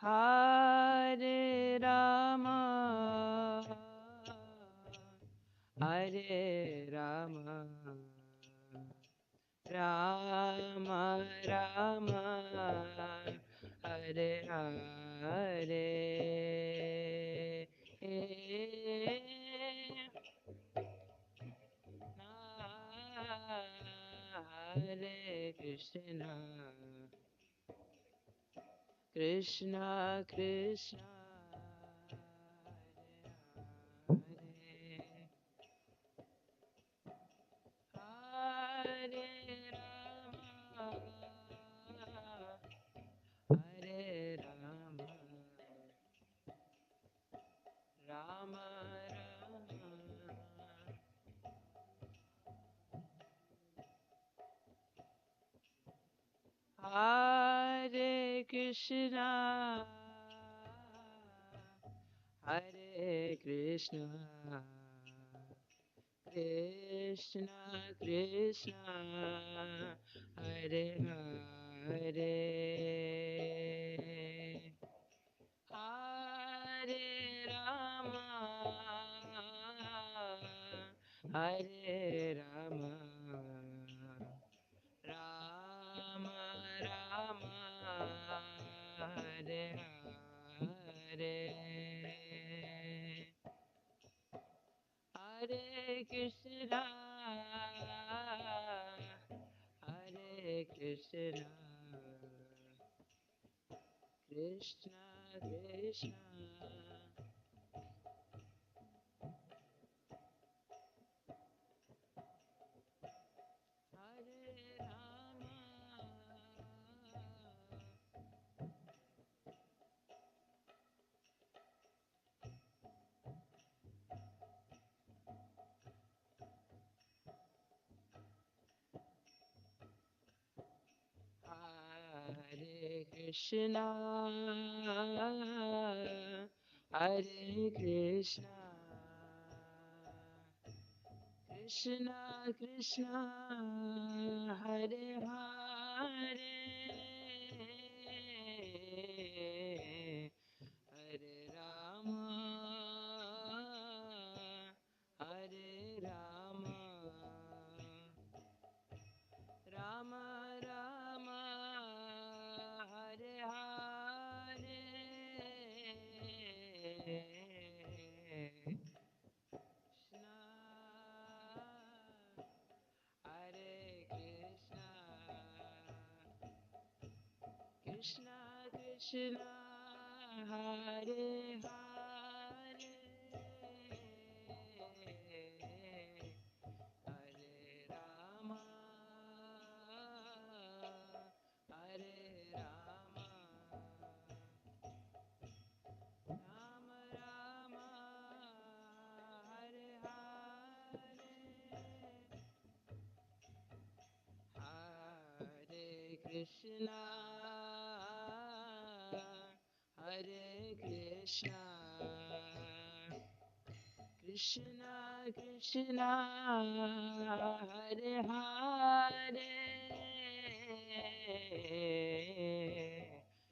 Hare Rama, Hare Rama, Rama Rama, Hare Hare, Hare Krishna, Krishna Krishna, Hare Hare, Hare Rama, Hare Rama, Rama Rama. Hare Krishna, Hare Krishna, Krishna Krishna, Hare Hare, Hare Rama, Hare Rama, Rama Rama, Hare Hare, Hare Krishna, Hare Krishna, Krishna Krishna, Hare Rama, Hare Krishna, Hare Krishna, Krishna Krishna, Hare Hare, Hare Rama, Hare Rama, Rama Rama, Hare Hare, Krishna, Hare Krishna, Krishna Krishna, Hare Hare, Hare Rama, Hare Rama, Rama Rama, Hare Hare, Hare Krishna, Hare Krishna, Krishna Krishna, Hare Hare,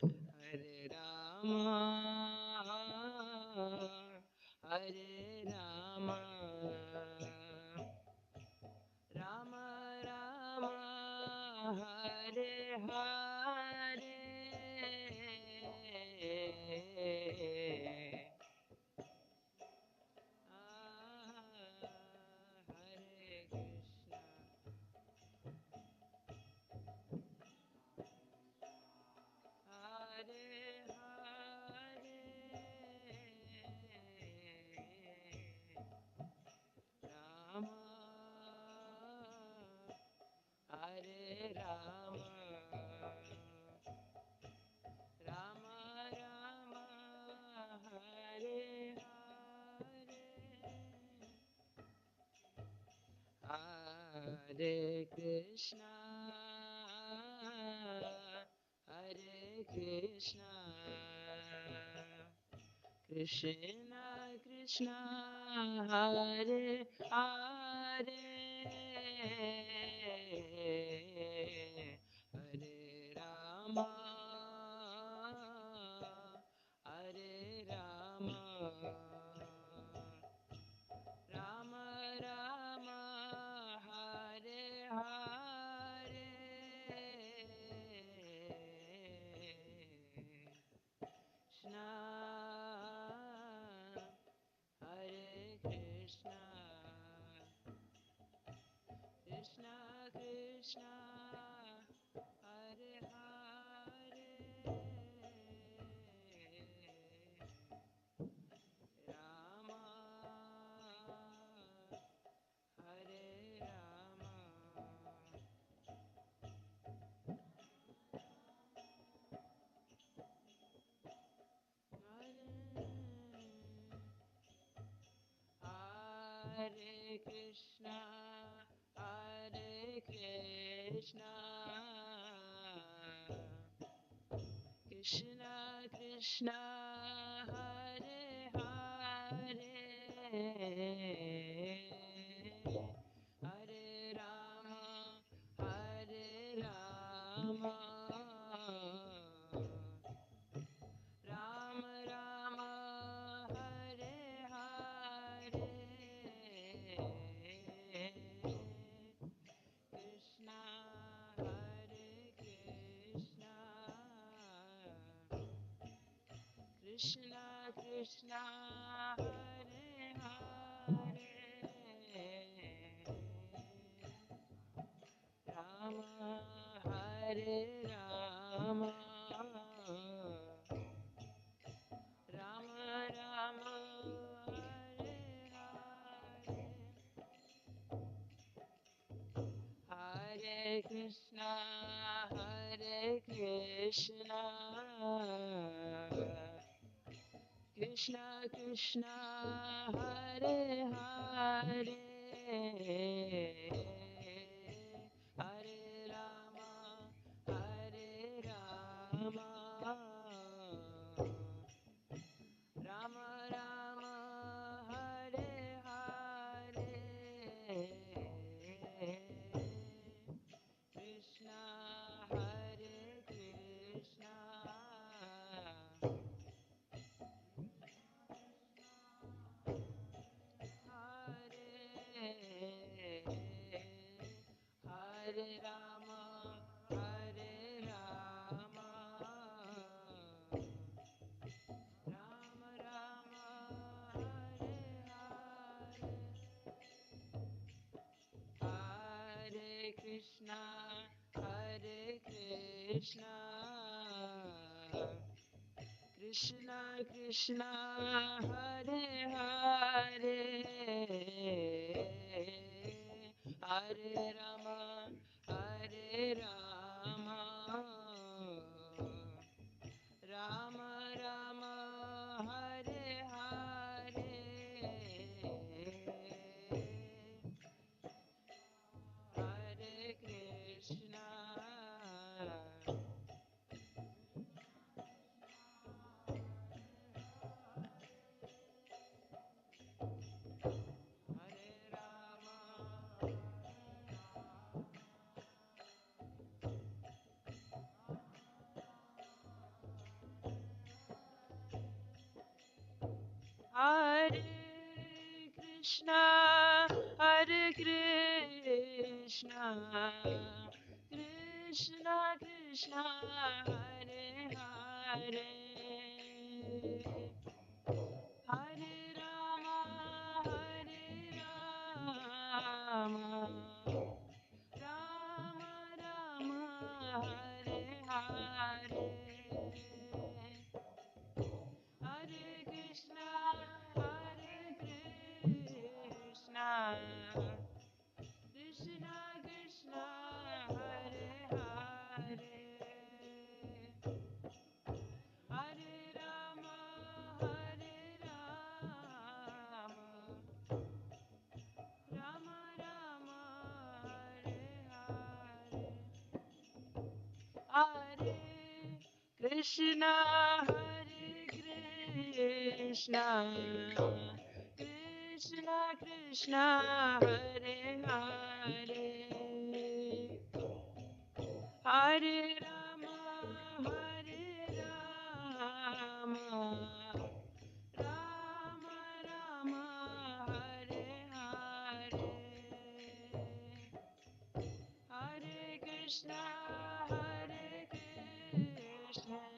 Hare Rama, Hare Rama, Rama Rama, Hare Hare, Hare Krishna, Hare Hare, Rama, Hare Rama, Rama Rama, Hare Hare, Hare Krishna, Hare Krishna, Krishna Krishna, Hare Hare, Hare Rama, Krishna, Hare Krishna, Krishna Krishna, Hare Hare, Hare Rama, Hare Rama, Rama Rama, Hare Hare, Krishna Hare Krishna, Krishna Krishna, Hare Hare, Rama Hare Rama, Rama Rama, Hare Hare, Hare Krishna, Hare Krishna, Krishna Krishna, Hare Hare, Hare Rama, Hare Rama, Rama Rama, Hare Hare, Krishna Hare Krishna, Hare Rama, Hare Rama, Rama Rama, Hare Hare, Hare Krishna, Hare Krishna, Krishna Krishna, Hare Hare, Hare Rama, Hare Rama, Rama Rama, Hare Hare, Hare Krishna, Hare Rama, Hare Krishna, Hare Krishna, Krishna Krishna, Hare Hare, Hare Rama, Hare Rama, Rama Rama, Hare Hare, Hare Krishna, Hare Krishna, Krishna Krishna, Hare Hare, Hare Rama, Hare Rama, Rama Rama, Hare Hare, Hare Krishna, Hare Krishna, Krishna Krishna, Hare Hare, Hare Rama, Hare Rama, Rama Rama, Hare Hare, Hare Krishna, Hare Krishna,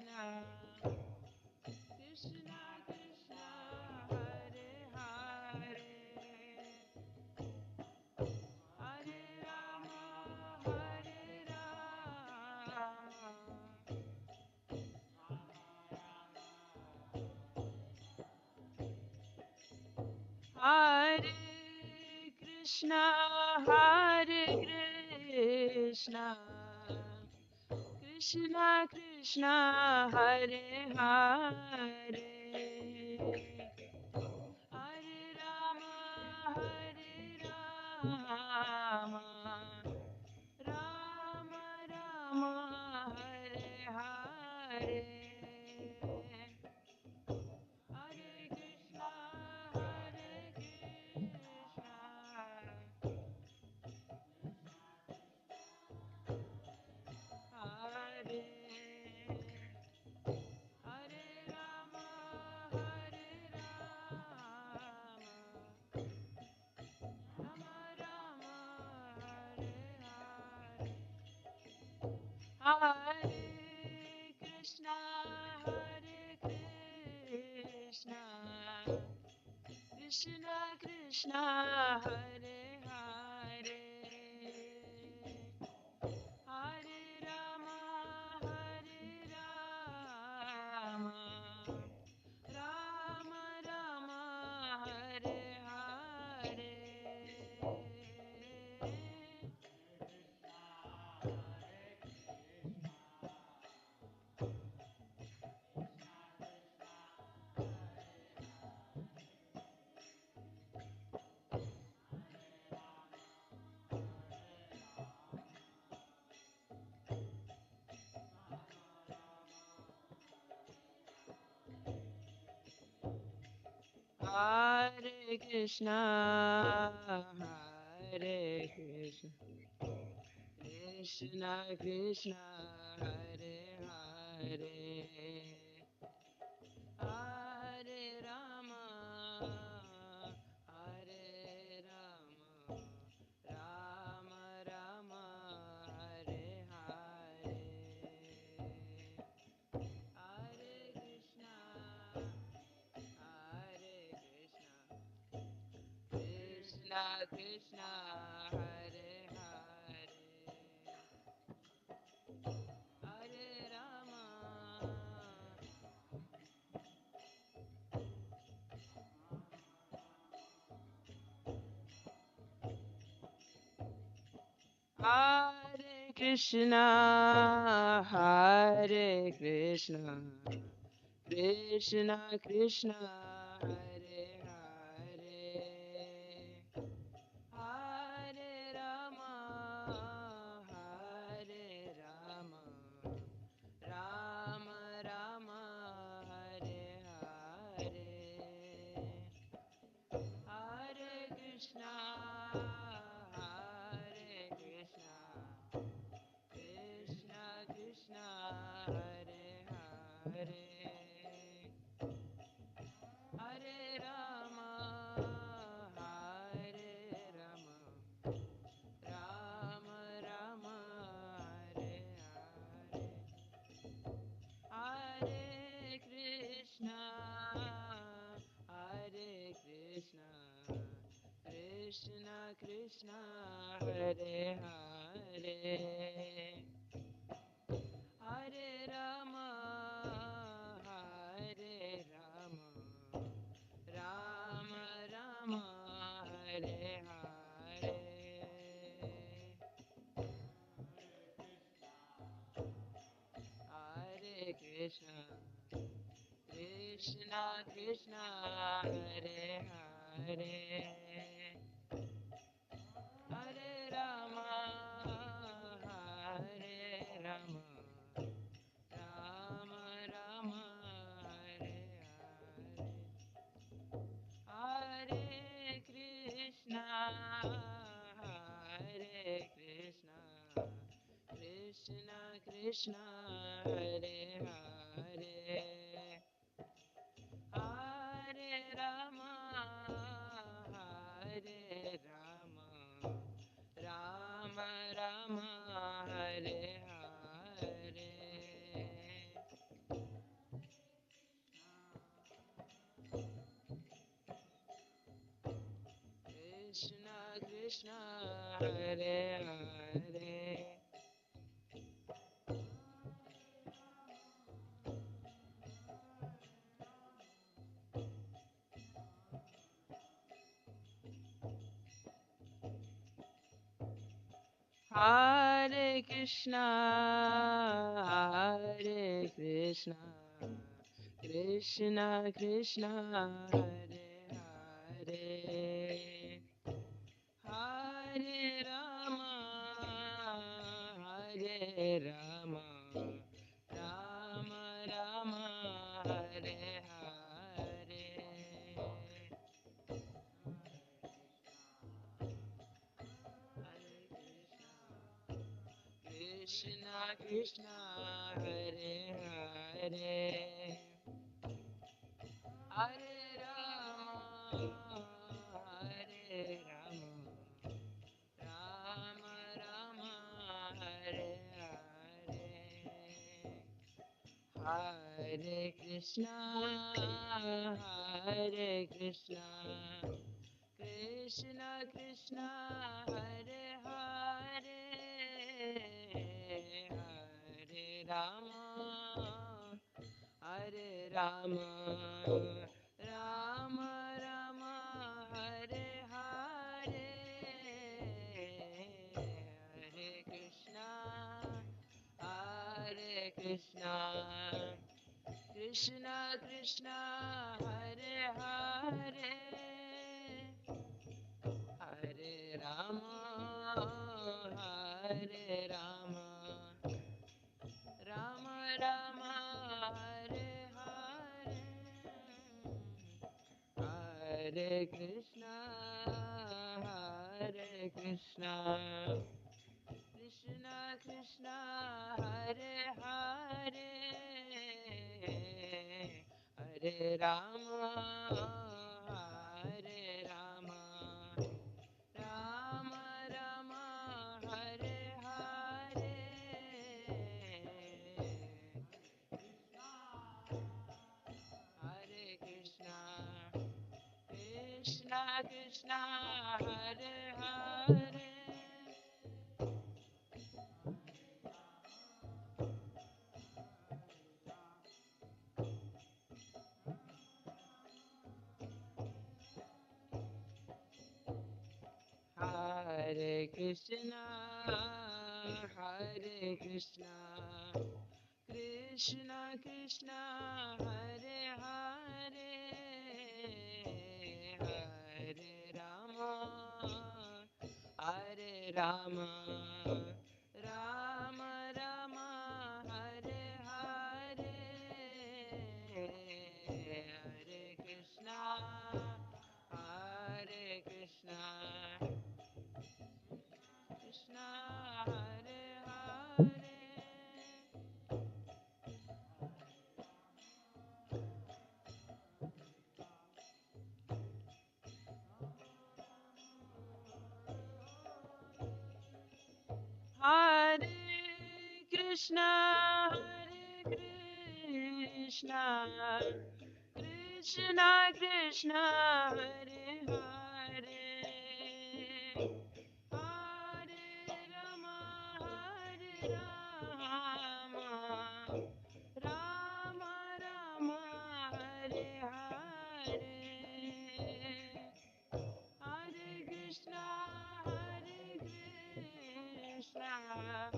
Krishna Krishna, Hare Hare, Hare Rama, Hare Rama, Hare Krishna, Hare Krishna, Krishna Krishna, Hare Hare, Hare Rama, Hare Rama Rama Hare Hare Hare Krishna Hare Hare Rama Hare Rama Rama Rama Hare Hare Hare Krishna Krishna Krishna Krishna Hare Hare Hare Rama Rama Rama Hare Hare Hare Krishna Krishna Krishna Hare Hare Hare Rama Rama Rama Hare Hare Hare Krishna Krishna Krishna Hare Hare Hare Rama Hare Krishna Krishna Krishna Hare Hare Hare Rama Rama Rama Hare Hare Hare Krishna Krishna Krishna Hare Hare Hare Rama Rama Rama Hare Hare Hare Krishna Krishna Krishna Hare Hare Hare Rama Rama Rama Hare Hare Hare Krishna Krishna Krishna Hare Hare Hare Rama Rama Rama Hare Hare Hare Krishna Krishna Krishna Hare Hare Hare Rama Rama Rama Hare Hare Krishna Krishna Hare Hare Hare Krishna Krishna Krishna Hare Hare Hare Rama, Rama Rama, Hare Hare. Krishna Krishna, Hare Hare, Hare Rama, Hare Rama, Rama Rama, Hare Hare. Hare Krishna, Hare Krishna, Krishna Krishna, Hare Hare, Hare Rama, Hare Rama, Rama Rama, Hare Hare, Hare Krishna, Hare Krishna, Krishna Krishna, Hare Hare, Hare Rama, Hare Rama, Rama Rama, Hare Hare, Hare Krishna, Hare Krishna, Krishna Krishna, Hare Hare, Hare Rama, Hare Rama, Rama Rama, Hare Hare, Hare Krishna, Krishna Krishna, Hare Hare, Hare Krishna, Hare Krishna, Krishna Krishna, Hare Hare, Hare Rama, Hare Rama, Rama Rama, Hare Hare, Hare Krishna, Hare Krishna, Krishna Hare Hare, Hare Krishna, Hare Krishna, Krishna Krishna, Hare Hare, Hare Rama, Hare Rama, Rama Rama, Hare Hare, Hare Krishna,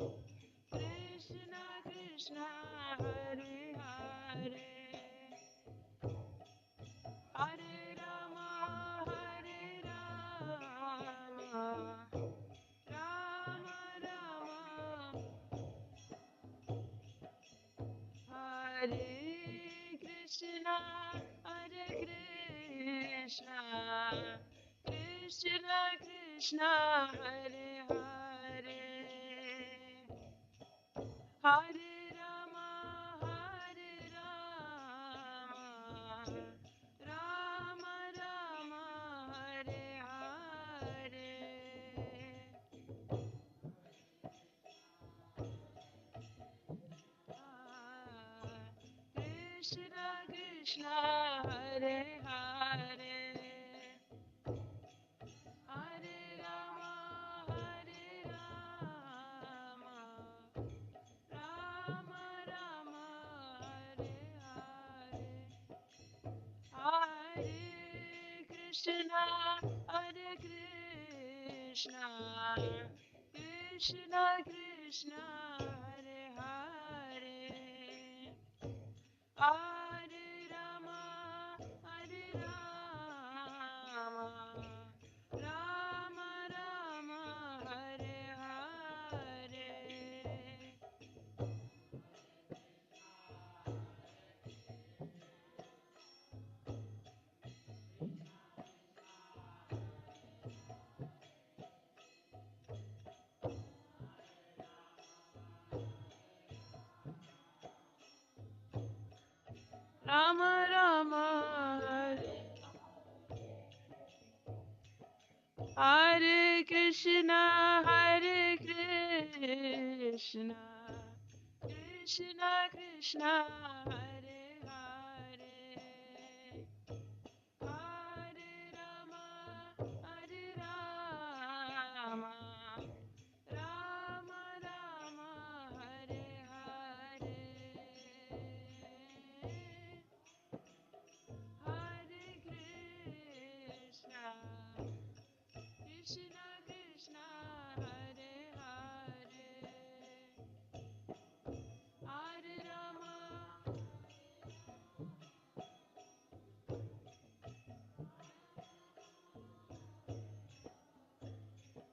Krishna Krishna, Hare Hare, Hare Rama, Hare Rama, Rama Rama, Hare Krishna, Hare Krishna, Krishna Krishna, Hare Hare, Hare Rama, Hare Rama, Rama Rama, Hare Hare, Krishna Krishna, Hare Hare, Hare Rama, Hare Rama, Rama Rama, Hare Hare, Hare Krishna, Hare Krishna, Krishna Krishna, Hare Hare, Hare Rama, Hare Rama, Rama Rama, Hare Hare, Rama Rama Hare Hare Krishna Krishna Krishna Hare Hare Hare Rama Rama Rama Hare Hare Hare Krishna Krishna Krishna Hare Hare Hare Rama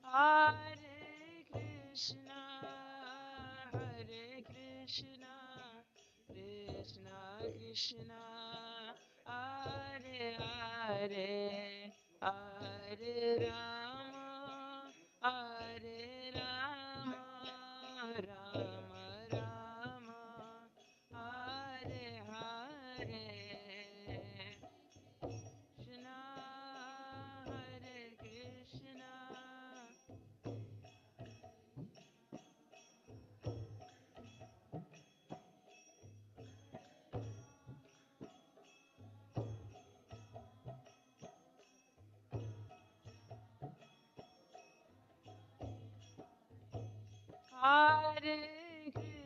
Hare Krishna Krishna Krishna Hare Hare Hare Rama Rama Rama Hare Hare Krishna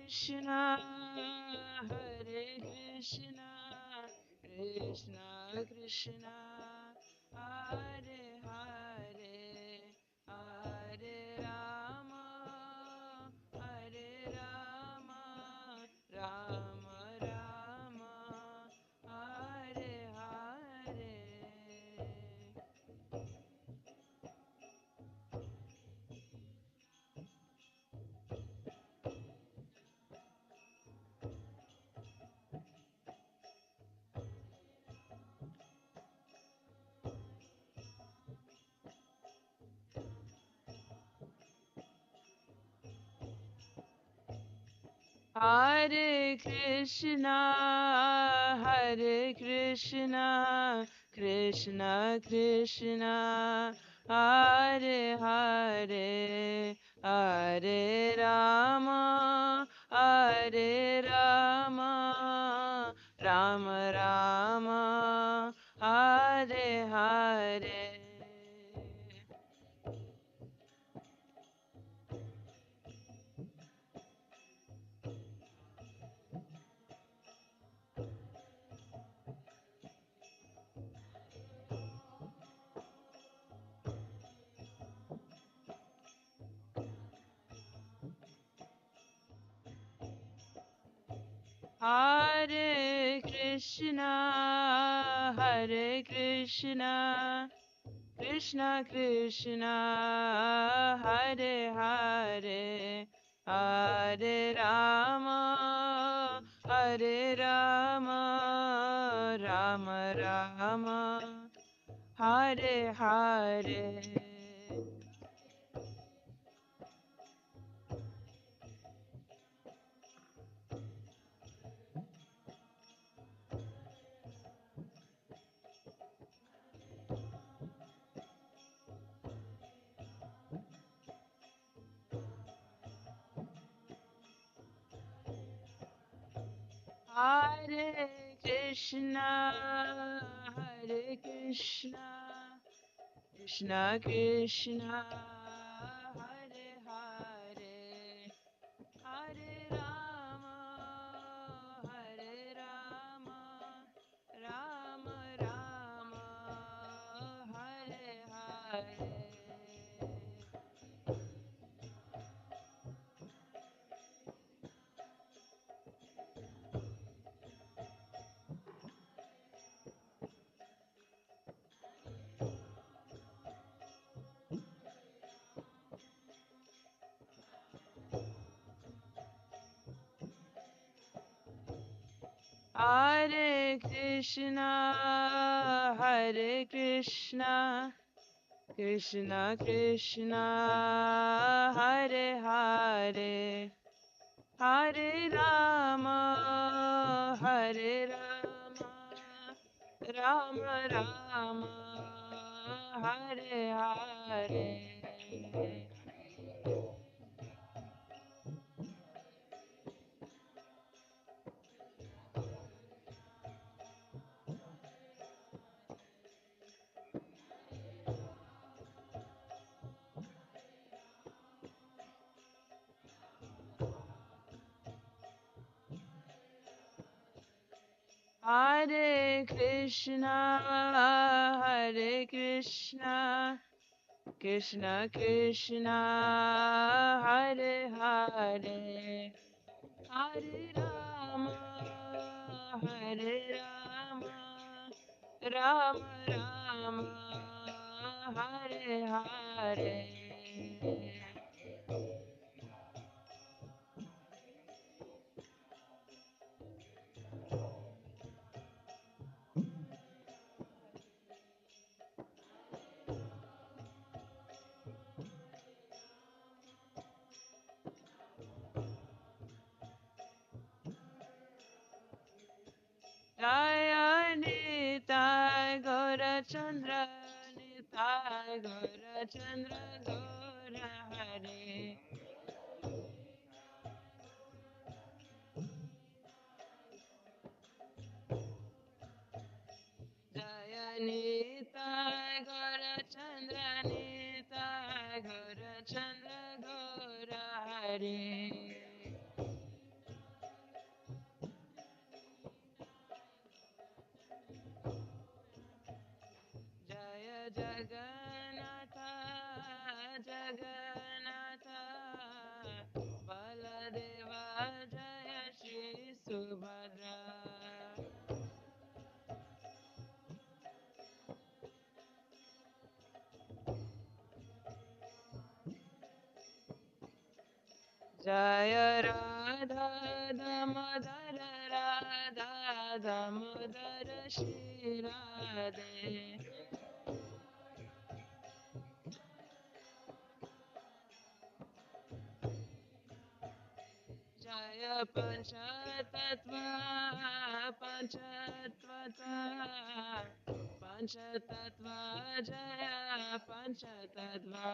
Hare Krishna Hare Krishna Krishna Krishna Hare Hare Hare Rama Rama Rama Hare Hare Hare Krishna Krishna Krishna Hare Hare Hare Rama Rama Rama Hare Hare Hare Krishna Krishna Krishna Hare Hare Hare Rama Rama Rama Hare Hare Hare Krishna Krishna Krishna Hare Hare Hare Rama Rama Rama Hare Hare Hare Krishna Krishna Krishna Hare Hare Hare Rama Rama Rama, Hare Hare. Hare Krishna, Hare Krishna, Krishna Krishna, Hare Hare, Hare Rama, Hare Rama, Rama Rama, Hare Hare. Jaya Nitai Gaura Chandra, Nitai Gaura Chandra Gaura Hare. Jaya Nitai Gaura Chandra, Nitai Gaura Chandra Gaura Hare. Jaya Jagannatha, Jagannatha, Baladeva Jaya Shri Subhadra. Jaya Radha Damodara, Radha Damodara Shri Radhe. Jaya Panchatattva, Panchatattva, Panchatattva, Jaya Panchatattva.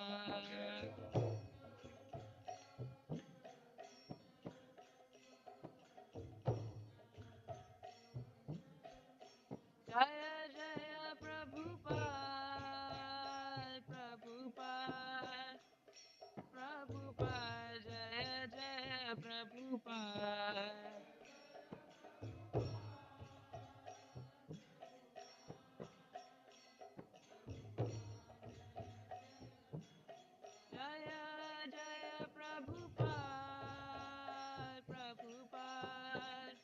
Jaya Jaya Prabhupada, Prabhupada, Prabhupada, Jaya Jaya Prabhupada. Jaya Jaya Prabhupada, Prabhupada,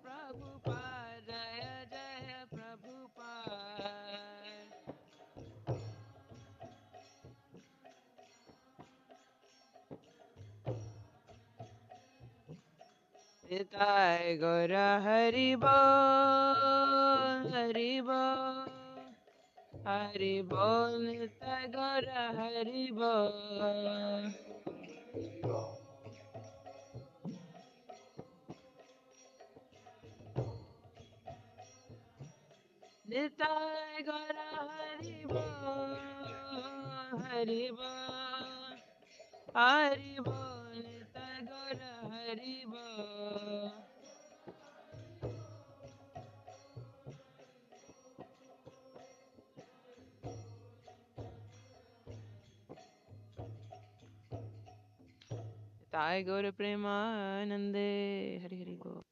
Prabhupada, Jaya Jaya Prabhupada. Nitai Gaura Hari Bol, Hari Bol, Hari Bol, Nitai Gaura Hari Bol. Nitai Gaura Hari Bol, Hari Bol, Hari Bol, Nitai Gaura Hari Bol. Nitai Gaura Premanande, Hari Hari Bol.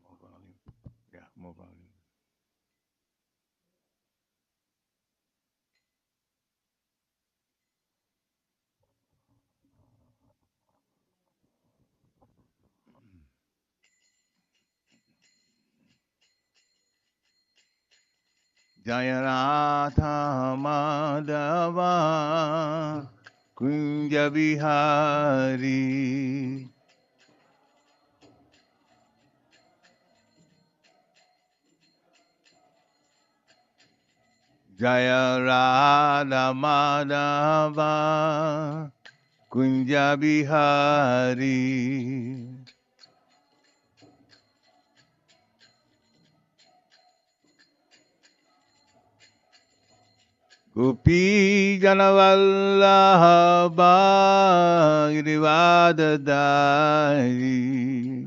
More volume. Yeah, more volume. Jaya Radha Madhava Kunja Bihari. Jaya Radha Madhava Kunja Bihari. Gopi Janavallabha Girivadadari.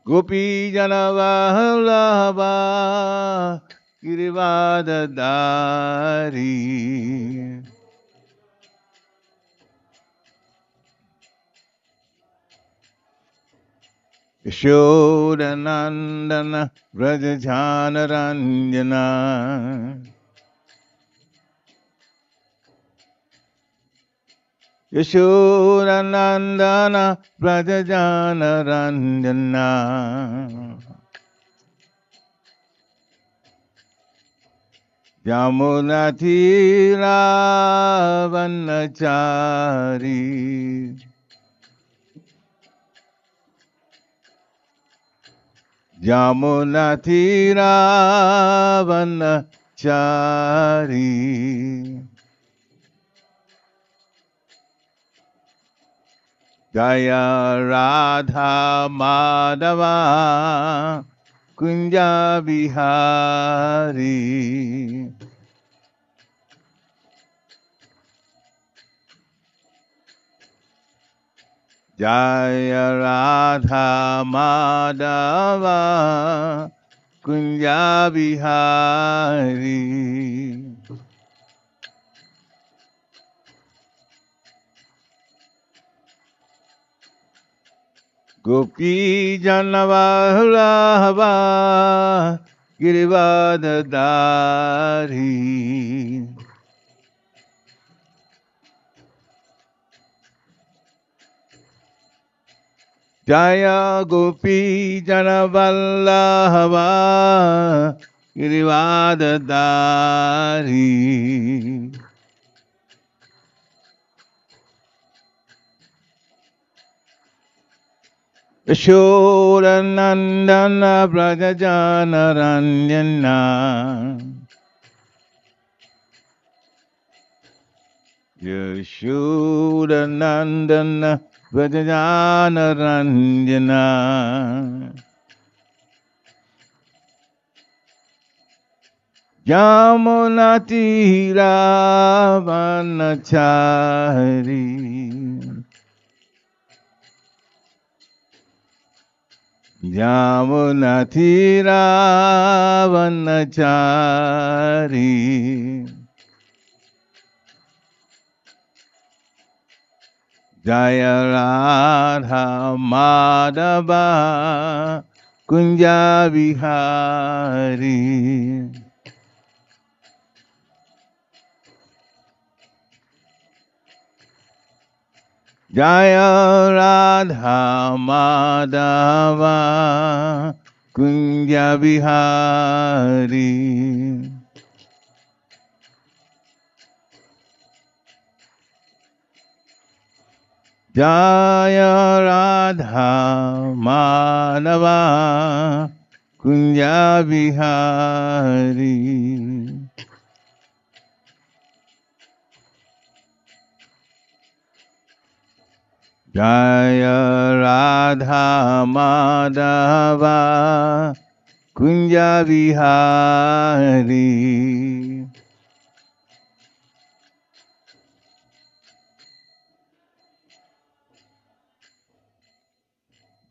Gopi Janavallabha Girivadadari. Yashodanandana Vrajajanaranjana. Yashodanandana Vrajajanaranjana. Yamunatiravanachari. Yamunatiravanachari. Jaya Radha Madhava Kunja Bihari. Jaya Radha Madhava Kunja Bihari. Gopi Janavallabha Girivadadari. Jaya Gopi Janavallabha Girivadadari. Yashodanandana Vrajajanaranjana. Yashodanandana Vrajajanaranjana. Yamunatiravanachari. Yamunatiravanachari. Jaya Radha Madhava Kunja Bihari. Jaya Radha Madhava Kunja Bihari. Jaya Radha Madhava Kunja Bihari. Jaya Radha Madhava Kunja Bihari.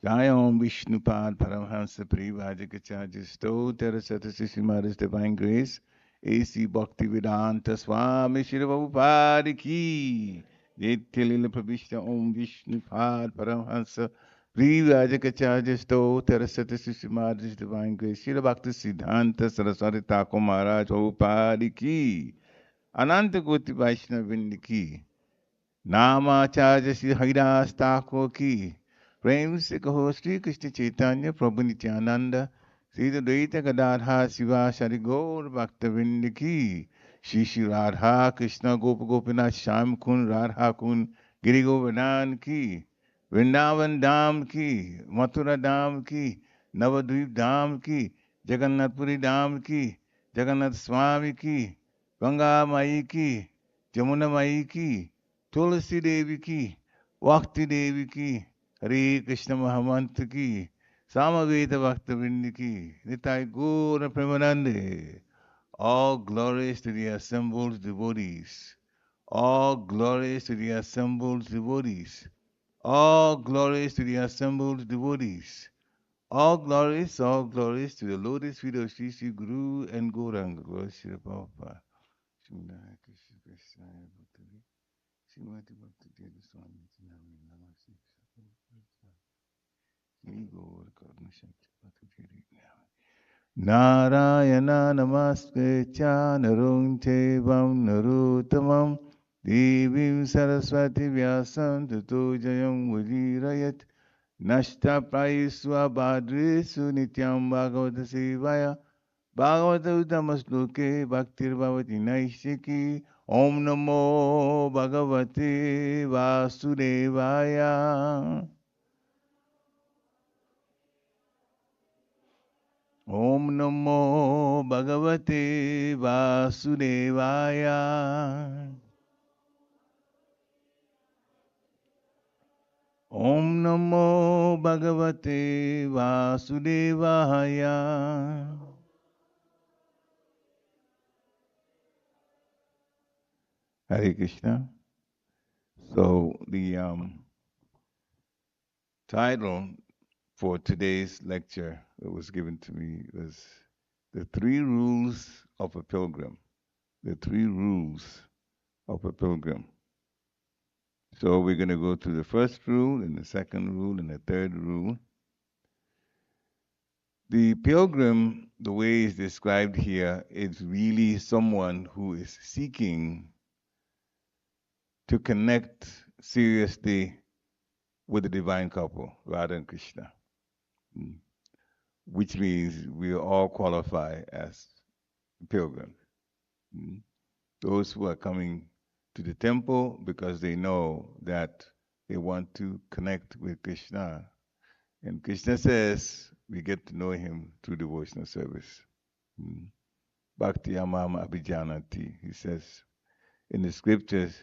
Jaya Om Vishnupad Paramhansa Parivajikacharya Stotra Satasi Srimad's Divine Grace A.C. Bhaktivedanta Swami Shri Prabhupada Ki Nitya Prabhishta Om Vishnupad Paramhansa Parivajikacharya Stotra Satasi Srimad's Divine Grace Shri Bhakti Siddhanta Saraswati Thakur Maharaj Prabhupada Ki Ananta Koti Vaishnava Vrinda Ki नामाचार्य Shri Haridas Thakur की प्रेम से कहो श्री कृष्ण चैतन्य प्रभु नित्यानंद श्री द्वैत गदाधर शिवा शरि गौर भक्तवृंद की श्री श्री राधा कृष्ण गोप गोपीनाथ श्याम कुंड राधा कुंड गिरि गोवर्धन की वृंदावन धाम की मथुरा धाम की नवद्वीप धाम की जगन्नाथपुरी धाम की जगन्नाथ स्वामी की गंगा माई की जमुना माई की तुलसी देवी की भक्ति देवी की हरे कृष्ण महामंत्र की सामवेद भक्त वृंद की निताय गौर प्रेमानंदे. All glories to the assembled devotees. All glories to the assembled devotees. All glories to the assembled devotees. All glories to the lotus feet of Sri Sri Guru and Gauranga. Glory Sri Prabhupada. Srimad Krishna Krishna Bhakti. Srimati Bhakti Devi Swami Nami Namaste. Sri Gaur Karna Shakti Bhakti Devi Nami. Narayana Namaste Cha Narung Tevam Narutamam Devim Saraswati Vyasam Tato Jayam Vajirayat Nashta Prayiswa Badrisu Nityam Bhagavata Sevaya Bhagavata Uttamasloke Bhaktir Bhavati Naishiki Om Namo Bhagavate Vasudevaya Om Namo Bhagavate Vasudevaya Om Namo Bhagavate Vasudevaya. Hare Krishna. So the title for today's lecture that was given to me was The Three Rules of a Pilgrim. The Three Rules of a Pilgrim. So we're going to go through the first rule and the second rule and the third rule. The pilgrim, the way it's described here, is really someone who is seeking to connect seriously with the divine couple, Radha and Krishna, which means we all qualify as pilgrims. Those who are coming to the temple because they know that they want to connect with Krishna. And Krishna says we get to know him through devotional service. Bhakti Amama Abhijanati, he says in the scriptures,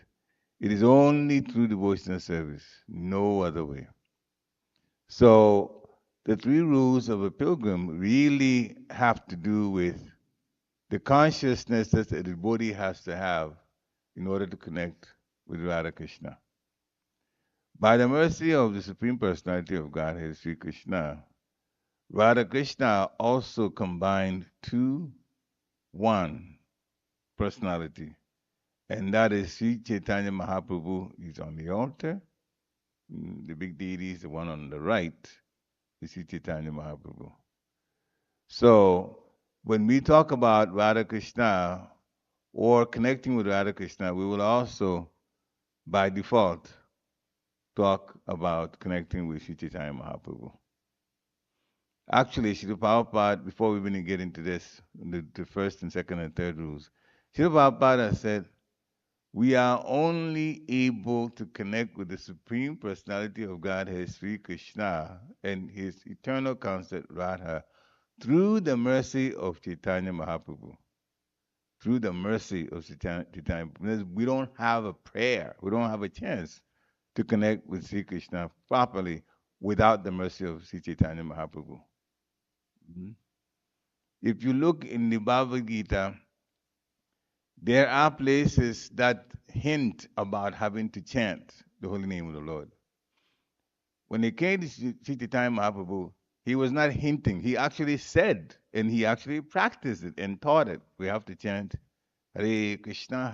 it is only through devotional service, no other way. So the three rules of a pilgrim really have to do with the consciousness that the devotee has to have in order to connect with Radha Krishna. By the mercy of the Supreme Personality of Godhead, Sri Krishna, Radha Krishna also combined one personality, and that is Sri Chaitanya Mahaprabhu. He's on the altar. The big deity is the one on the right, is Sri Chaitanya Mahaprabhu. So when we talk about Radha Krishna or connecting with Radha Krishna, we will also, by default, talk about connecting with Sri Chaitanya Mahaprabhu. Actually, Srila Prabhupada, before we even get into this, the first and second and third rules, Srila Prabhupada said, we are only able to connect with the Supreme Personality of Godhead, Sri Krishna, and his eternal consort, Radha, through the mercy of Chaitanya Mahaprabhu. Through the mercy of Chaitanya. We don't have a prayer, we don't have a chance to connect with Sri Krishna properly without the mercy of Sri Chaitanya Mahaprabhu. If you look in the Bhagavad Gita, there are places that hint about having to chant the holy name of the Lord. When it came to Sri Chaitanya Mahaprabhu, he was not hinting. He actually said, and he actually practiced it and taught it. We have to chant Hare Krishna,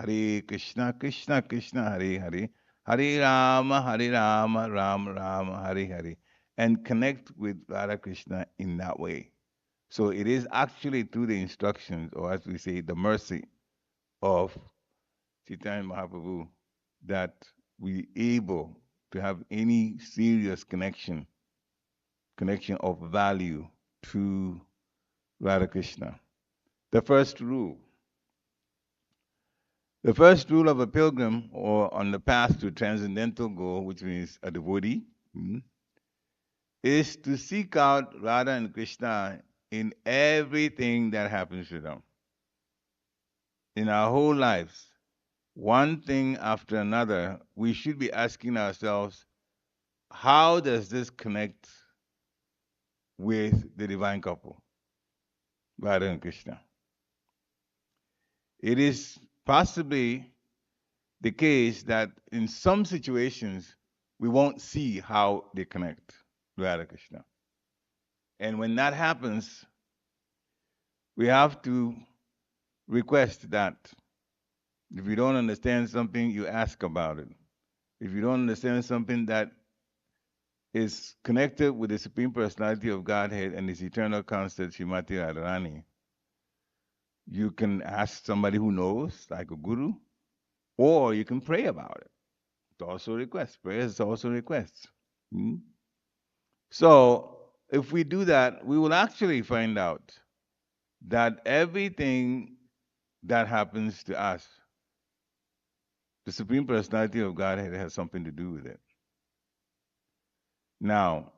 Krishna Krishna, Hare Hare, Hare Rama, Rama Rama, Hare Hare, and connect with Radha Krishna in that way. So it is actually through the instructions, or as we say, the mercy of Chaitanya Mahaprabhu, that we able to have any serious connection of value to Radha Krishna. The first rule. The first rule of a pilgrim or on the path to transcendental goal, which means a devotee, is to seek out Radha and Krishna in everything that happens to them. In our whole lives, one thing after another, we should be asking ourselves, how does this connect with the divine couple, Radha and Krishna? It is possibly the case that in some situations we won't see how they connect, Radha Krishna. And when that happens, we have to request that if you don't understand something, you ask about it. If you don't understand something that is connected with the Supreme Personality of Godhead and His eternal constant, Srimati Radharani, you can ask somebody who knows, like a guru, or you can pray about it. It's also a request. Prayer is also a request. Hmm? So, if we do that, we will actually find out that everything that happens to us, the Supreme Personality of Godhead has something to do with it. Now,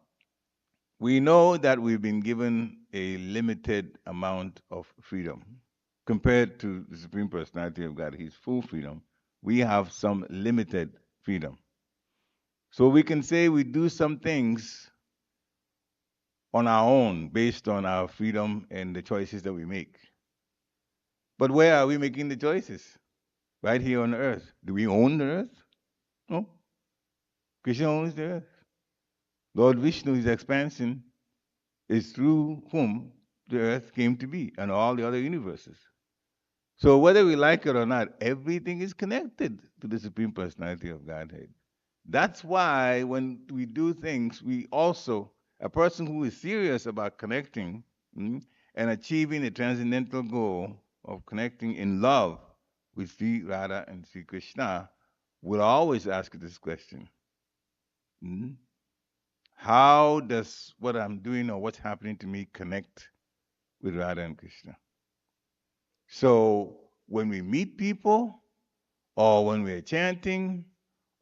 we know that we've been given a limited amount of freedom compared to the Supreme Personality of God, His full freedom. We have some limited freedom. So we can say we do some things on our own based on our freedom and the choices that we make. But where are we making the choices? Right here on earth. Do we own the earth? No. Krishna owns the earth. Lord Vishnu, His expansion, is through whom the earth came to be and all the other universes. So whether we like it or not, everything is connected to the Supreme Personality of Godhead. That's why when we do things, we also, a person who is serious about connecting and achieving a transcendental goal of connecting in love with Sri Radha and Sri Krishna will always ask this question. How does what I'm doing or what's happening to me connect with Radha and Krishna? So when we meet people, or when we're chanting,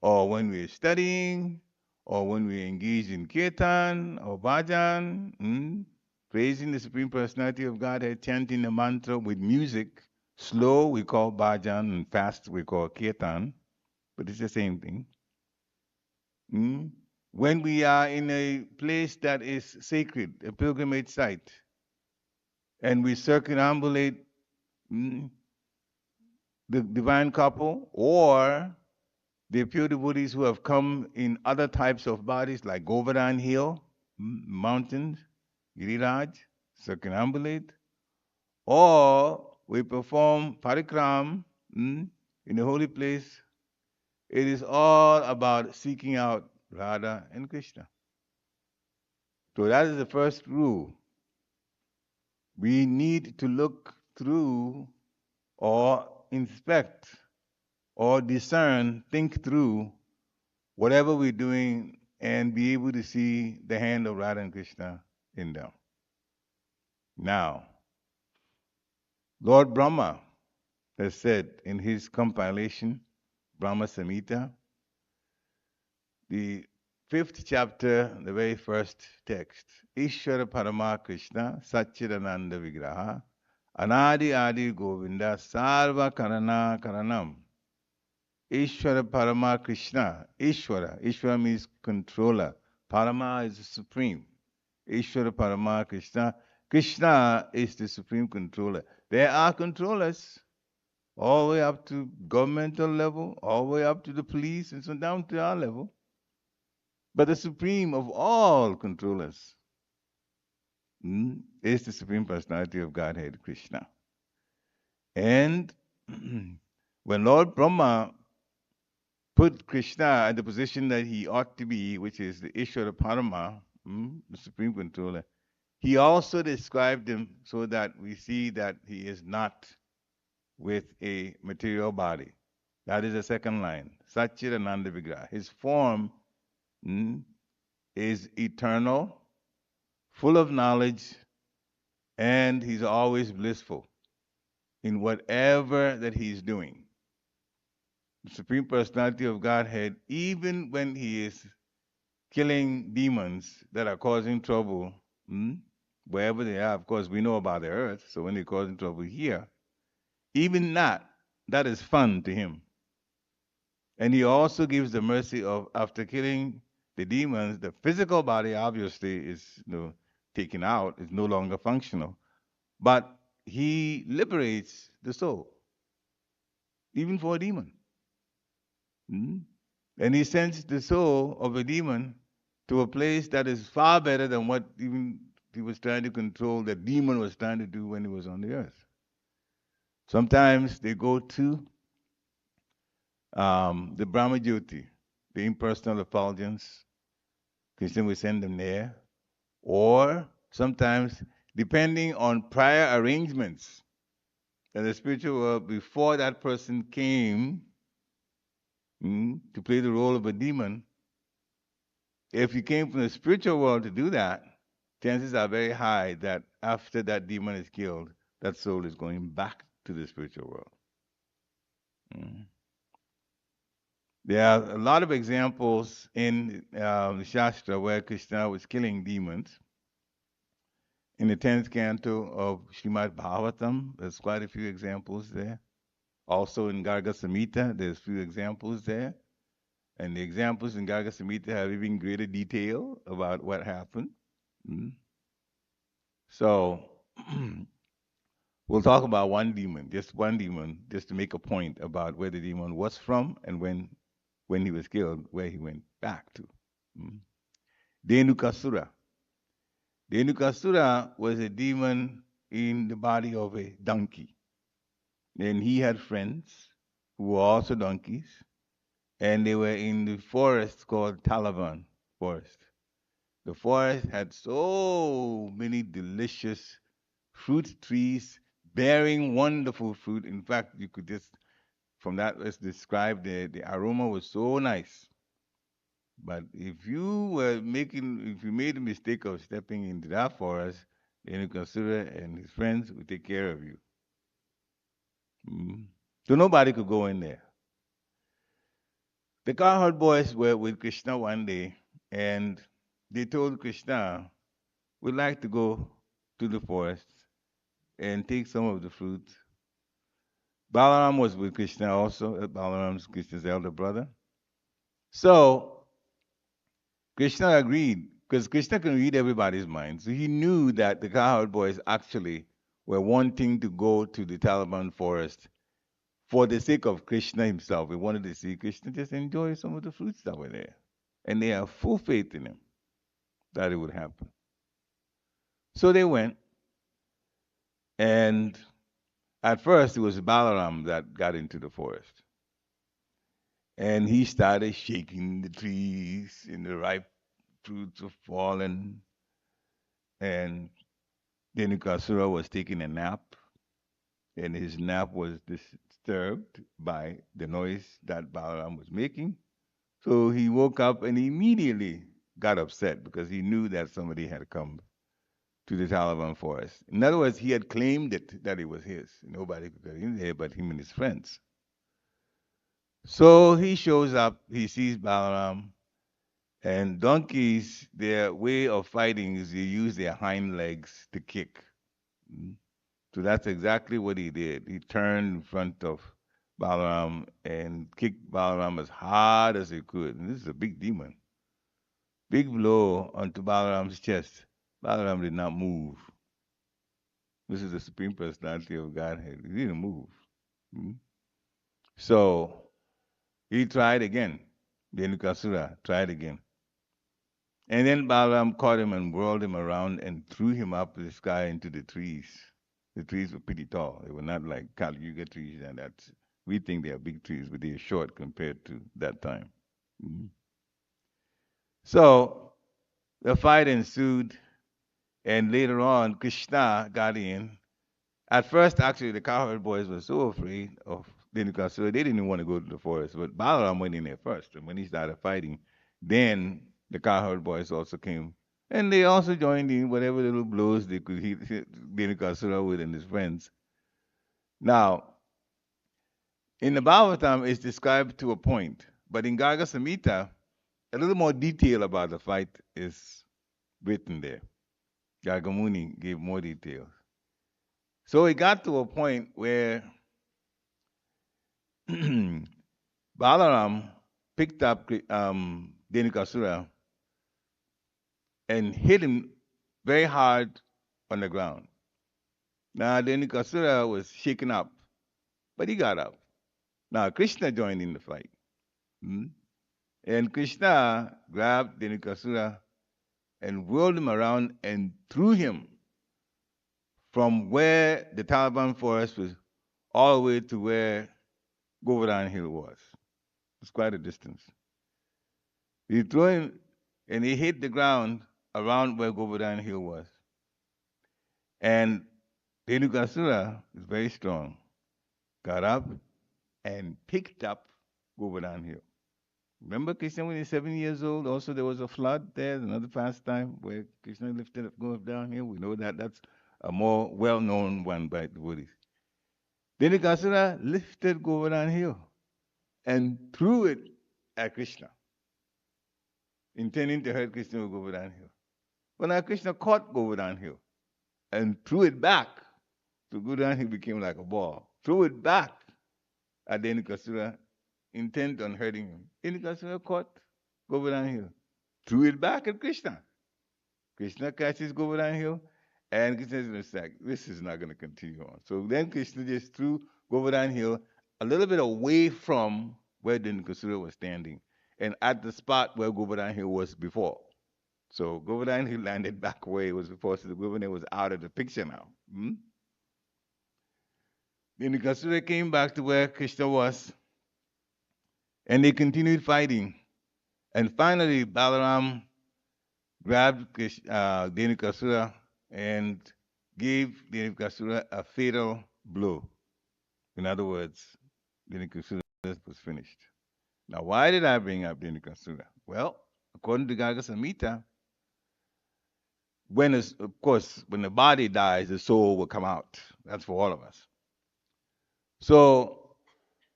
or when we're studying, or when we engage in kirtan or bhajan, praising the Supreme Personality of Godhead, chanting the mantra with music, slow we call bhajan and fast we call kirtan, but it's the same thing. When we are in a place that is sacred, a pilgrimage site, and we circumambulate the divine couple or the pure devotees who have come in other types of bodies like Govardhan Hill, mountains, Giriraj, circumambulate, or we perform parikram in the holy place. It is all about seeking out Radha and Krishna. So that is the first rule. We need to look through or inspect or discern, think through whatever we're doing and be able to see the hand of Radha and Krishna in them. Now, Lord Brahma has said in his compilation, Brahma Samhita, the 5th chapter, the very first text, Ishvara Parama Krishna Satchidananda Vigraha Anadi Adi Govinda Sarva Karana Karanam. Ishvara Parama Krishna. Ishvara. Ishvara means controller. Parama is the supreme. Ishvara Parama Krishna. Krishna is the supreme controller. There are controllers all the way up to governmental level, all the way up to the police, and so down to our level. But the supreme of all controllers is the Supreme Personality of Godhead, Krishna. And when Lord Brahma put Krishna in the position that he ought to be, which is the Ishvara Parama, the supreme controller, he also described him so that we see that he is not with a material body. That is the second line. Satchidananda Vigraha. His form is eternal, full of knowledge, and he's always blissful in whatever that he's doing. The Supreme Personality of Godhead, even when he is killing demons that are causing trouble, wherever they are, of course, we know about the earth, so when they're causing trouble here, even that is fun to him. And he also gives the mercy of, after killing the demons, the physical body obviously is taken out, is no longer functional. But he liberates the soul, even for a demon. And he sends the soul of a demon to a place that is far better than what even he was trying to control, the demon was trying to do when he was on the earth. Sometimes they go to the Brahma Jyoti, the impersonal effulgence. Krishna will send them there. Or sometimes, depending on prior arrangements in the spiritual world, before that person came to play the role of a demon, if you came from the spiritual world to do that, chances are very high that after that demon is killed, that soul is going back to the spiritual world. There are a lot of examples in the Shastra where Krishna was killing demons. In the 10th canto of Srimad Bhagavatam, there's quite a few examples there. Also in Garga Samhita, there's a few examples there. And the examples in Garga Samhita have even greater detail about what happened. So we'll talk about one demon, just to make a point about where the demon was from and when he was killed, where he went back to. Dhenukasura. Dhenukasura was a demon in the body of a donkey. And he had friends who were also donkeys, and they were in the forest called Talavan Forest. The forest had so many delicious fruit trees bearing wonderful fruit. In fact, you could just, from that, let's describe the aroma was so nice. But if you made the mistake of stepping into that forest, then Kasura and his friends would take care of you. So nobody could go in there. The cowherd boys were with Krishna one day, and they told Krishna, we'd like to go to the forest and take some of the fruit. Balaram was with Krishna also. Balaram's Krishna's elder brother. So Krishna agreed, because Krishna can read everybody's mind. So he knew that the cowherd boys actually were wanting to go to the Taliban forest for the sake of Krishna himself. We wanted to see Krishna just enjoy some of the fruits that were there. And they have full faith in him that it would happen. So they went, and at first it was Balaram that got into the forest. And he started shaking the trees, and the ripe fruits were falling. And Dhenukasura was taking a nap, and his nap was disturbed by the noise that Balaram was making. So he woke up and immediately got upset because he knew that somebody had come to the Taliban forest. In other words, he had claimed it that it was his. Nobody could get in there but him and his friends. So he shows up, he sees Balaram, and donkeys, their way of fighting is they use their hind legs to kick. So that's exactly what he did. He turned in front of Balaram and kicked Balaram as hard as he could. And this is a big demon. Big blow onto Balaram's chest. Balaram did not move. This is the Supreme Personality of Godhead. He didn't move. So he tried again. Dhenukasura tried again. And then Balaram caught him and whirled him around and threw him up the sky into the trees. The trees were pretty tall. They were not like Kali Yuga trees, and that's, we think they are big trees, but they are short compared to that time. So the fight ensued, and later on, Krishna got in. At first, actually, the cowherd boys were so afraid of Dhenukasura, they didn't want to go to the forest, but Balaram went in there first. And when he started fighting, then the cowherd boys also came. And they also joined in whatever little blows they could hit Dhenukasura with and his friends. Now, in the Bhagavatam, it's described to a point, but in Garga Samhita, a little more detail about the fight is written there. Gargamuni gave more details. So it got to a point where Balaram picked up Dhenukasura and hit him very hard on the ground. Now Dhenukasura was shaken up, but he got up. Now Krishna joined in the fight. Hmm? And Krishna grabbed Dhenukasura and whirled him around and threw him from where the Taliban forest was all the way to where Govardhan Hill was. It's quite a distance. He threw him and he hit the ground around where Govardhan Hill was. And Dhenukasura is very strong, got up and picked up Govardhan Hill. Remember Krishna when he's 7 years old? Also, there was a flood there, another pastime where Krishna lifted up Govardhan Hill. We know that that's a more well known one by the devotees. Dhenukasura lifted Govardhan Hill and threw it at Krishna, intending to hurt Krishna with Govardhan Hill. But now Krishna caught Govardhan Hill and threw it back. So Govardhan Hill became like a ball. Threw it back at Dhenukasura, intent on hurting him. Dhenukasura caught Govardhan Hill, threw it back at Krishna. Krishna catches Govardhan Hill, and Krishna says, this is not going to continue on. So then Krishna just threw Govardhan Hill a little bit away from where Dhenukasura was standing, and at the spot where Govardhan Hill was before. So Govardhan Hill landed back where it was before, so the Govardhan Hill was out of the picture now. Dhenukasura came back to where Krishna was, and they continued fighting. And finally, Balaram grabbed Dhenukasura and gave Dhenukasura a fatal blow. In other words, Dhenukasura was finished. Now, why did I bring up Dhenukasura? Well, according to Garga Samhita, when the body dies, the soul will come out. That's for all of us. So,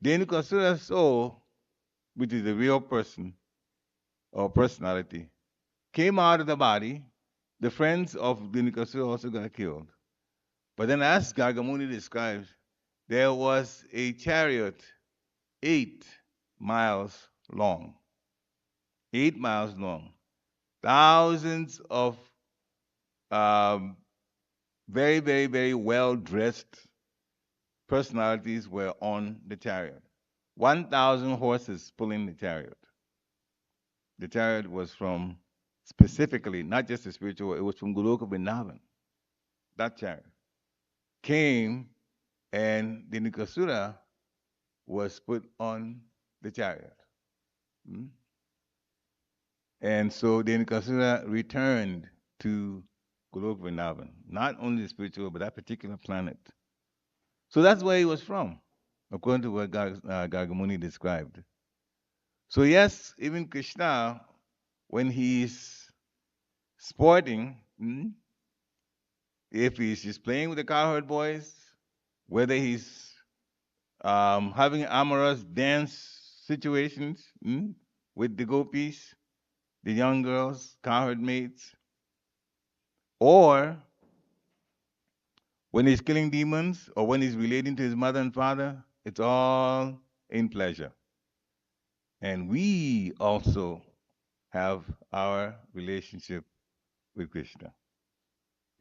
Dhenukasura's soul, which is the real person or personality, came out of the body. The friends of Dhenukasura also got killed. But then, as Gargamuni describes, there was a chariot 8 miles long. 8 miles long. Thousands of very, very, very well-dressed personalities were on the chariot. 1,000 horses pulling the chariot. The chariot was from, specifically, not just the spiritual, it was from Goloka Vrindavan. That chariot came, and Dhenukasura was put on the chariot. And so Dhenukasura returned to Goloka Vrindavan, not only the spiritual, but that particular planet. So that's where he was from, according to what Gargamuni described. So yes, even Krishna, when he's sporting, if he's just playing with the cowherd boys, whether he's having amorous dance situations with the gopis, the young girls, cowherd maids, or when he's killing demons, or when he's relating to his mother and father, it's all in pleasure. And we also have our relationship with Krishna,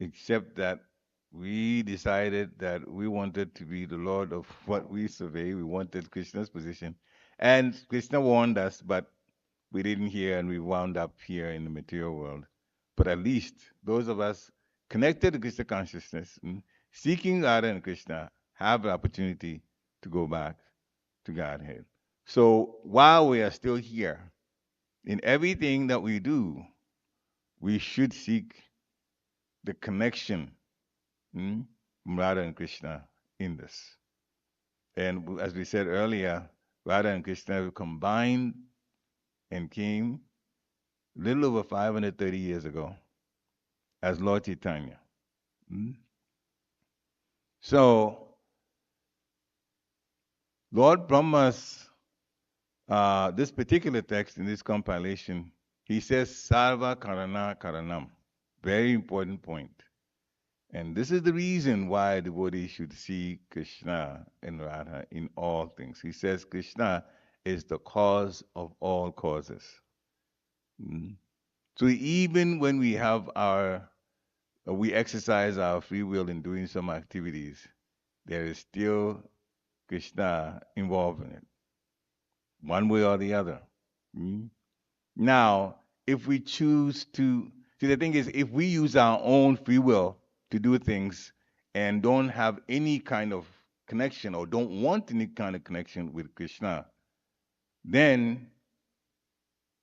except that we decided that we wanted to be the Lord of what we survey. We wanted Krishna's position. And Krishna warned us, but we didn't hear, and we wound up here in the material world. But at least those of us connected to Krishna consciousness, seeking Radha and Krishna, have the opportunity to go back to Godhead. So while we are still here, in everything that we do, we should seek the connection from Radha and Krishna in this. And as we said earlier, Radha and Krishna combined and came a little over 530 years ago as Lord Chaitanya. Mm. So, Lord Brahma's, this particular text in this compilation, he says, Sarva Karana Karanam. Very important point. And this is the reason why a devotee should see Krishna and Radha in all things. He says Krishna is the cause of all causes. Mm. So even when we exercise our free will in doing some activities, there is still Krishna involved in it, one way or the other. Mm. Now, if we choose to, see, the thing is, if we use our own free will to do things and don't have any kind of connection or don't want any kind of connection with Krishna, then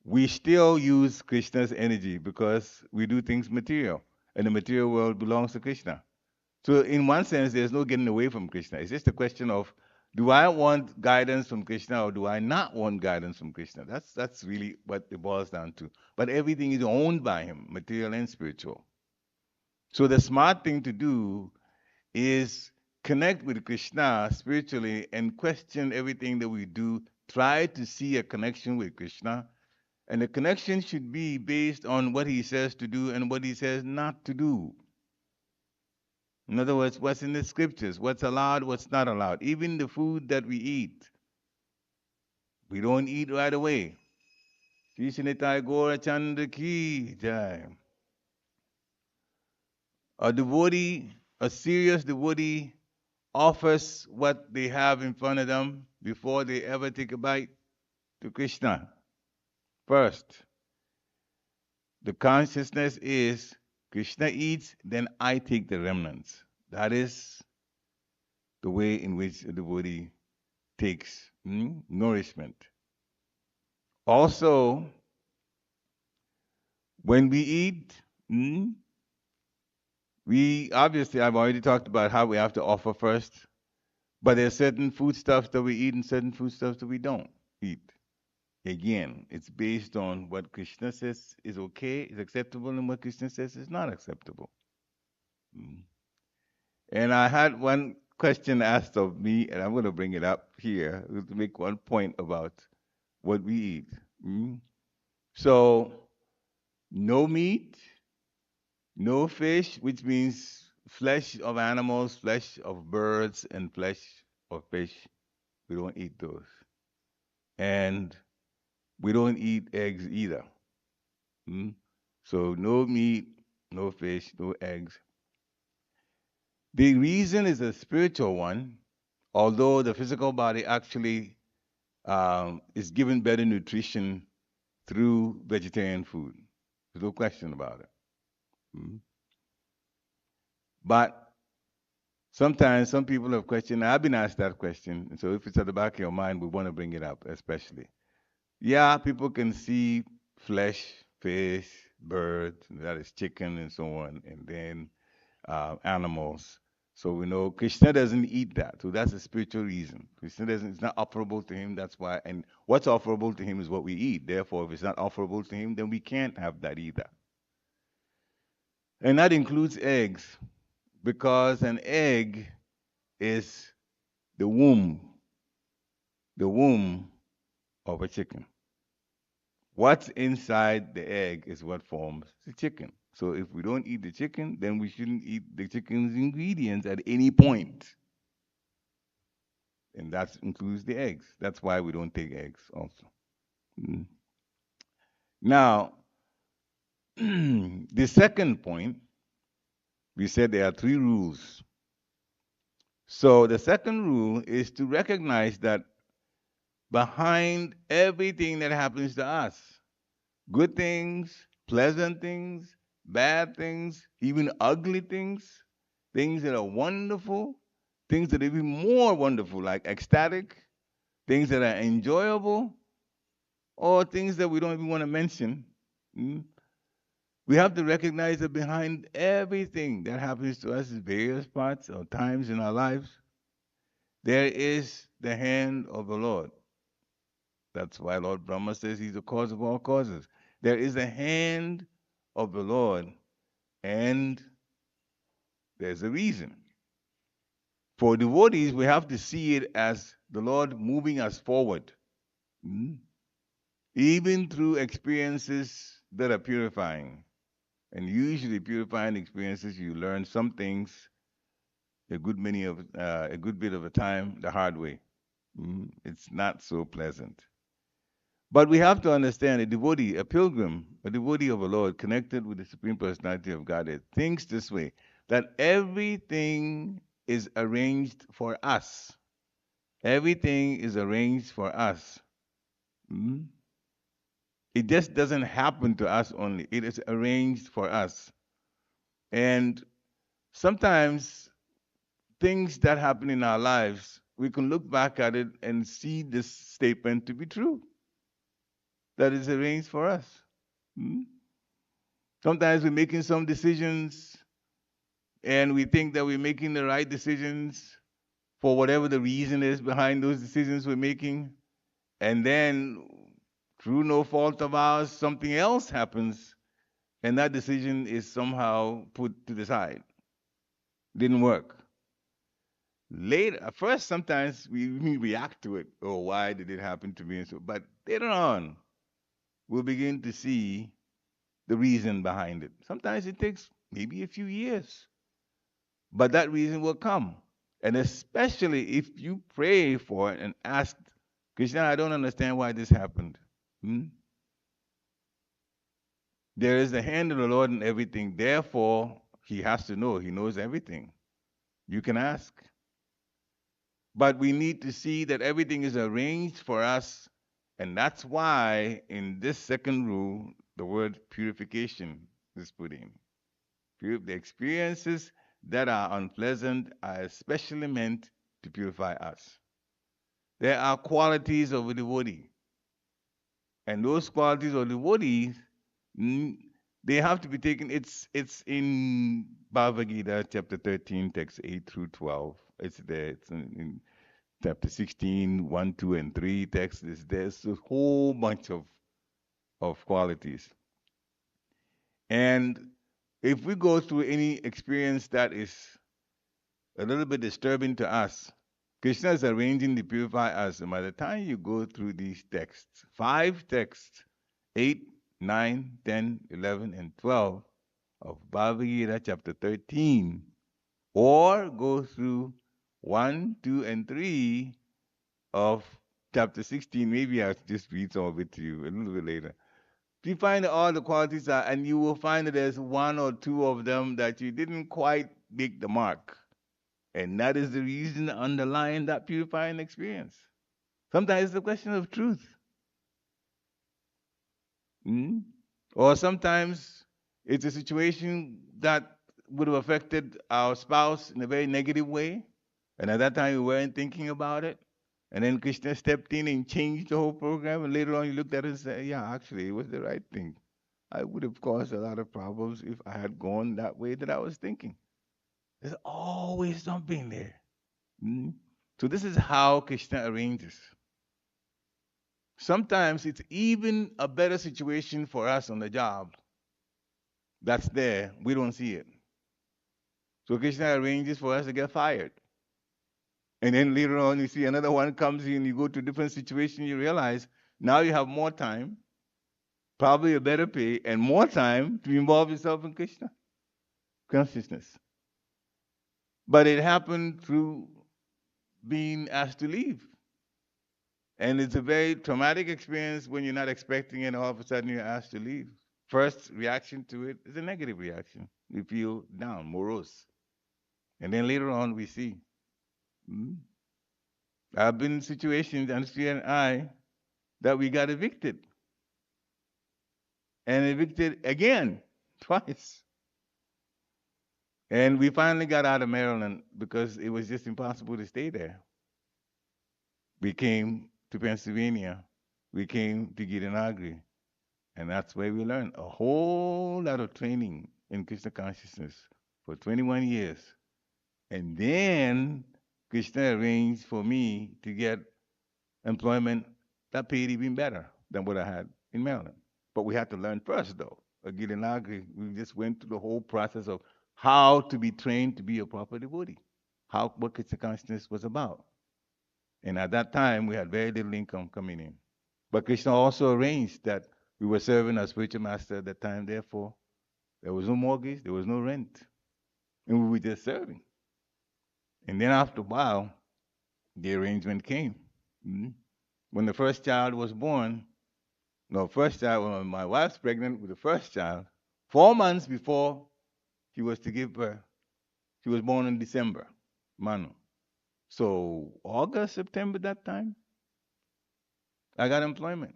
we still use Krishna's energy because we do things material, and the material world belongs to Krishna. So, in one sense, there's no getting away from Krishna. It's just a question of, do I want guidance from Krishna or do I not want guidance from Krishna? That's really what it boils down to. But everything is owned by him, material and spiritual. So the smart thing to do is connect with Krishna spiritually and question everything that we do. Try to see a connection with Krishna. And the connection should be based on what he says to do and what he says not to do. In other words, what's in the scriptures, what's allowed, what's not allowed. Even the food that we eat, we don't eat right away. Shri Sinitai Gora Chandra Ki Jai. A devotee, a serious devotee, offers what they have in front of them before they ever take a bite to Krishna. First, the consciousness is Krishna eats, then I take the remnants. That is the way in which a devotee takes nourishment. Also, when we eat, we obviously, I've already talked about how we have to offer first, but there's certain foodstuffs that we eat and certain foodstuffs that we don't eat. Again, it's based on what Krishna says is okay, is acceptable, and what Krishna says is not acceptable. Mm. And I had one question asked of me, and I'm going to bring it up here to make one point about what we eat. So, no meat, no fish, which means flesh of animals, flesh of birds, and flesh of fish. We don't eat those. And we don't eat eggs either. So no meat, no fish, no eggs. The reason is a spiritual one, although the physical body actually is given better nutrition through vegetarian food. There's no question about it. But sometimes some people have questioned, I've been asked that question, so if it's at the back of your mind, we want to bring it up especially. Yeah, people can see flesh, fish, birds, that is chicken and so on, and then animals. So we know Krishna doesn't eat that. So that's a spiritual reason. Krishna doesn't, it's not offerable to him, that's why. And what's offerable to him is what we eat. Therefore, if it's not offerable to him, then we can't have that either. And that includes eggs, because an egg is the womb of a chicken. What's inside the egg is what forms the chicken. So if we don't eat the chicken, then we shouldn't eat the chicken's ingredients at any point. And that includes the eggs. That's why we don't take eggs also. Now, the second point, we said there are 3 rules. So the second rule is to recognize that behind everything that happens to us, good things, pleasant things, bad things, even ugly things, things that are wonderful, things that are even more wonderful, like ecstatic, things that are enjoyable, or things that we don't even want to mention. We have to recognize that behind everything that happens to us in various parts or times in our lives, There is the hand of the Lord. That's why Lord Brahma says he's the cause of all causes. There is the hand of the Lord, and there's a reason. For devotees, we have to see it as the Lord moving us forward, mm, even through experiences that are purifying. And usually, purifying experiences, you learn some things a good bit of the time the hard way. It's not so pleasant. But we have to understand a devotee, a pilgrim, a devotee of the Lord connected with the Supreme Personality of Godhead thinks this way, that everything is arranged for us. Everything is arranged for us. Mm? It just doesn't happen to us only. It is arranged for us. And sometimes things that happen in our lives, we can look back at it and see this statement to be true, that is arranged for us. Mm? Sometimes we're making some decisions and we think that we're making the right decisions for whatever the reason is behind those decisions we're making. And then, through no fault of ours, something else happens and that decision is somehow put to the side. Didn't work. Later, at first, sometimes we react to it. Oh, why did it happen to me? And so, but later on, we'll begin to see the reason behind it. Sometimes it takes maybe a few years, but that reason will come. And especially if you pray for it and ask, Krishna, I don't understand why this happened. Hmm? There is the hand of the Lord in everything. Therefore, he has to know. He knows everything. You can ask. But we need to see that everything is arranged for us. And that's why in this second rule, the word purification is put in. The experiences that are unpleasant are especially meant to purify us. There are qualities of a devotee. And those qualities of devotees, mm, they have to be taken. It's in Bhagavad Gita, chapter 13, text 8 through 12. It's there. It's in chapter 16, 1, 2, and 3 text. There's a whole bunch of qualities. And if we go through any experience that is a little bit disturbing to us, Krishna is arranging to purify us. And by the time you go through these texts, 5 texts, 8, 9, 10, 11, and 12 of Bhagavad Gita chapter 13, or go through 1, 2, and 3 of chapter 16, maybe I'll just read some of it to you a little bit later. You find all the qualities are, and you will find that there's 1 or 2 of them that you didn't quite make the mark. And that is the reason underlying that purifying experience. Sometimes it's a question of truth. Mm? Or sometimes it's a situation that would have affected our spouse in a very negative way. And at that time, we weren't thinking about it. And then Krishna stepped in and changed the whole program. And later on, you looked at it and said, yeah, actually, it was the right thing. I would have caused a lot of problems if I had gone that way that I was thinking. There's always something there. Mm? So this is how Krishna arranges. Sometimes it's even a better situation for us on the job that's there. We don't see it. So Krishna arranges for us to get fired. And then later on, you see another one comes in, you go to a different situation, you realize now you have more time, probably a better pay, and more time to involve yourself in Krishna consciousness. But it happened through being asked to leave. And it's a very traumatic experience when you're not expecting it and all of a sudden you're asked to leave. First reaction to it is a negative reaction. We feel down, morose. And then later on we see. Mm, I've been in situations, Anushya and I, that we got evicted. And evicted again, twice. And we finally got out of Maryland because it was just impossible to stay there. We came to Pennsylvania. We came to Gitanagri. And that's where we learned a whole lot of training in Krishna consciousness for 21 years. And then Krishna arranged for me to get employment that paid even better than what I had in Maryland. But we had to learn first, though. Girinagri, we just went through the whole process of how to be trained to be a proper devotee, how what Krishna consciousness was about. And at that time, we had very little income coming in. But Krishna also arranged that we were serving our spiritual master at that time. Therefore, there was no mortgage, there was no rent, and we were just serving. And then after a while, the arrangement came. Mhm. When the first child was born, no, first child, when my wife's pregnant with the first child, 4 months before she was to give birth, she was born in December, Manu. So August, September, that time, I got employment.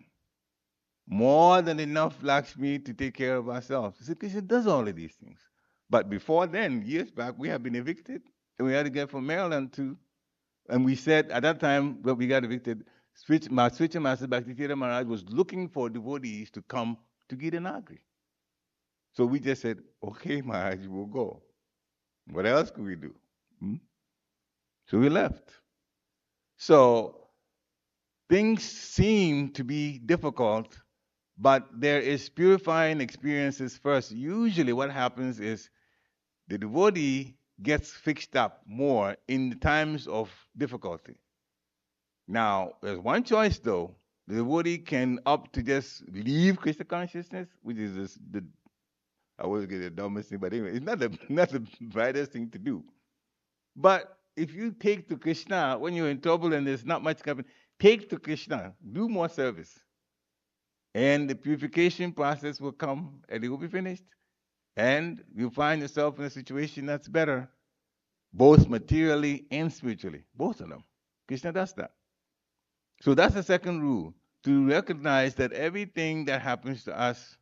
More than enough Lakshmi to take care of ourselves. You see, Krishna does all of these things. But before then, years back, we had been evicted, and we had to get from Maryland to, and we said at that time when we got evicted, my switcher master Bhakti Maharaj was looking for devotees to come to Girinagri. So we just said, okay, Maharaj, we'll go. What else could we do? Hmm? So we left. So things seem to be difficult, but there is purifying experiences first. Usually what happens is the devotee gets fixed up more in the times of difficulty. Now, there's one choice though. The devotee can opt to just leave Krishna consciousness, which is the I always get the dumbest thing, but anyway, it's not the not the brightest thing to do. But if you take to Krishna when you're in trouble and there's not much coming, take to Krishna, do more service, and the purification process will come, and it will be finished, and you'll find yourself in a situation that's better, both materially and spiritually, both of them. Krishna does that. So that's the second rule, to recognize that everything that happens to us,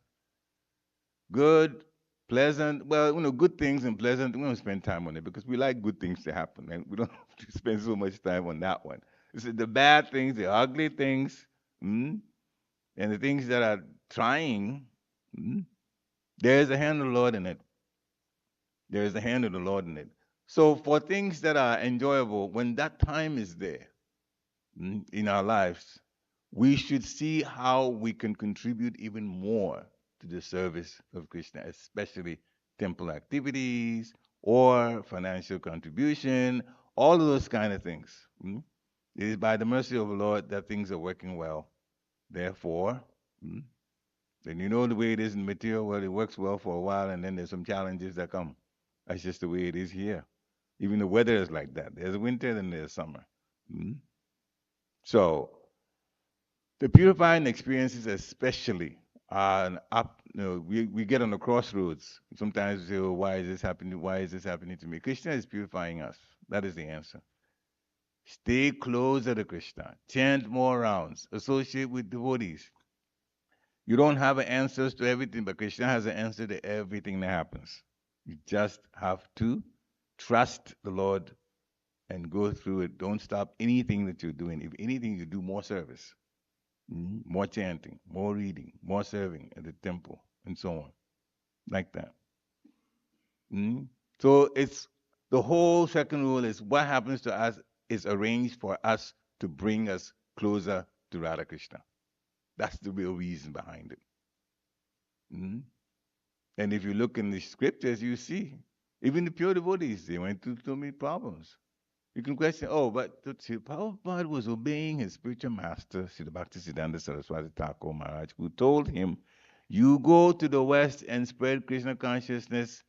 good, pleasant, well, good things and pleasant, we don't spend time on it because we like good things to happen and we don't have to spend so much time on that one. It's the bad things, the ugly things, and the things that are trying, there's a hand of the Lord in it. There is the hand of the Lord in it. So for things that are enjoyable, when that time is there in our lives, we should see how we can contribute even more to the service of Krishna, especially temple activities or financial contribution, all of those kind of things. It is by the mercy of the Lord that things are working well. Therefore, then you know the way it is in material, well, it works well for a while and then there's some challenges that come. That's just the way it is here. Even the weather is like that. There's winter, then there's summer. So the purifying experiences, especially, are up. We get on the crossroads. Sometimes we say, "Oh, why is this happening? Why is this happening to me?" Krishna is purifying us. That is the answer. Stay closer to Krishna. Chant more rounds. Associate with devotees. You don't have answers to everything, but Krishna has an answer to everything that happens. You just have to trust the Lord and go through it. Don't stop anything that you're doing. If anything, you do more service, more chanting, more reading, more serving at the temple, and so on, like that. So it's the whole second rule is what happens to us is arranged for us to bring us closer to Radha Krishna. That's the real reason behind it. And if you look in the scriptures, you see, even the pure devotees, they went through so many problems. You can question, oh, but Prabhupada was obeying his spiritual master, Srila Bhaktisiddhanta Saraswati Thakur Maharaj, who told him, you go to the West and spread Krishna consciousness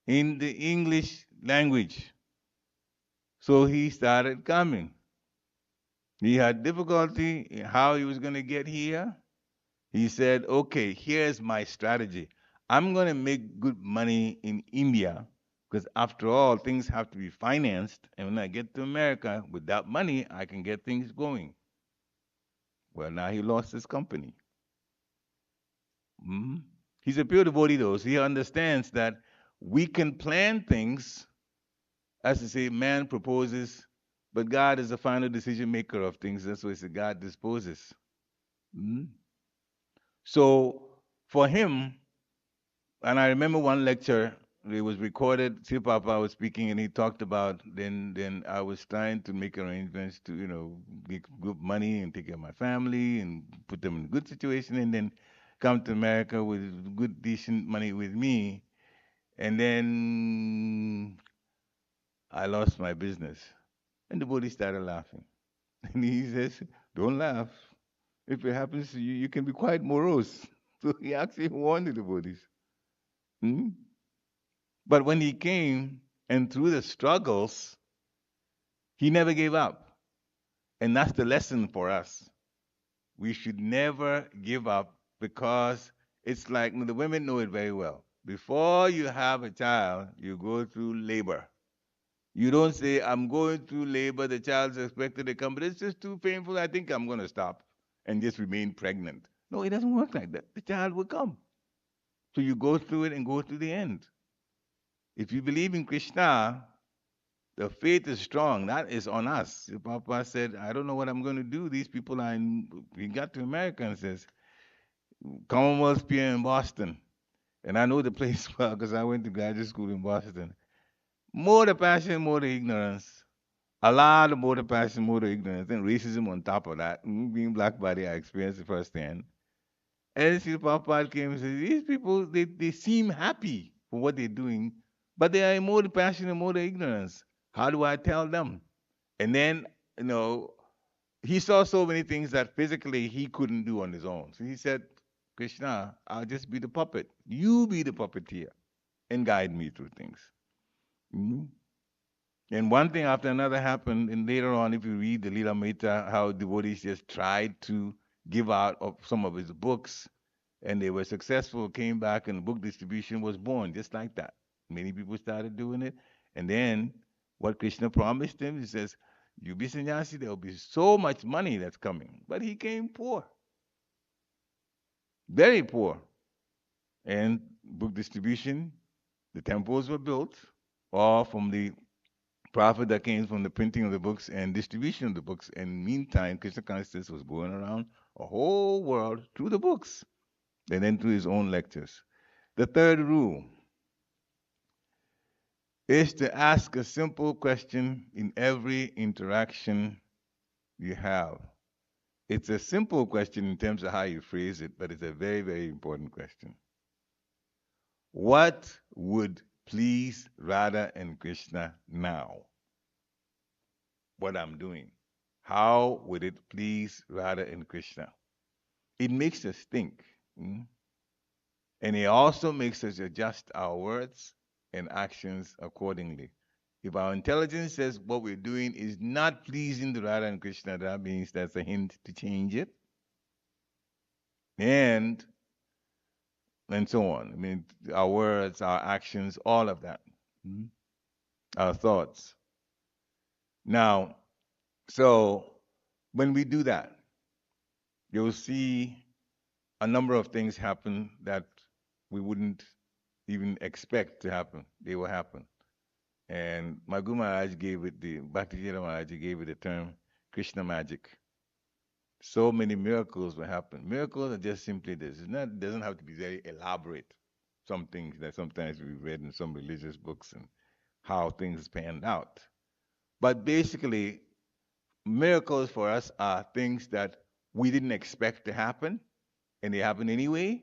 in the English language. So he started coming. He had difficulty in how he was going to get here. He said, okay, here's my strategy. I'm going to make good money in India because after all, things have to be financed. And when I get to America, with that money, I can get things going. Well, now he lost his company. He's a pure devotee, though, so he understands that we can plan things, as to say, man proposes, but God is the final decision maker of things. That's why he said God disposes. So for him, and I remember one lecture it was recorded. Sri Papa was speaking, and he talked about then I was trying to make arrangements to get good money and take care of my family and put them in a good situation, and then come to America with good decent money with me, and then I lost my business, and the Bodhi started laughing, and he says, "Don't laugh. If it happens to you, you can be quite morose." So he actually warned the Bodhis. Hmm? But when he came and through the struggles, he never gave up. And that's the lesson for us. We should never give up because it's like the women know it very well. Before you have a child, you go through labor. You don't say, I'm going through labor, the child's expected to come, but it's just too painful, I think I'm going to stop and just remain pregnant. No, it doesn't work like that. The child will come. So you go through it and go to the end. If you believe in Krishna, the faith is strong. That is on us. Papa said, I don't know what I'm going to do. These people are in, we got to America and says, Commonwealth Pier in Boston. And I know the place well because I went to graduate school in Boston. More the passion, more the ignorance. A lot of more the passion, more the ignorance. And racism on top of that. Being black body, I experienced it firsthand. And see, Papa came and said, these people, they seem happy for what they're doing, but they are more the passion and more the ignorance. How do I tell them? And then, you know, he saw so many things that physically he couldn't do on his own. So he said, Krishna, I'll just be the puppet. You be the puppeteer and guide me through things. Mhm. And one thing after another happened. And later on, if you read the Lila Meta, how devotees just tried to give out of some of his books and they were successful, came back, and book distribution was born just like that. Many people started doing it. And then what Krishna promised him, he says, you be sannyasi, there will be so much money that's coming. But he came poor, very poor. And book distribution, the temples were built, all from the profit that came from the printing of the books and distribution of the books. And meantime, Krishna consciousness was going around a whole world through the books and then through his own lectures. The third rule is to ask a simple question in every interaction you have. It's a simple question in terms of how you phrase it, but it's a very, very important question. What would please Radha and Krishna now? What I'm doing. How would it please Radha and Krishna? It makes us think. mm, And it also makes us adjust our words and actions accordingly. If our intelligence says what we're doing is not pleasing to Radha and Krishna, that means that's a hint to change it. And so on. I mean, our words, our actions, all of that. Mhm. Our thoughts. Now, so when we do that, you'll see a number of things happen that we wouldn't even expect to happen. They will happen. And my Guru Maharaj gave it the Bhakti Maharaj gave it the term Krishna magic. So many miracles will happen. Miracles are just simply this. It doesn't have to be very elaborate. Some things that sometimes we read in some religious books and how things panned out. But basically, miracles for us are things that we didn't expect to happen, and they happen anyway,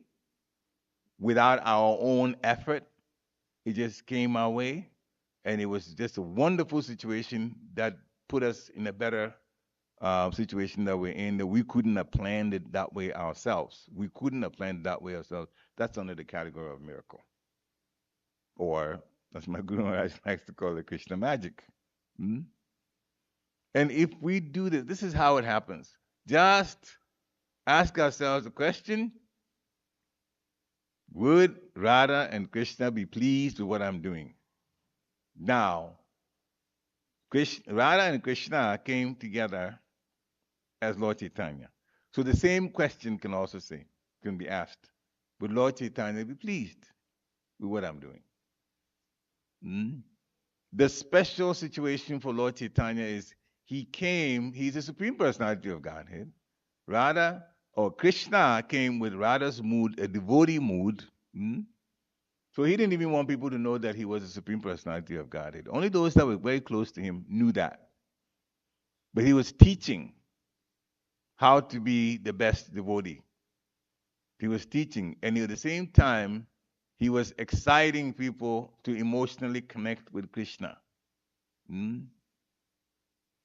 without our own effort. It just came our way, and it was just a wonderful situation that put us in a better situation that we're in, that we couldn't have planned it that way ourselves. We couldn't have planned it that way ourselves. That's under the category of miracle. Or, as my Guru Maharaj likes to call it, Krishna magic. Hmm? And if we do this, this is how it happens. Just ask ourselves a question. Would Radha and Krishna be pleased with what I'm doing? Now, Radha and Krishna came together as Lord Chaitanya. So the same question can be asked. Would Lord Chaitanya be pleased with what I'm doing? Hmm? The special situation for Lord Chaitanya is he's the Supreme Personality of Godhead. Radha or Krishna came with Radha's mood, a devotee mood, So he didn't even want people to know that he was the Supreme Personality of Godhead. Only those that were very close to him knew that. But he was teaching how to be the best devotee. He was teaching, and at the same time, he was exciting people to emotionally connect with Krishna. Hmm?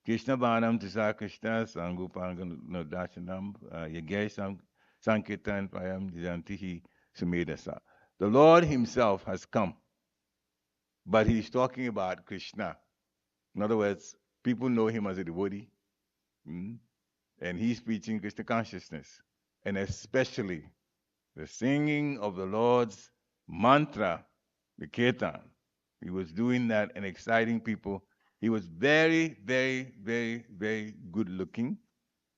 Krishna Bhanam Tisa Krishna Sangupanga no Dashanam Yagesam Sankirtan Payam Jantihi Sumedasa. The Lord Himself has come, but He's talking about Krishna. In other words, people know Him as a devotee, hmm? And He's preaching Krishna consciousness, and especially the singing of the Lord's mantra, the kirtan. He was doing that and exciting people. He was very, very, very, very good looking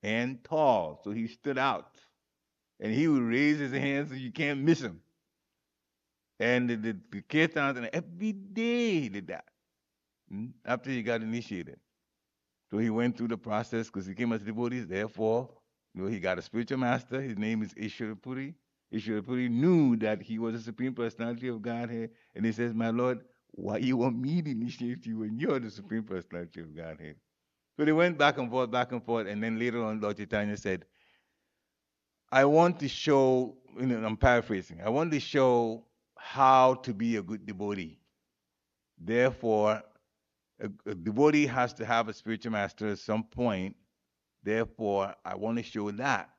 and tall. So he stood out. And he would raise his hands so you can't miss him. And the kirtans, and every day he did that, after he got initiated. So he went through the process because he came as a devotee. Therefore, he got a spiritual master. His name is Ishwarapuri. Ishwarapuri knew that he was the Supreme Personality of Godhead. And he says, my Lord, why you want me to initiate you when you're the Supreme Personality of Godhead? So they went back and forth. And then later on, Lord Chaitanya said, I want to show, I'm paraphrasing, I want to show how to be a good devotee. Therefore, a devotee has to have a spiritual master at some point. Therefore, I want to show that.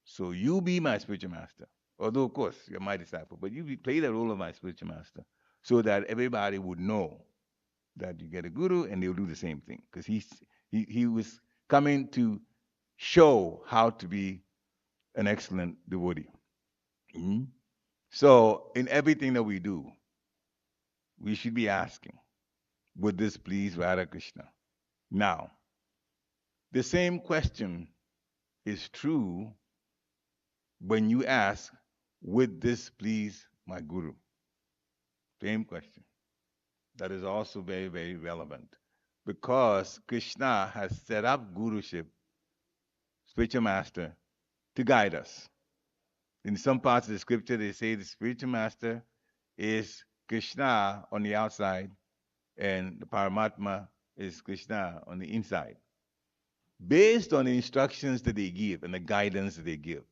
So you be my spiritual master. Although, of course, you're my disciple, but you play the role of my spiritual master so that everybody would know that you get a guru and they'll do the same thing. Because he was coming to show how to be an excellent devotee. Mhm. So, in everything that we do, we should be asking, would this please Radha Krishna? Now, the same question is true when you ask, would this please my guru? Same question. That is also very, very relevant because Krishna has set up guruship, spiritual master, to guide us. In some parts of the scripture, they say the spiritual master is Krishna on the outside and the Paramatma is Krishna on the inside. Based on the instructions that they give and the guidance that they give.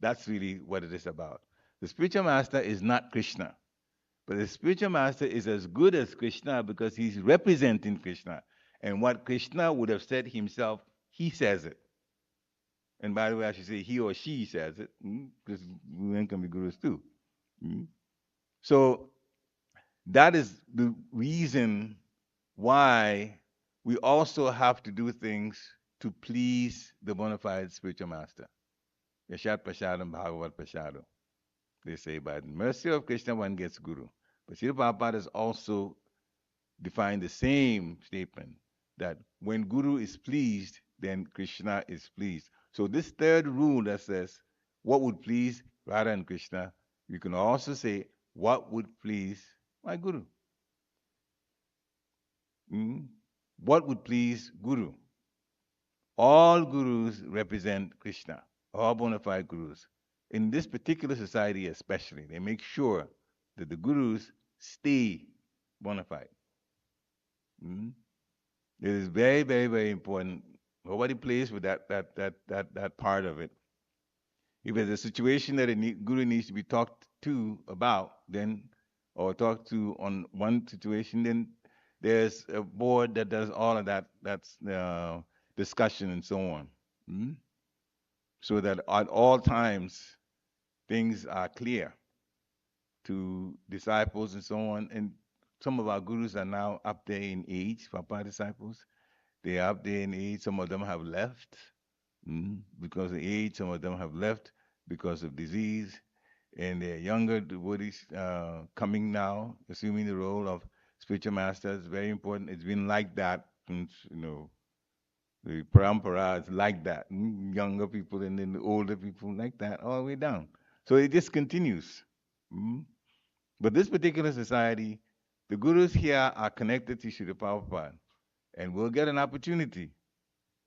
That's really what it is about. The spiritual master is not Krishna, but the spiritual master is as good as Krishna because he's representing Krishna. And what Krishna would have said himself, he says it. And by the way, I should say he or she says it, because women can be gurus too. So that is the reason why we also have to do things to please the bona fide spiritual master. Yashat Prashadam Bhagavat Prashadam. They say, by the mercy of Krishna, one gets Guru. But Srila Prabhupada has also defined the same statement that when Guru is pleased, then Krishna is pleased. So, this third rule that says, what would please Radha and Krishna, you can also say, what would please my Guru? What would please Guru? All gurus represent Krishna, all bona fide gurus. In this particular society, especially, they make sure that the gurus stay bona fide. It is very, very, very important. Nobody plays with that part of it. If there's a situation that a guru needs to be talked to about, then, or talked to on one situation, then there's a board that does all of that. That's discussion and so on. So that at all times things are clear to disciples and so on. And some of our gurus are now up there in age, Papa disciples. They are up there in age. Some of them have left because of age. Some of them have left because of disease. And they're younger devotees coming now, assuming the role of spiritual masters. Very important. It's been like that since, the parampara is like that. Younger people and then the older people like that all the way down. So it just continues. But this particular society, the gurus here are connected to Srila Prabhupada and will get an opportunity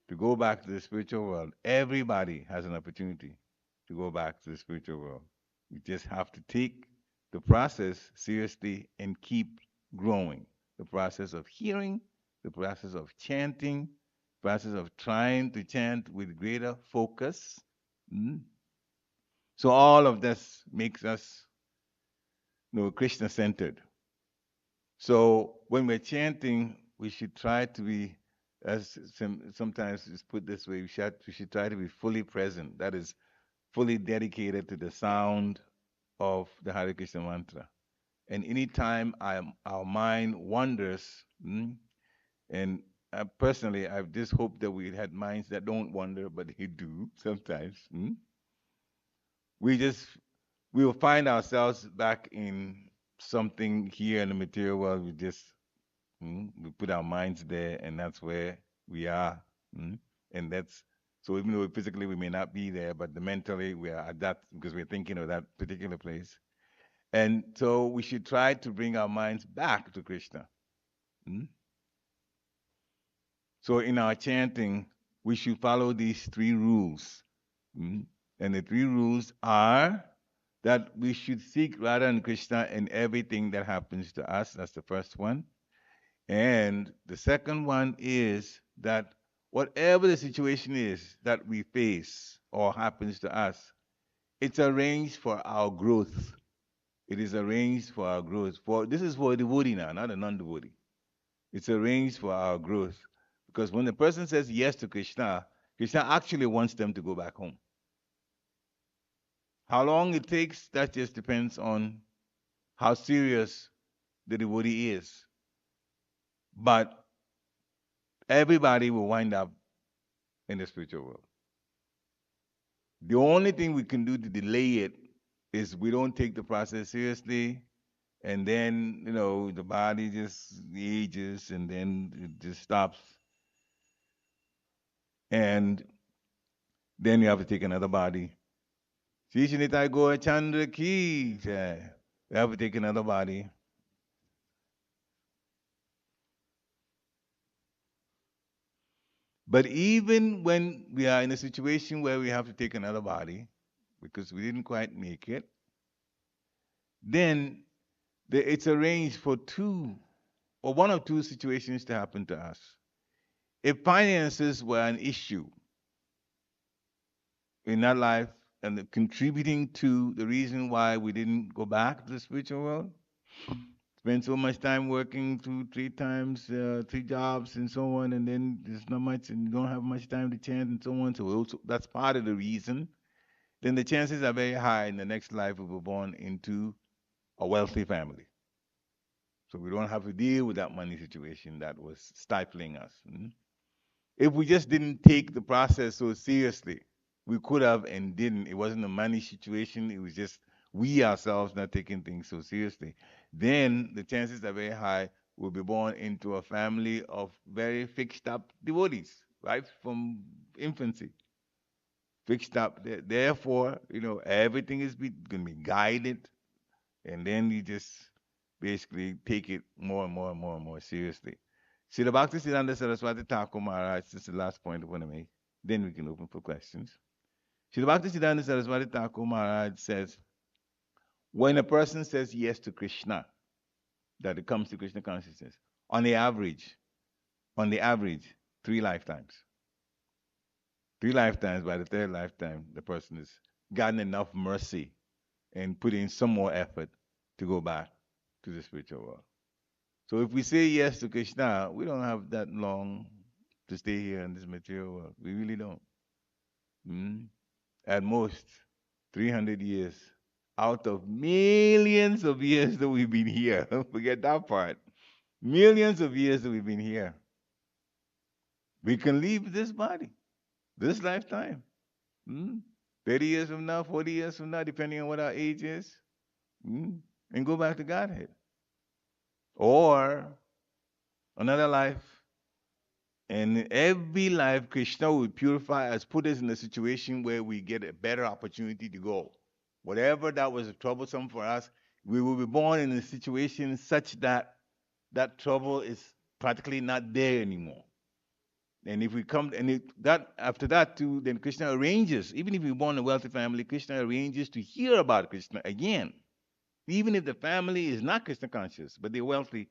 to go back to the spiritual world. Everybody has an opportunity to go back to the spiritual world. You just have to take the process seriously and keep growing. The process of hearing, the process of chanting, process of trying to chant with greater focus. Mm. So all of this makes us, Krishna centered. So when we're chanting, we should try to be, as sometimes it's put this way, we should try to be fully present. That is, fully dedicated to the sound of the Hare Krishna mantra. And anytime our mind wanders, and personally, I've just hoped that we had minds that don't wander, but they do sometimes. We just we will find ourselves back in something here in the material world. We put our minds there, and that's where we are. And that's so even though physically we may not be there, but the mentally we are at that because we're thinking of that particular place. And so we should try to bring our minds back to Krishna. Mm? So in our chanting, we should follow these three rules. Mm? And the three rules are that we should seek Radha and Krishna in everything that happens to us. That's the first one. And the second one is that whatever the situation is that we face or happens to us, it's arranged for our growth. It is arranged for our growth. This is for a devotee now, not a non-devotee. It's arranged for our growth. Because when the person says yes to Krishna, Krishna actually wants them to go back home. How long it takes, that just depends on how serious the devotee is. But everybody will wind up in the spiritual world. The only thing we can do to delay it is we don't take the process seriously, and then the body just ages, and then it just stops, and then you have to take another body. Shishinitai Goa Chandra ki jai. You have to take another body. But even when we are in a situation where we have to take another body because we didn't quite make it, then it's arranged for two or one of two situations to happen to us. If finances were an issue in our life and contributing to the reason why we didn't go back to the spiritual world, spend so much time working three jobs and so on, and then there's not much, and you don't have much time to chant and so on. So also, that's part of the reason. Then the chances are very high in the next life we were born into a wealthy family. So we don't have to deal with that money situation that was stifling us. If we just didn't take the process so seriously, we could have and didn't. It wasn't a money situation. It was just we ourselves not taking things so seriously. Then the chances are very high we'll be born into a family of very fixed up devotees, right? From infancy. Fixed up. Therefore, everything is going to be guided. And then you just basically take it more and more and more and more seriously. Srila Bhaktisiddhanta Saraswati Thakur Maharaj, this is the last point I want to make. Then we can open for questions. Srila Bhaktisiddhanta Saraswati Thakur Maharaj says, when a person says yes to Krishna, that it comes to Krishna consciousness, on the average, 3 lifetimes. 3 lifetimes, by the third lifetime, the person has gotten enough mercy and put in some more effort to go back to the spiritual world. So if we say yes to Krishna, we don't have that long to stay here in this material world. We really don't. At most, 300 years out of millions of years that we've been here. Forget that part. Millions of years that we've been here. We can leave this body, this lifetime. 30 years from now, 40 years from now, depending on what our age is, and go back to Godhead. Or another life. And in every life, Krishna will purify us, put us in a situation where we get a better opportunity to go. Whatever that was troublesome for us, we will be born in a situation such that that trouble is practically not there anymore. And if we come, after that too, then Krishna arranges, even if we're born in a wealthy family, Krishna arranges to hear about Krishna again. Even if the family is not Krishna conscious, but they're wealthy,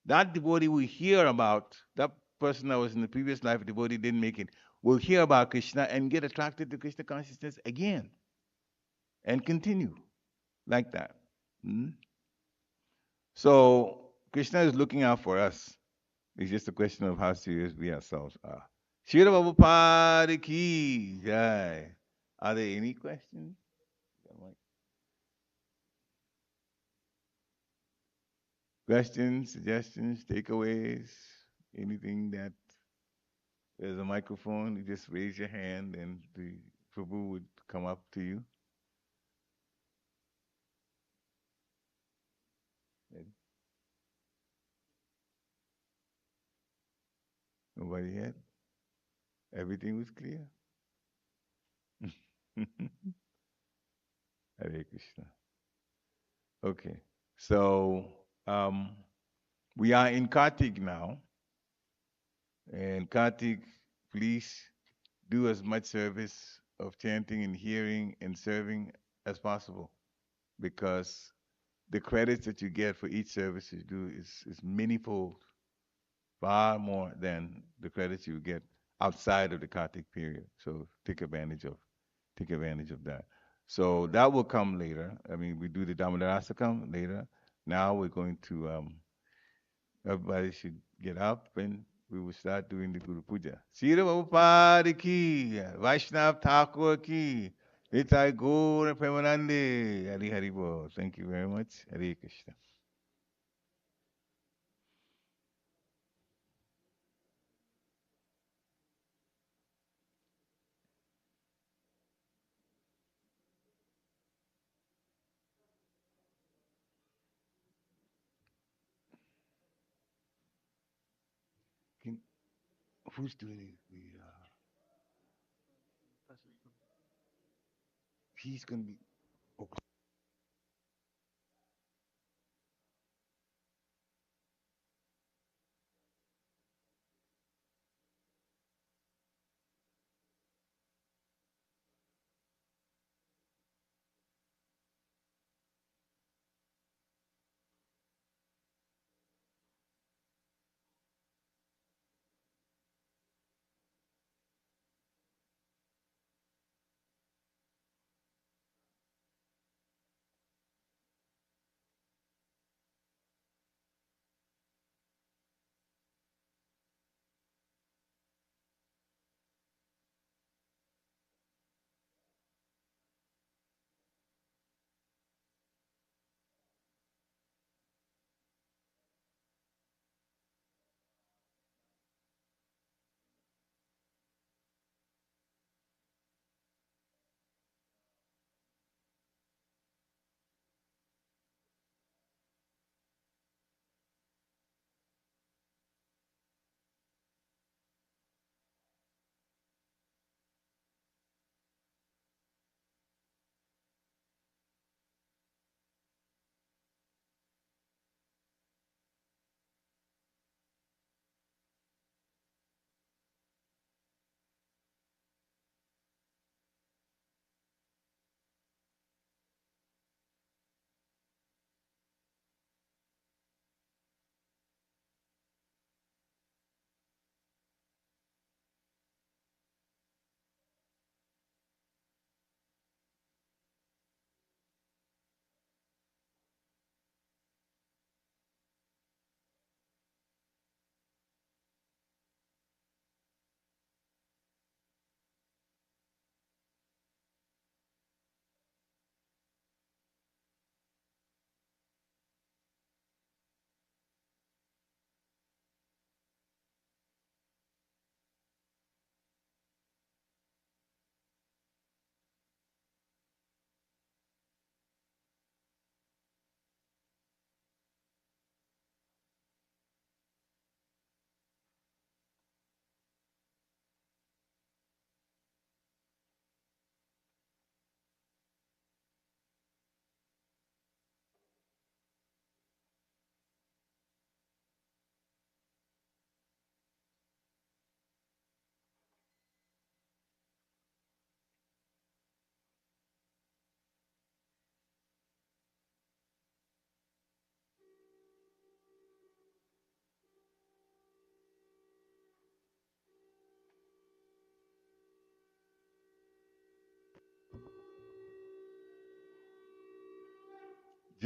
that devotee will hear about that person that was in the previous life, devotee didn't make it, will hear about Krishna and get attracted to Krishna consciousness again and continue like that. Mm. So Krishna is looking out for us. It's just a question of how serious we ourselves are. Shira Prabhupada ki jai. Are there any questions? Questions, suggestions, takeaways, anything that there's a microphone, you just raise your hand and the Prabhu would come up to you. Nobody had? Everything was clear? Hare Krishna. Okay. So we are in Kartik now. And Kartik, please do as much service of chanting and hearing and serving as possible, because the credits that you get for each service you do is manyfold, far more than the credits you get outside of the Kartik period. So take advantage of that. So that will come later. I mean, we do the Damodarasakam later. Now we're going to everybody should get up and we will start doing the Guru Puja. Sira Prabhupada ki, Vaishnav Thakur ki, Nitai Gaur Premanande, Hari Hari Bol. Thank you very much. Hare Krishna. Can, who's doing the he's going to be, okay.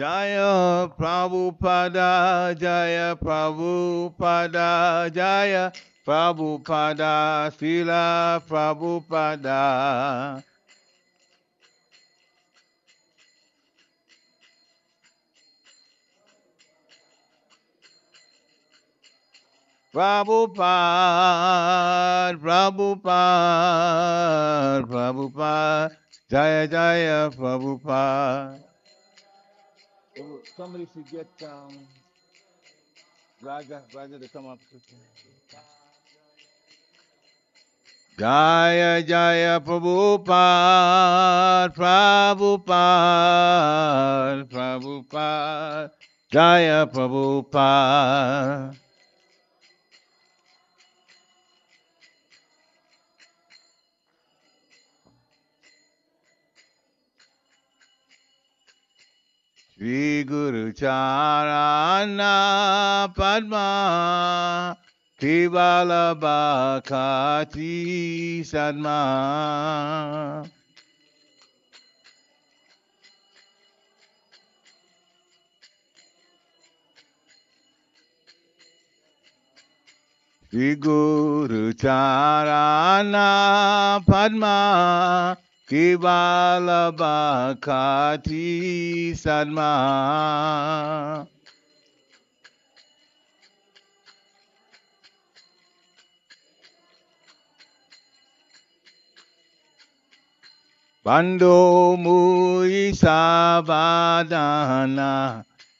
Jaya Prabhupada, Jaya Prabhupada, Jaya Prabhupada, Srila Prabhupada. Prabhupada, Prabhupada, Prabhupada, Jaya Jaya Prabhupada. Somebody should get Raja to come up. Jaya Jaya Prabhupada, Prabhupada, Prabhupada, Jaya Prabhupada. Shri Guru Charana Padma Kevala Bhakati Sadma. Shri Guru Charana Padma Kevala Bhakati Sadma. Bando Mui Sabadana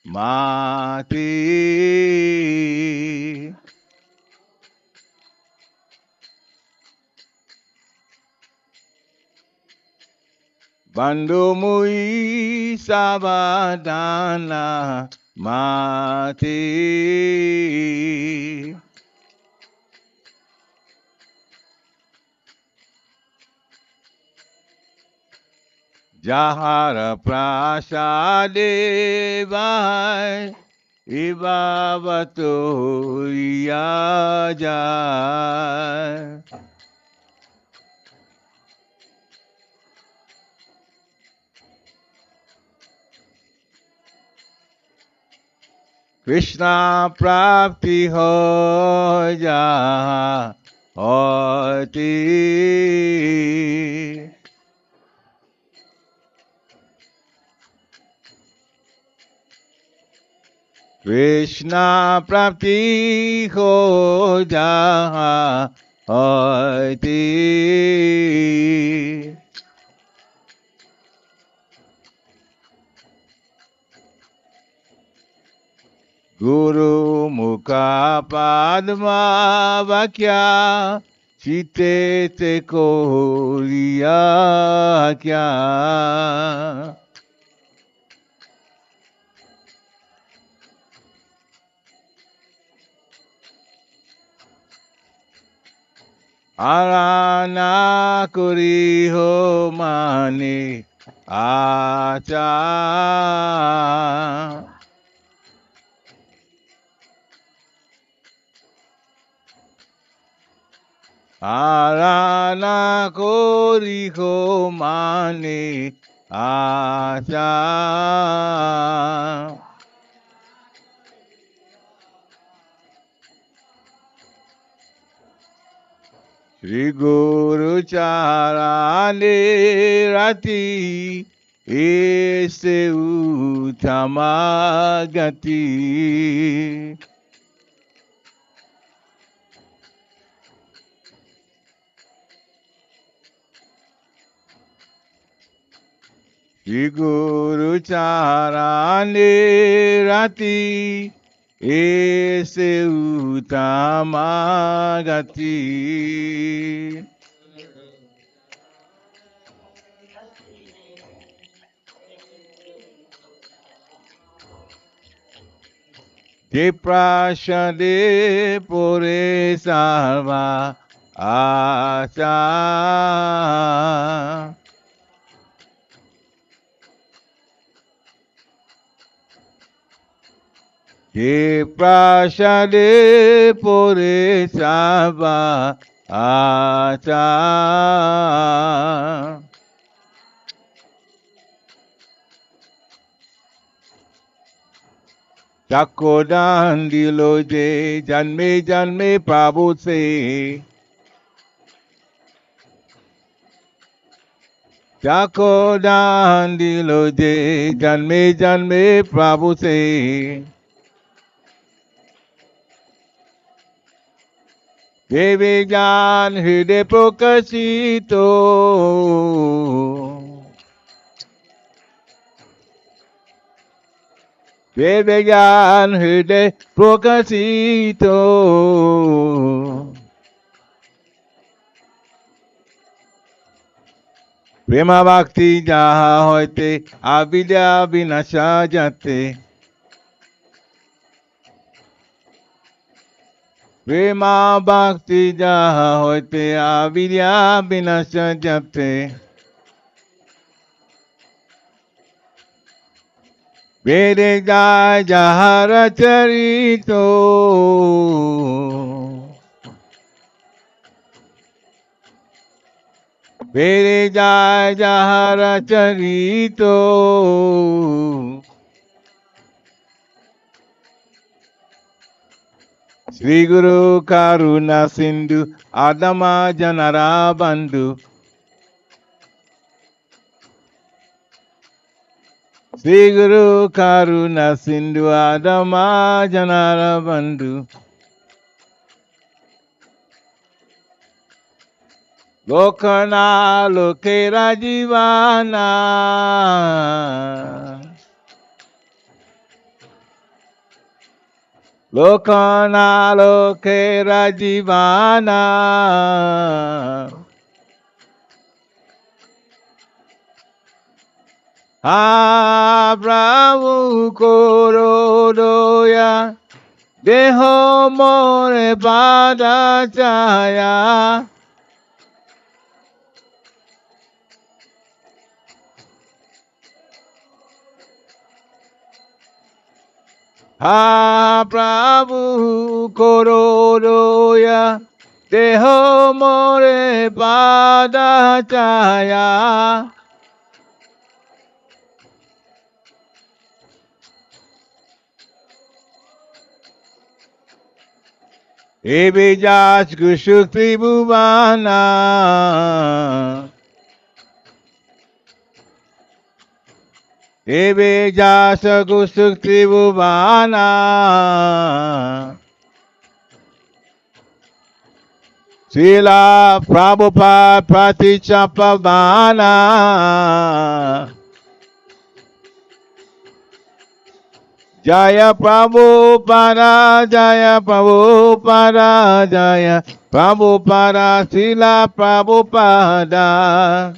Mati. Bando Mui Sabadana Mati. Jahara Prasade Vai Ibavato Yajai. Krishna Prapti Ho Jaha Hoti. Krishna Prapti Ho Jaha Hoti. Guru Mukha Padma Vakya Chite Te Koriya Kya. Arana Kori Ho Mani Acha. Arana Kori Ho Mani Acha. Shri Guru Charane Rati Ese Uttamagati. Shri Guru Charane Rati Ese Uttamagati. De prashade pore salva acha. De prashade pore salva acha. Takodan diloje janme janme Prabhu se. Takodan diloje janme janme Prabhu se. Devi Jan Hriday Prokashito. Devi Jan Hriday Prokashito. Prema Bhakti Jaha Hoite Avidya Vinasha Jate. Prema Bhakti Jaha Hoite Avidya Vinasha Jate. Vede Jai Jahara Charito. Vede Jai Jahara Charito. Sri Guru Karuna Sindhu Adama Janara Bandhu. Sri Guru Karuna Sindhu Adama Janara Bandhu. Lokana Lokera Jivana. Lokana Lokera Jivana. Ha Prabhu Korodoya Deho More Pada Chaya. Ha Prabhu Korodoya Deho More Pada Chaya. Ebijas Gushukti Bhuvana. Ebijas Gushukti Bhuvana. Srila Prabhupada Praticapavana. Jaya Prabhupada, Jaya Prabhupada, Jaya Prabhupada, Srila Prabhupada.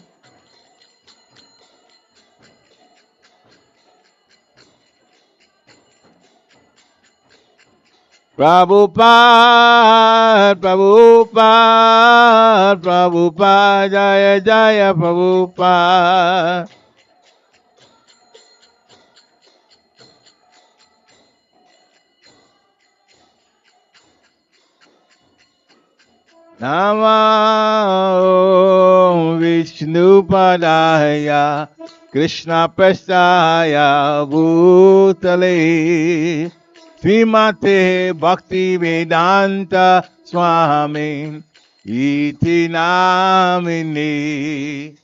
Prabhupada, Prabhupada, Prabhupada, Jaya Jaya Prabhupada. Namo Vishnu Padaya Krishna Prasthaya Bhutale Srimate Bhakti Vedanta Swami Iti Namini.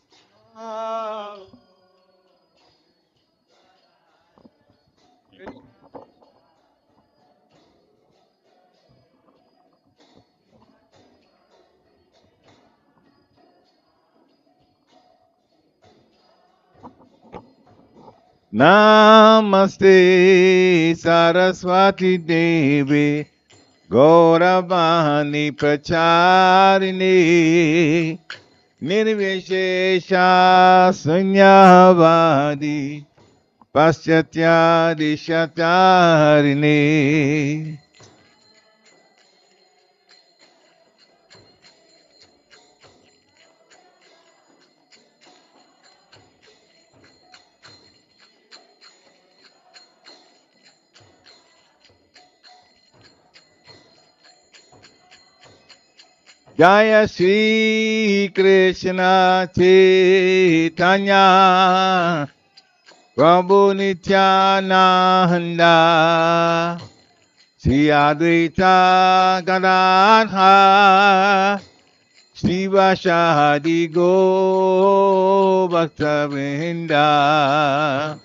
Namaste Saraswati Devi Gauravani Pracharini Nirvishesha Sunyavadi Paschatya Dishatarini. Jaya Shri Krishna Chaitanya Prabhu Nityananda, Sri Advaita Gadadhar, Shiva Shadi Go Bhakta Vrinda.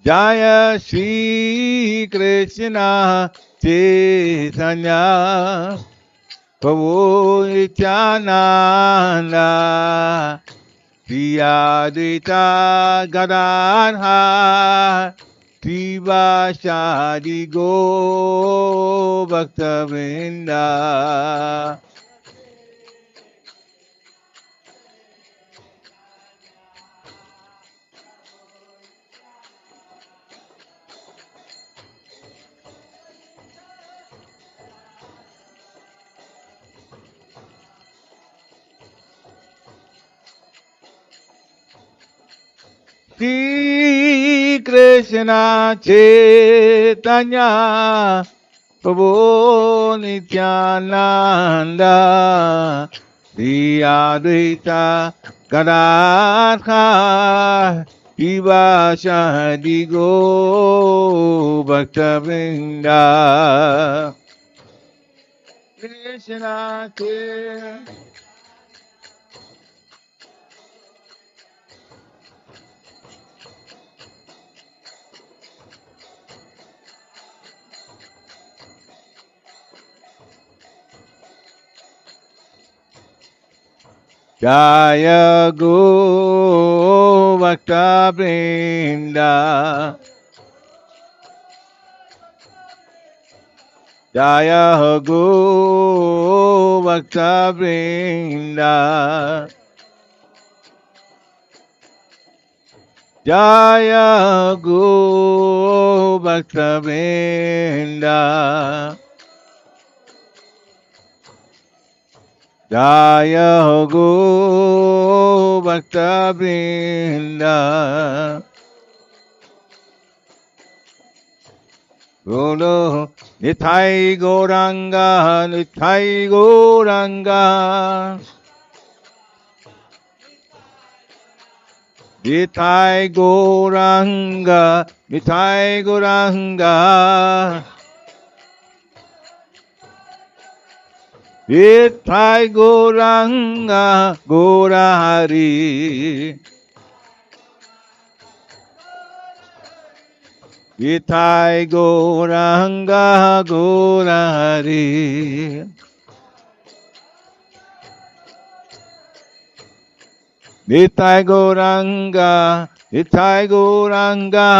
Jaya Shri Krishna Chaitanya Prabhu Nityananda Sri Advaita Gadadhar Shiva Shadi Go Bhakta Vrinda. Shri Krishna Chaitanya Prabhu Nityananda Sri Advaita Gadadhar Shiva Shadi Go Bhakta Vrinda. Krishna Chaitanya Jaya Go Bhakta Vrinda. Jaya Go Bhakta Vrinda. Jaya Go Bhakta Vrinda. Jaya Go Bhakta Vrinda. Guru Nithai Gauranga, Nithai Gauranga. Nithai Gauranga, Nithai Gauranga. Nithai Gauranga, Gaurahari. Nithai Gauranga, Gaurahari. Nithai Gauranga, Nithai Gauranga.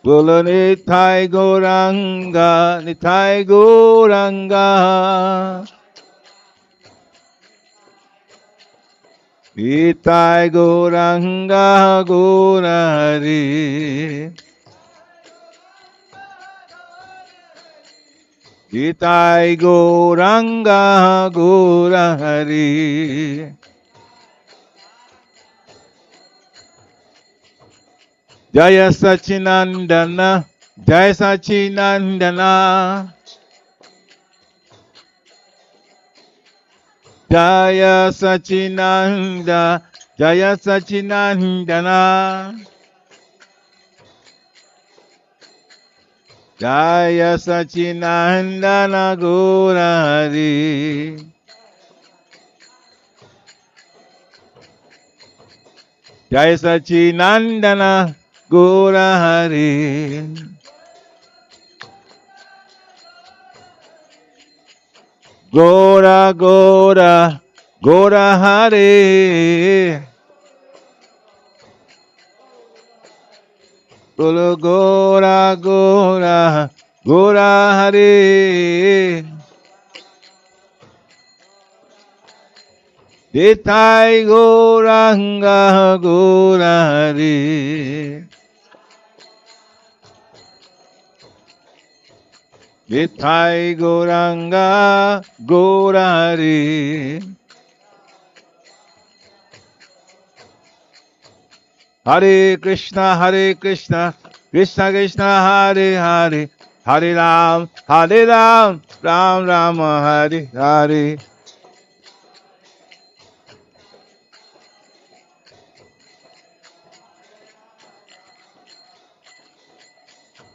Bolo Nithai Gauranga, Nithai Gauranga. Nithai Gauranga, Gaurahari. Nithai Gauranga, Gaurahari. Jaya Sachinandana, Jaya Sachinandana. Jaya Sachinanda, Jaya Sachinandana. Jaya Sachinandana Gaurahari. Jaya Sachinandana Gaurahari. Gora Gora Gaurahari. Golo Gora Gora Gaurahari. Nithai Gauranga, Gaurahari. Nithai Gauranga Gaurari. Hare Krishna, Krishna Krishna, Hare Hare, Hare Ram, Ram Ram, Hare Hare.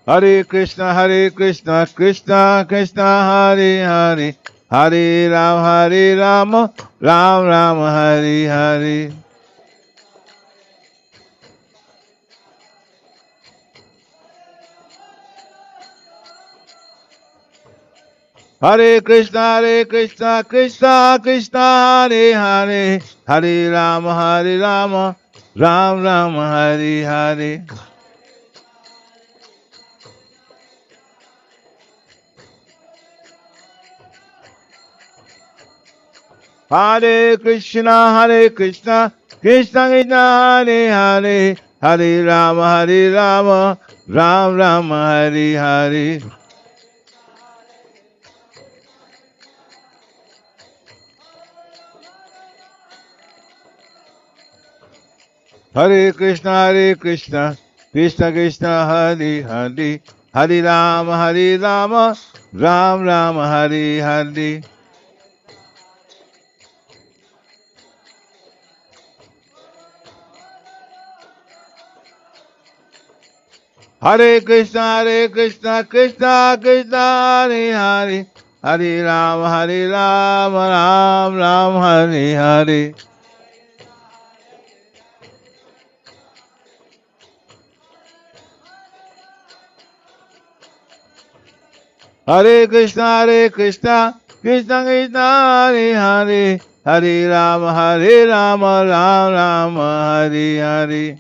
Hare Krishna, Krishna Krishna, Hare Hare, Hare Ram, Ram Ram, Hare Hare. Hare Krishna, Krishna Krishna, Hare Hare, Hare Ram, Ram Ram, Hare Hare. Hare Krishna, Krishna Krishna, Hare Hare, Hare Ram, Ram Ram, Hare Hare. Hare Krishna, Krishna Krishna, Hare Hare, Hare Ram, Ram Ram, Hare Hare. Hare Krishna, Krishna Krishna, Hare Hare, Hare Ram, Ram Ram, Hare Hare. Hare Krishna, Krishna Krishna, Hare Hare, Hare Ram, Ram Ram, Hare Hare.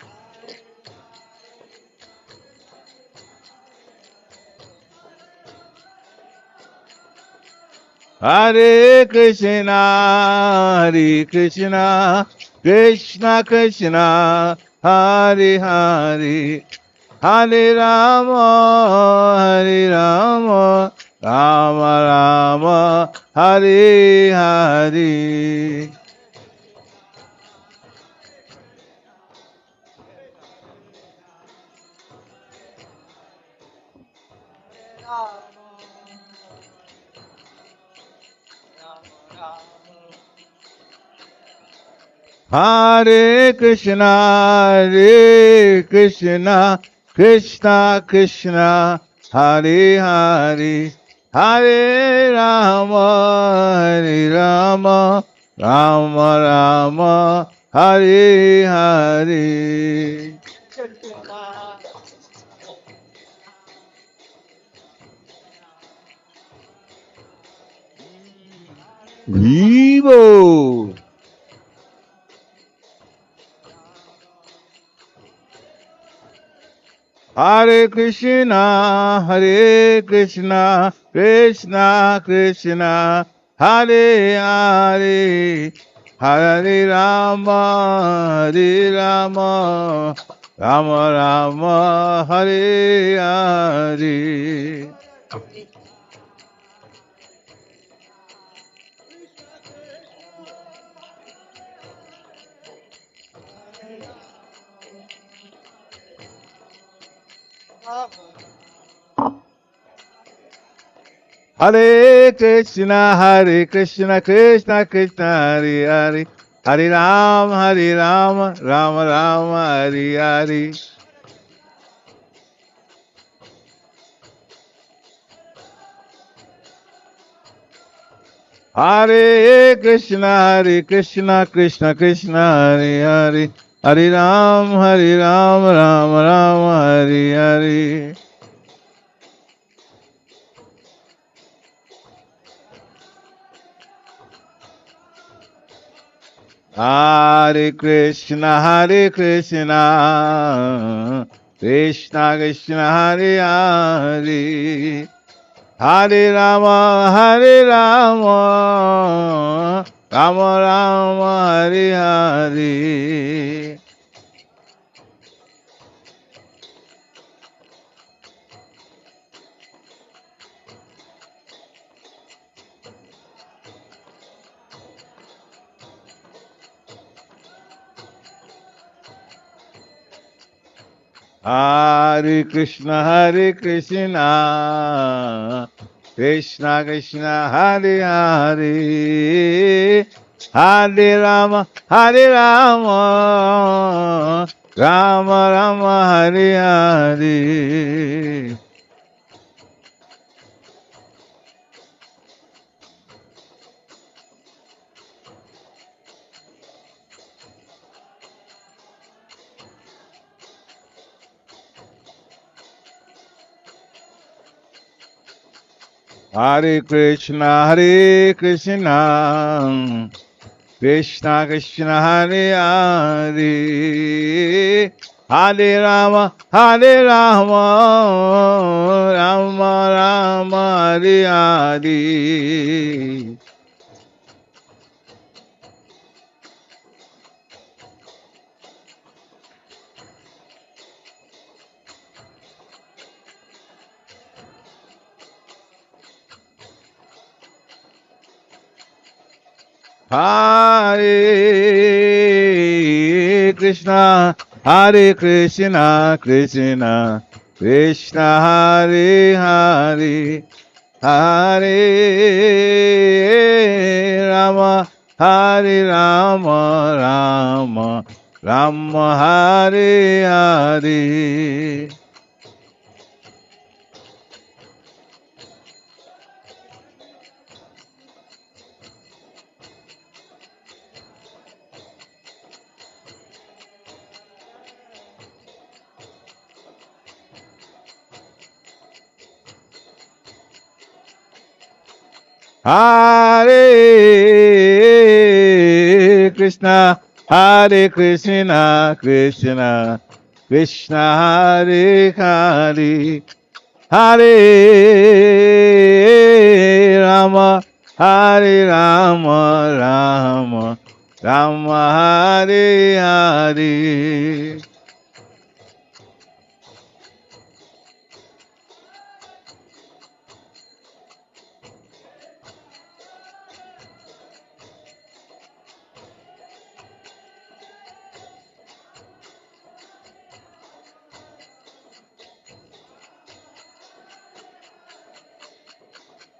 Hare Krishna, Krishna Krishna, Hare Hare, Hare Rama, Rama Rama, Hare Hare. Hare Krishna, Krishna Krishna, Hare Hare, Hare Rama, Rama Rama, Hare Hare. Vivo. Hare Krishna, Krishna Krishna, Hare Hare, Hare Rama, Rama Rama, Hare Hare. Hare Krishna, Krishna Krishna, Hare Hare, Hare Ram, Rama Rama, Hare Hare. Hare Krishna, Krishna Krishna, Hare Hare, Hare Ram, Rama Rama, Hare Hare. Hare Krishna, Krishna Krishna, Hare Hare, Hare Rama, Rama Rama, Hare Hare. Hare Krishna, Krishna Krishna, Hare Hare, Hare Rama, Rama Rama, Hare Hare. Hare Krishna, Krishna Krishna, Hare Hare, Hare Rama, Rama Rama, Hare Hare. Hare Krishna, Krishna Krishna, Hare Hare, Hare Rama, Rama Rama, Hare Hare. Hare Krishna, Krishna Krishna, Hare Hare, Hare Rama, Rama Rama, Hare Hare.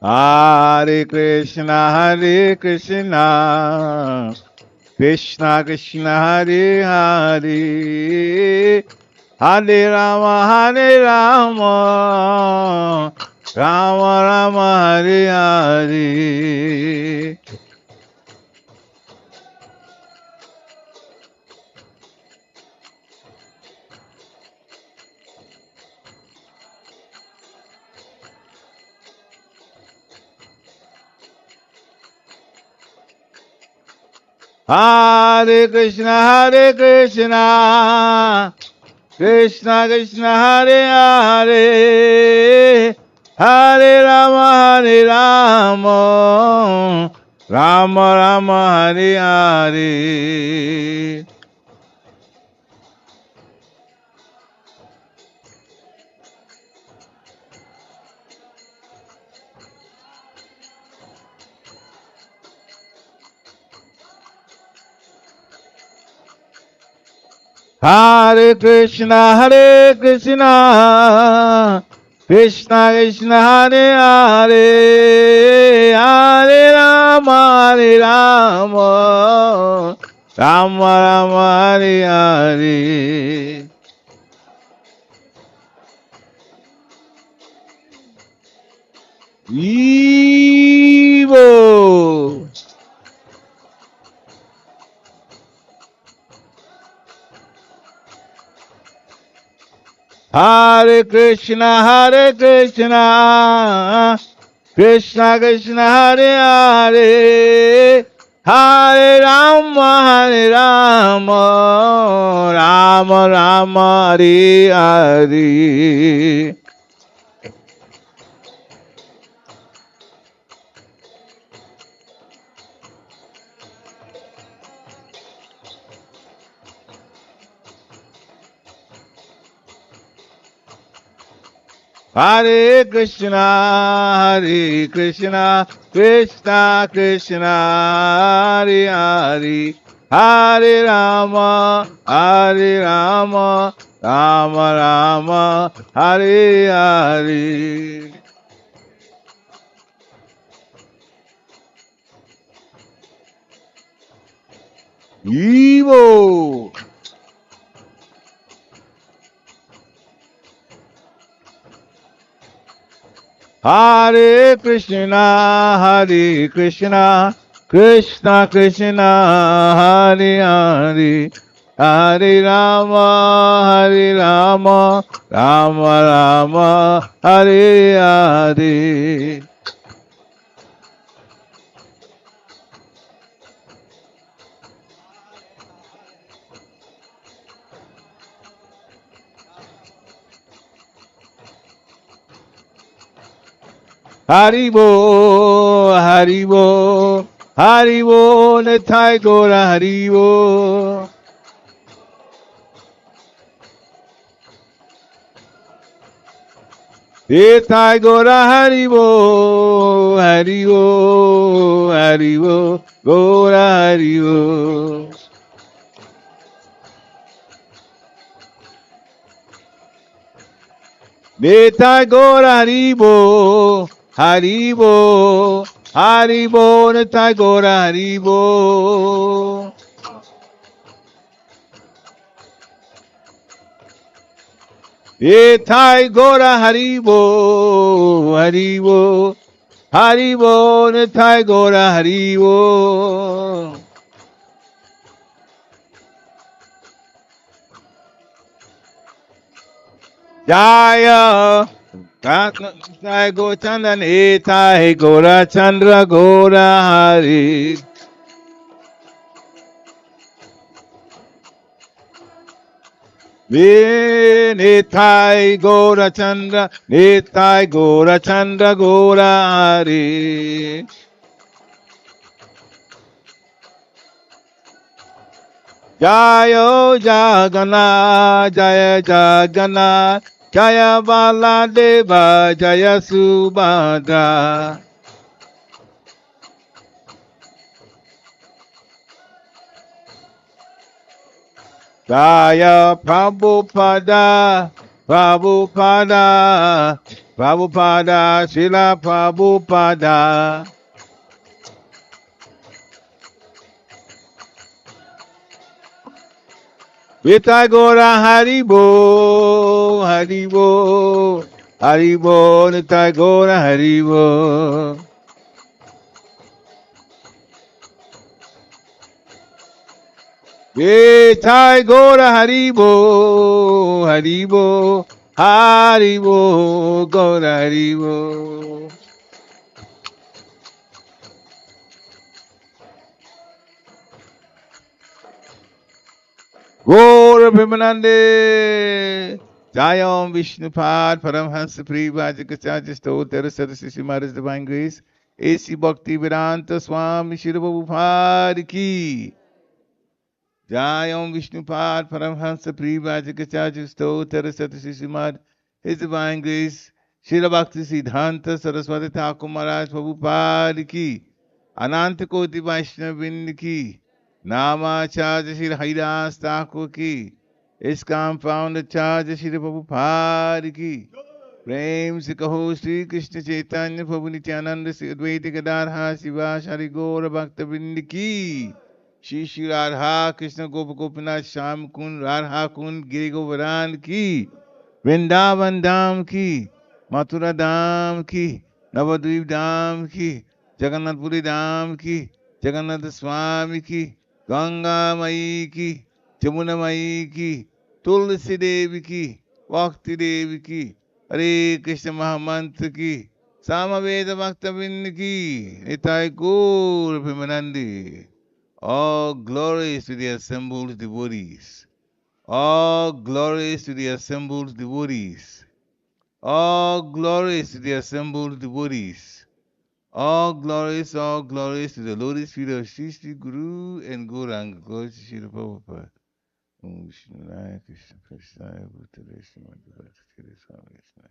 Hare Krishna, Krishna Krishna, Hare Hare, Hare Rama, Rama Rama, Hare Hare. Hare Krishna, Krishna Krishna, Hare Hare, Hare Rama, Rama Rama, Hare Hare. Hare Krishna, Krishna Krishna, Hare Hare, Hare Rama, Rama Rama, Hare Hare. Evo. Hare Krishna, Krishna Krishna, Hare Hare, Hare Rama, Rama Rama, Hare Hare. Hare Krishna, Krishna Krishna, Hare Hare, Hare Rama, Rama Rama, Hare Hare. Evo. Hare Krishna, Hare Krishna, Krishna Krishna, Hare Hare, Hare Rama, Hare Rama, Rama Rama, Hare Hare. Haribo, Haribo, Haribo, Nitai Gora Haribo. Nitai Gora Haribo, Haribo, Haribo, Gora Haribo. Nitai Gora Haribo, Haribo, Haribo, Nitai Gora Haribo. Nitai Gora Haribo, Haribo, Haribo, Nitai Gora Haribo. Jaya, Jai Go Chandan, Nitai Gora Chandra Gora Hari. Nitai Gora Chandra, Nitai Gora Chandra Gora Hari. Jayo Jagana, Jaya Jagana, Jaya Baladeva, Jaya Subhadra. Jaya Prabhupada, Prabhupada, Prabhupada, Srila Prabhupada. Vita Gora Haribo, Haribo, Haribo, Nita Gora Haribo. Vita Gora Haribo, Haribo, Haribo, Gora Haribo. Gora Premanande, Jayam Vishnupad, Paramhansa Privajikacharya Stotra Sadasisi Maharaj Divine Grace, A.C. Bhakti Vedanta Swami Shri Prabhupada Ki. Jayam Vishnupad, Paramhansa Privajikacharya Stotra Sadasisi Maharaj, His Divine Grace, Shri Bhakti Siddhanta Saraswati Thakur Maharaj Prabhupada Ki. Ananta Koti Vaishnavind Ki. Namacharya Shri Haridas Thakur Ki. ISKCON founder Charya Shri Prabhupada Ki. Prem se kaho Shri Krishna Chaitanya Prabhu Nityananda Shri Advaita Gadadhar Shiva Shri Gaura Bhakta Vrind Ki. Shri Shri Radha Krishna Gopa Gopinath Sham Kund Radha Kund Giri Govardhan Ki. Vrindavan Dham Ki. Mathura Dham Ki. Navadvip Dham Ki. Jagannathpuri Dham Ki. Jagannath Swami Ki. Ganga Mai Ki. Jamuna Mai Ki. Tulsi Devi Ki. Bhakti Devi Ki. Hare Krishna Mahamantra Ki. Samaveda Bhakta Vind Ki. Nitai Gaur Premanande. All glories to the assembled devotees. All glories to the assembled devotees. All glories to the assembled devotees. All glories to the lotus feet of Sri Sri Guru and Gauranga. Glory to Sri Prabhupada. Om Vishnu Raya Krishna Prasaya Bhutale Srimati Bhakti Swami Krishna.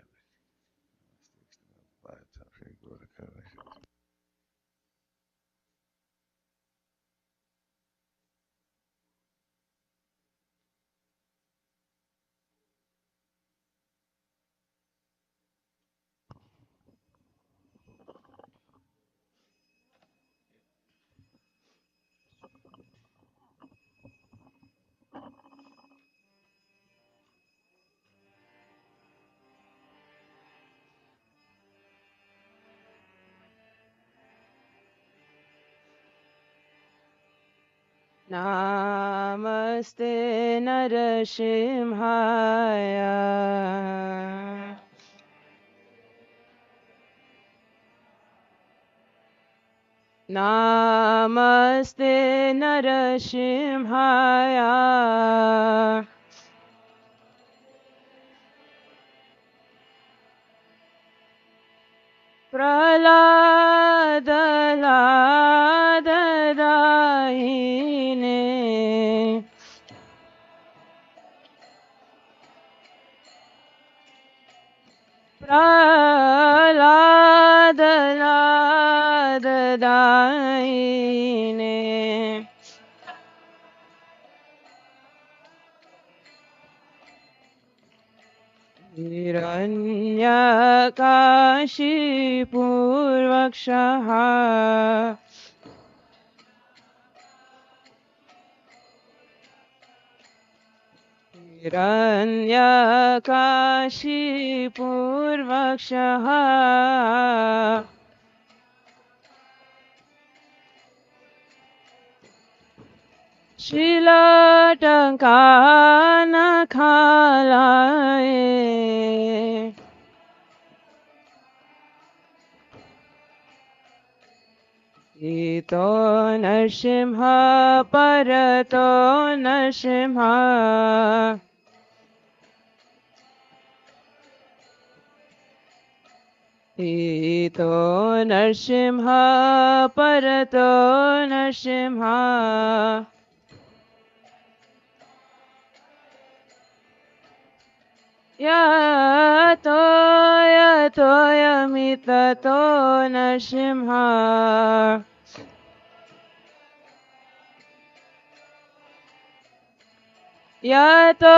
Namaste Narasimhaya. Namaste Narasimhaya. Praladadayine. Praladadayine. Hiranyakashipurvakshaha. Hiranyakashipurvakshaha. Shilatankanakalaye. Ito Narsimha Parato Narsimha. Ito Narsimha Parato Narsimha. Yato yato yamitato Narsimha. Yato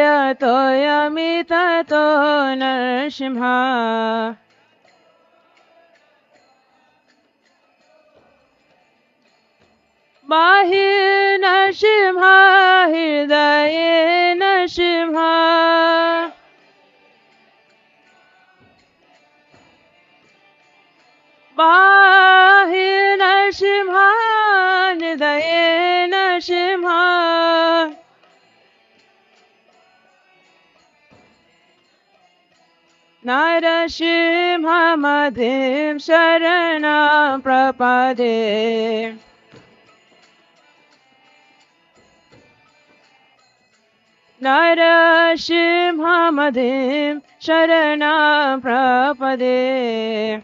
yato yamitato Narsimha. Bahir Narsimha Hirdaye Narsimha. Bahir Narsimha Hirdaye Narsimha. Narasimha Madhim Sharanam Prapade. Narasimha Madhim Sharanam Prapade.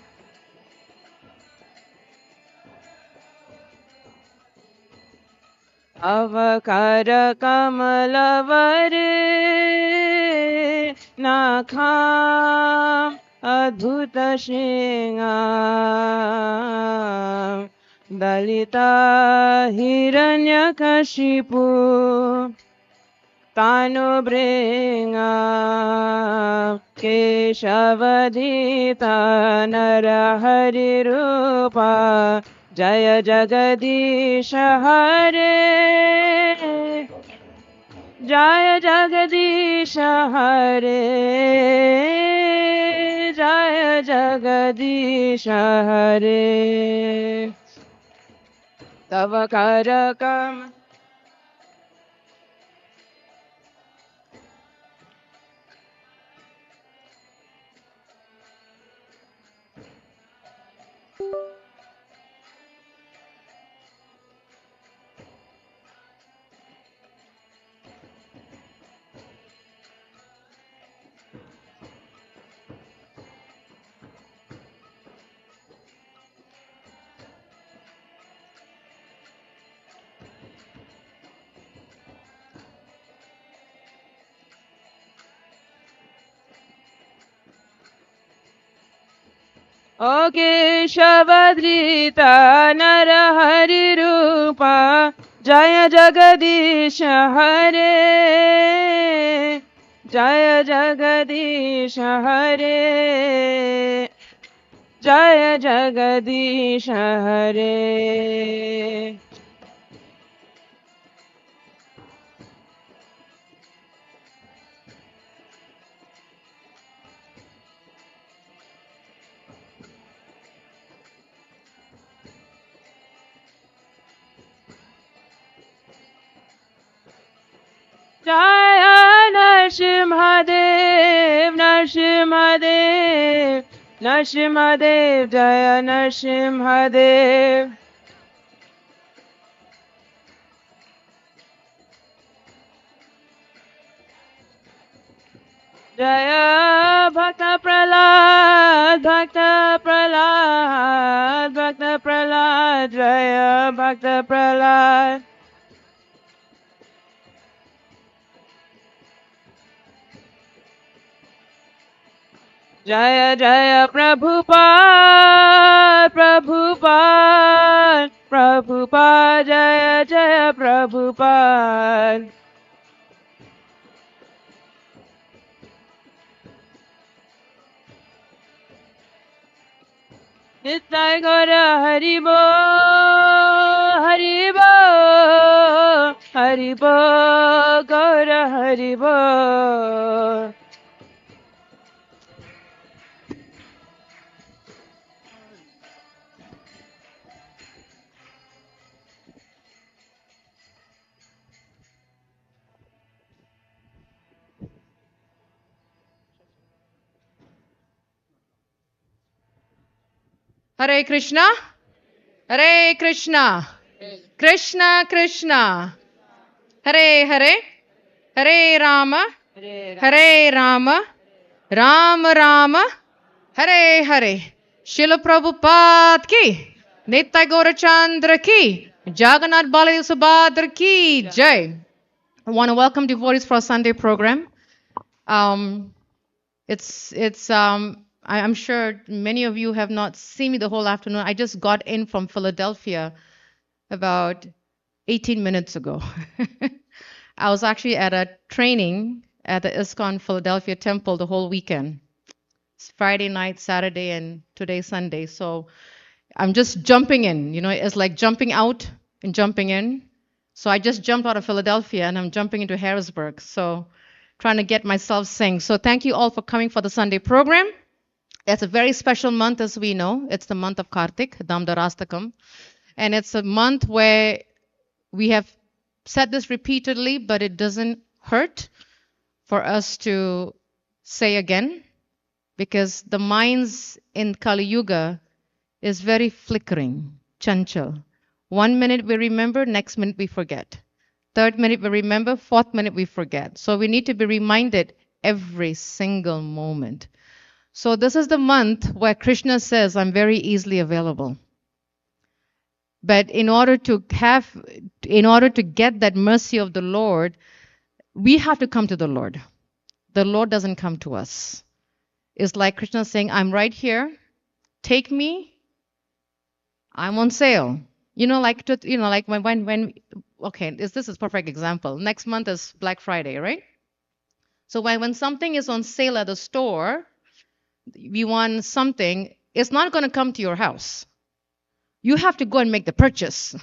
Avakara Kamalavare Nakham Adhuta Shingam Dalita Hiranyakashipu Tanu Bringa Keshavadita Narahari Rupa Jaya Jagadisha Hare Jaya Jagadisha Hare Jaya Jagadisha Hare Tavakarakam. O Keshavadrita Narahari Rupa Jaya Jagadisha Hare Jaya Jagadisha Hare Jaya Jagadisha Hare. Jaya Narsimhadev, Narsimhadev, Narsimhadev, Jaya Narsimhadev. Jaya Bhakta Prahlad, Bhakta Prahlad, Bhakta Prahlad, Jaya Bhakta Prahlad. Jaya Jaya Prabhupada, Prabhupada, Prabhupada, Jaya Jaya Prabhupada. Nitai Gaura Haribo, Haribo, Haribo, Gaura Haribo. Hare Krishna, Hare Krishna, Krishna Krishna, Hare Hare, Hare Rama, Hare Rama, Rama Rama, Hare Hare. Srila Prabhupada ki, Nitya Gaurachandra ki, Jagannath Baladev Subhadra ki Jai. I want to welcome devotees for our Sunday program. I'm sure many of you have not seen me the whole afternoon. I just got in from Philadelphia about 18 minutes ago. I was actually at a training at the ISKCON Philadelphia temple the whole weekend. It's Friday night, Saturday, and today Sunday. So I'm just jumping in. You know, it's like jumping out and jumping in. So I just jumped out of Philadelphia and I'm jumping into Harrisburg. So trying to get myself synced. So thank you all for coming for the Sunday program. It's a very special month, as we know. It's the month of Kartik, Damdarastakam. And it's a month where we have said this repeatedly, but it doesn't hurt for us to say again, because the minds in Kali Yuga is very flickering, chanchal. 1 minute we remember, next minute we forget. Third minute we remember, fourth minute we forget. So we need to be reminded every single moment. So this is the month where Krishna says, I'm very easily available. But in order to get that mercy of the Lord, we have to come to the Lord. The Lord doesn't come to us. It's like Krishna saying, I'm right here. Take me. I'm on sale. Like when okay, this is a perfect example. Next month is Black Friday, right? So when something is on sale at the store, we want something, it's not going to come to your house. You have to go and make the purchase.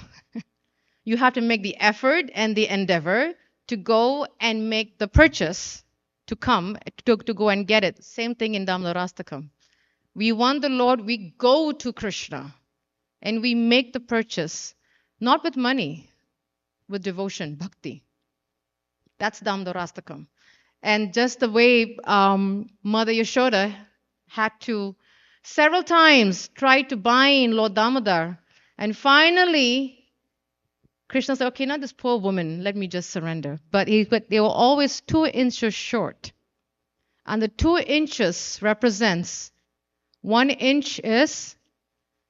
You have to make the effort and the endeavor to go and make the purchase to come, to go and get it. Same thing in Damdarastakam. We want the Lord, we go to Krishna and we make the purchase, not with money, with devotion, bhakti. That's Damdarastakam. And just the way Mother Yashoda had to several times try to bind Lord Damodar. And finally, Krishna said, okay, not this poor woman, let me just surrender. But they were always 2 inches short. And the 2 inches represents 1 inch is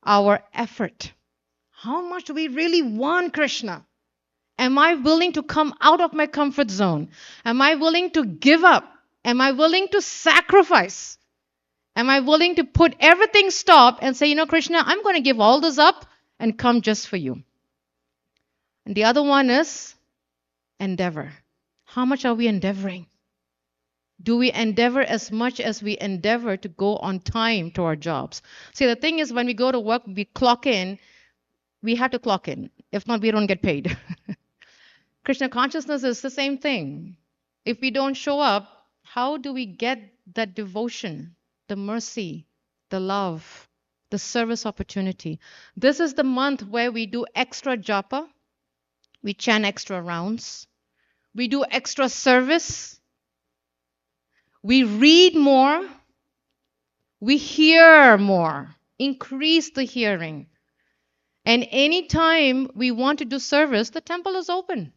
our effort. How much do we really want Krishna? Am I willing to come out of my comfort zone? Am I willing to give up? Am I willing to sacrifice? Am I willing to put everything stop and say, Krishna, I'm going to give all this up and come just for you? And the other one is endeavor. How much are we endeavoring? Do we endeavor as much as we endeavor to go on time to our jobs? See, the thing is, when we go to work, we clock in, we have to clock in. If not, we don't get paid. Krishna consciousness is the same thing. If we don't show up, how do we get that devotion, the mercy, the love, the service opportunity? This is the month where we do extra japa. We chant extra rounds. We do extra service. We read more. We hear more. Increase the hearing. And anytime we want to do service, the temple is open.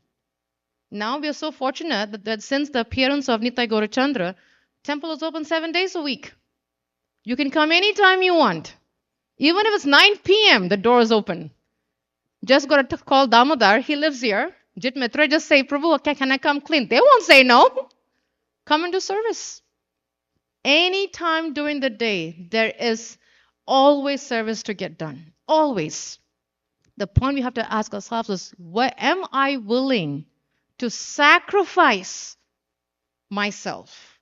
Now we are so fortunate that since the appearance of Nitai Gaurachandra, temple is open 7 days a week. You can come anytime you want. Even if it's 9 p.m., the door is open. Just got to call Damodar. He lives here. Jit Mitra, just say, Prabhu, okay, can I come clean? They won't say no. Come and do service. Anytime during the day, there is always service to get done. Always. The point we have to ask ourselves is, what am I willing to sacrifice myself?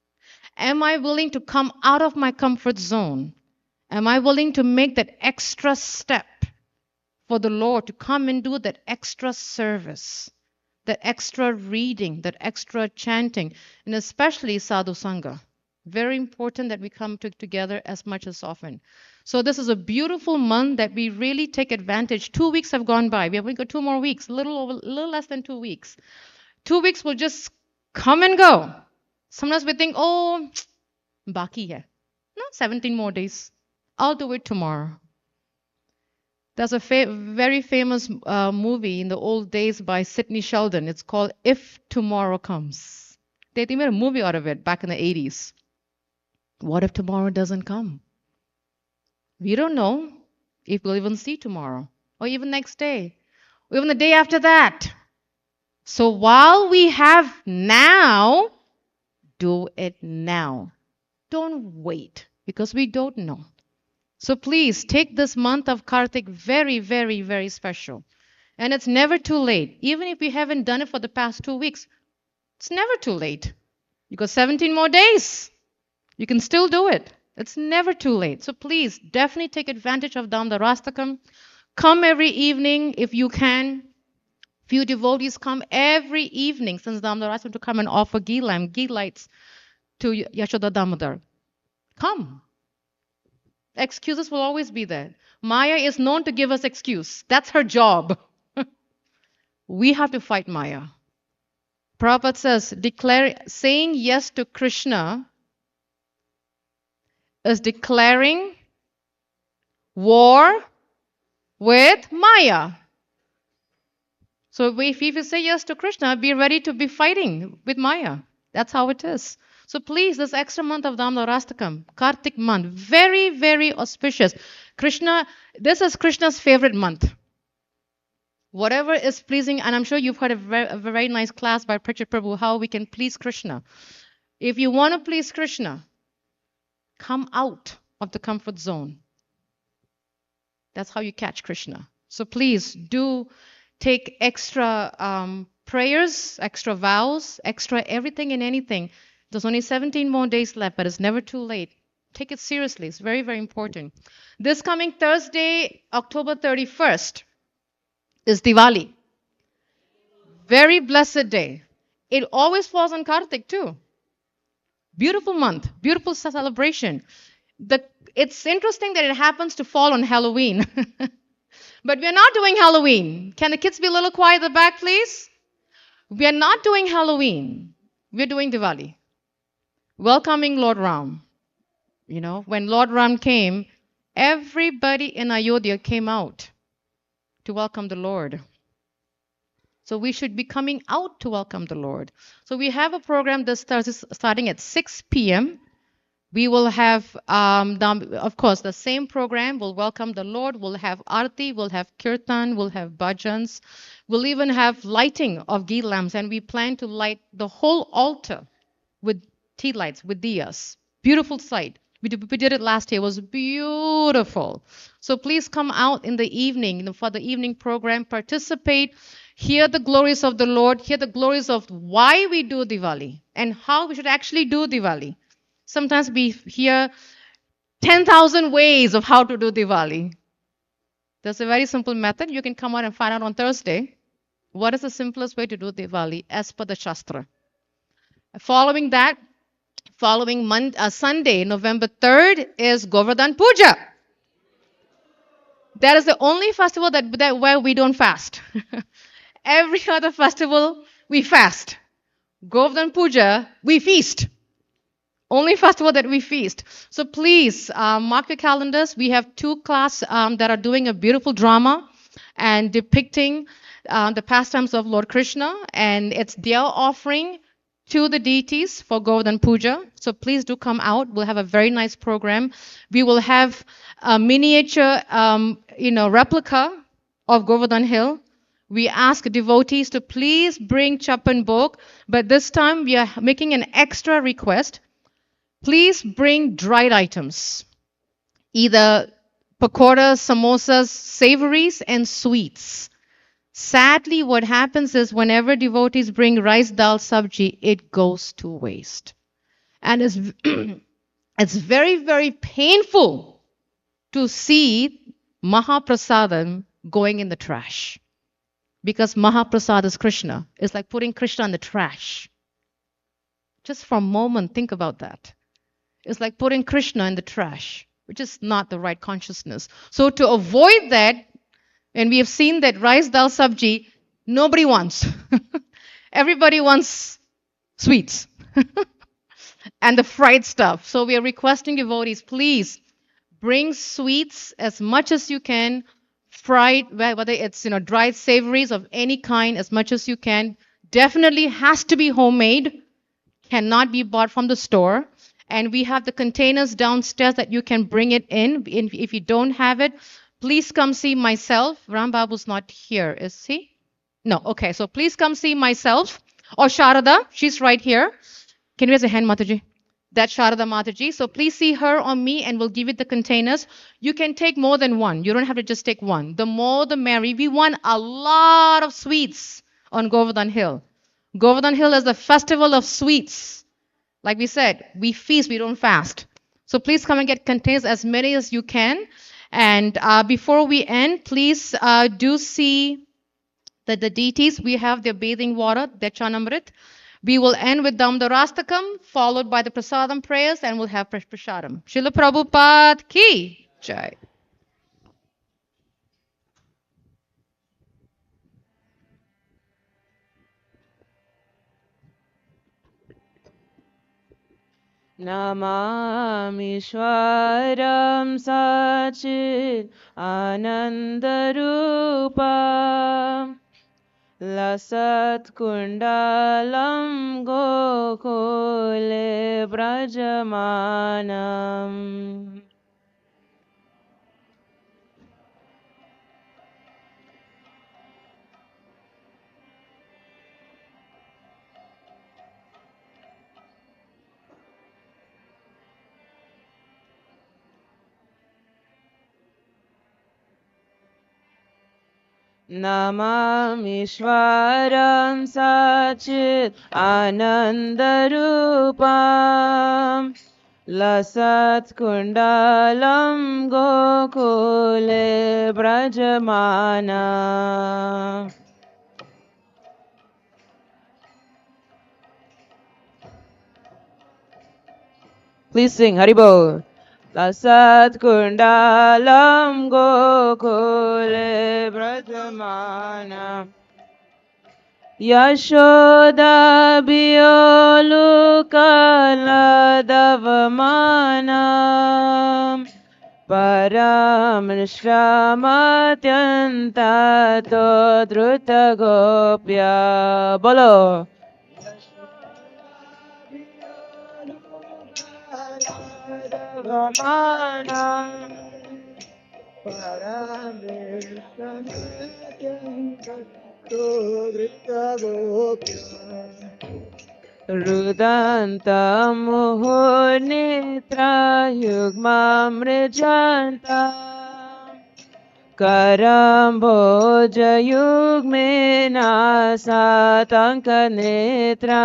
Am I willing to come out of my comfort zone? Am I willing to make that extra step for the Lord, to come and do that extra service, that extra reading, that extra chanting, and especially sadhu sangha? Very important that we come together as much as often. So this is a beautiful month that we really take advantage. 2 weeks have gone by. We have only got 2 more weeks, a little less than 2 weeks. 2 weeks will just come and go. Sometimes we think, oh, baki hai. No, 17 more days. I'll do it tomorrow. There's a very famous movie in the old days by Sidney Sheldon. It's called If Tomorrow Comes. They made a movie out of it back in the 80s. What if tomorrow doesn't come? We don't know if we'll even see tomorrow, or even next day, or even the day after that. So while we have now, do it now. Don't wait, because we don't know. So please take this month of Kartik very, very, very special. And it's never too late. Even if we haven't done it for the past 2 weeks, it's never too late. You got 17 more days. You can still do it. It's never too late. So please, definitely take advantage of Damdarastakam. Come every evening if you can. Few devotees come every evening since Damdarastakam to come and offer ghee lights to Yashoda Damodar. Come. Excuses will always be there. Maya is known to give us excuse. That's her job. We have to fight Maya. Prabhupada says, saying yes to Krishna is declaring war with Maya. So if you say yes to Krishna, be ready to be fighting with Maya. That's how it is. So please, this extra month of Damdarastakam, Kartik month, very, very auspicious. This is Krishna's favorite month. Whatever is pleasing, and I'm sure you've heard a very nice class by Pariksit Prabhu, how we can please Krishna. If you want to please Krishna, come out of the comfort zone. That's how you catch Krishna. So please do take extra prayers, extra vows, extra everything and anything. There's only 17 more days left, but it's never too late. Take it seriously. It's very, very important. This coming Thursday, October 31st, is Diwali. Very blessed day. It always falls on Kartik too. Beautiful month, beautiful celebration. It's interesting that it happens to fall on Halloween. But we're not doing Halloween. Can the kids be a little quiet at the back, please? We are not doing Halloween. We're doing Diwali. Welcoming Lord Ram. You know, when Lord Ram came, everybody in Ayodhya came out to welcome the Lord. So we should be coming out to welcome the Lord. So we have a program this Thursday starting at 6 p.m. We will have, of course, the same program. We'll welcome the Lord. We'll have Aarti. We'll have Kirtan. We'll have bhajans. We'll even have lighting of ghee lamps. And we plan to light the whole altar with tea lights, with diyas. Beautiful sight. We did it last year. It was beautiful. So please come out in the evening for the evening program. Participate. Hear the glories of the Lord. Hear the glories of why we do Diwali and how we should actually do Diwali. Sometimes we hear 10,000 ways of how to do Diwali. There's a very simple method. You can come out and find out on Thursday. What is the simplest way to do Diwali as per the Shastra? Following that, Sunday, November 3rd, is Govardhan Puja. That is the only festival where we don't fast. Every other festival, we fast. Govardhan Puja, we feast. Only festival that we feast. So please mark your calendars. We have 2 classes that are doing a beautiful drama and depicting the pastimes of Lord Krishna, and it's their offering to the deities for Govardhan Puja. So please do come out. We'll have a very nice program. We will have a miniature, replica of Govardhan Hill. We ask devotees to please bring Chapan Bhog, but this time we are making an extra request. Please bring dried items, either pakoras, samosas, savories, and sweets. Sadly, what happens is whenever devotees bring rice, dal, sabji, it goes to waste. And it's, it's very, very painful to see Mahaprasadam going in the trash. Because Mahaprasad is Krishna. It's like putting Krishna in the trash. Just for a moment, think about that. It's like putting Krishna in the trash, which is not the right consciousness. So to avoid that, and we have seen that rice, dal, sabji, nobody wants. Everybody wants sweets and the fried stuff. So we are requesting devotees, please bring sweets as much as you can, fried, whether it's dried savories of any kind, as much as you can. Definitely has to be homemade, cannot be bought from the store. And we have the containers downstairs that you can bring it in. If you don't have it, please come see myself. Ram Babu's not here, is he? No, okay. So please come see myself or Sharada. She's right here. Can you raise a hand, Mataji? That's Sharada Mataji. So please see her or me and we'll give you the containers. You can take more than one. You don't have to just take one. The more, the merry. We want a lot of sweets on Govardhan Hill. Govardhan Hill is the festival of sweets. Like we said, we feast, we don't fast. So please come and get containers, as many as you can. And before we end, please do see that the deities, we have their bathing water, their chanamrit. We will end with Damdarastakam, followed by the prasadam prayers, and we'll have prasadam. Srila Prabhupada ki jai. नमामीश्वरं सच्चित् आनन्दरूपम् लसत्कुण्डलं गोकुले व्रजमानम् नमामीश्वरं सच्चित् आनन्दरूपम् लसत्कुण्डलं गोकुले व्रजमानम् Please sing Haribol. Lasatkundalam gokule brajamana Yashoda biolukaladavamanam Paramrishramatyantato drutagopya Bolo Rudanta muhunitra yugmamrijanta Karamboja yugmena satankanetra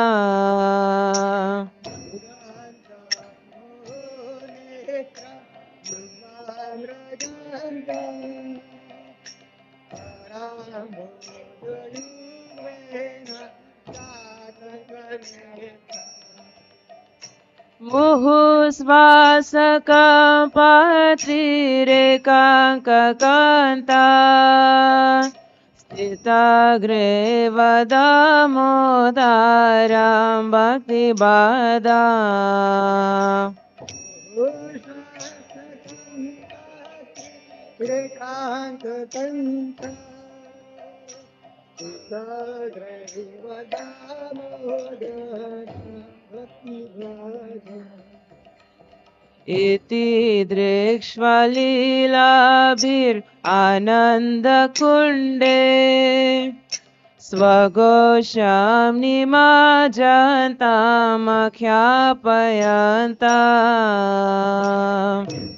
Muhusvasaka patrirekanga kanta चित्ताग्रे वदामोदारं भक्तिबाधा इति दृक्ष्वलीलाभिरानन्दकुण्डे स्वघोषं निमज्जन्तामख्यापयन्ताम्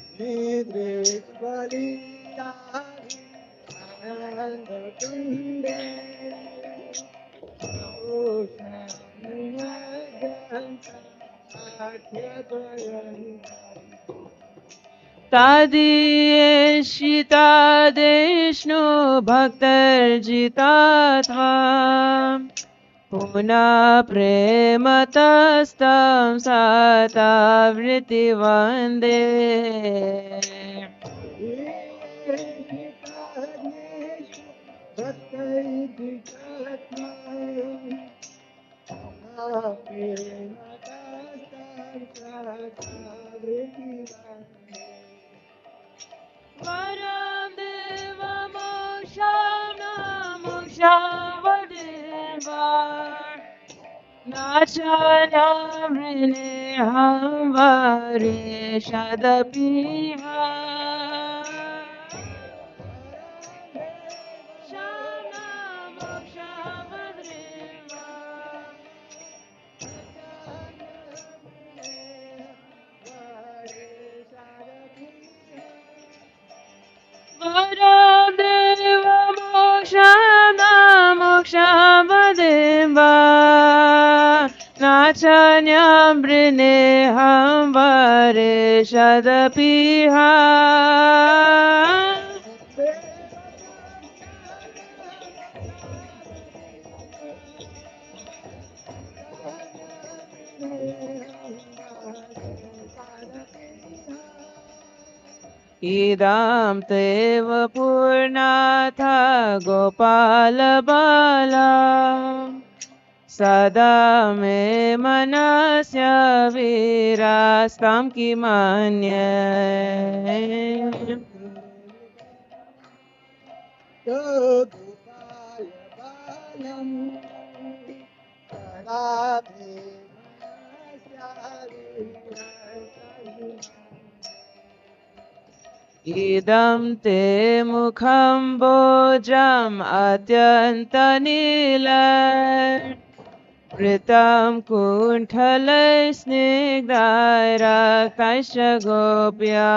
तादीयेशितादेष्णु भक्तर्जितात्मा पुनः प्रेमतस्तं सतावृत्तिवन्दे वरं देवमोक्षं मोक्षावदेवा नाचार्यामृणेऽहं वरेशदपिहा मोक्षावदेवा नाचान्यमृणेऽहं वरेशदपिहा इदं तेव पूर्णाथ गोपालबाला सदा मे मनस्य विरास्तां किमन्ये इदं ते मुखं भोजम् अत्यन्तनीलवृतं कुण्ठलस्निग्धैरक्तैश्च Gopya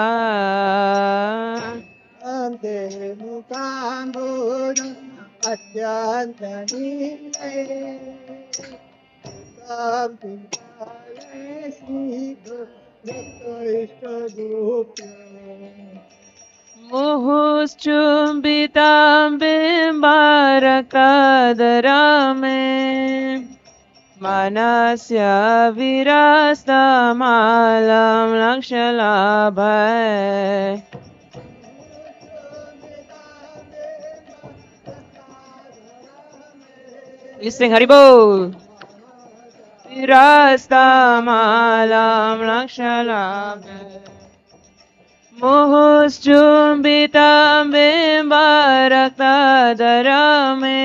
मुहुश्चुम्बितां बिम्बारकादरामे मनस्य विरास्तमालं लक्ष्यलाभय You sing Haribol. Virastamalam lakshalabhe Muhuschumbitam bimbaraktadarame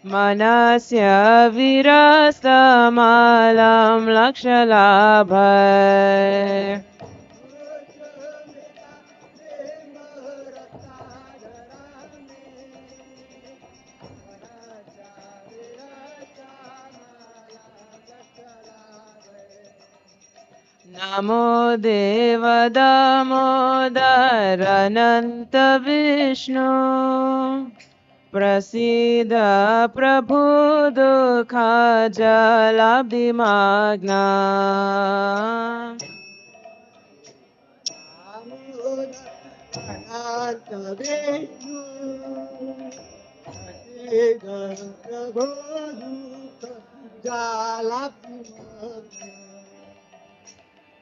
Manasya virastamalam lakshalabhe Namo Deva Damodar Ananta Vishnu Prasida Prabhu Dukha Jalabdi Magna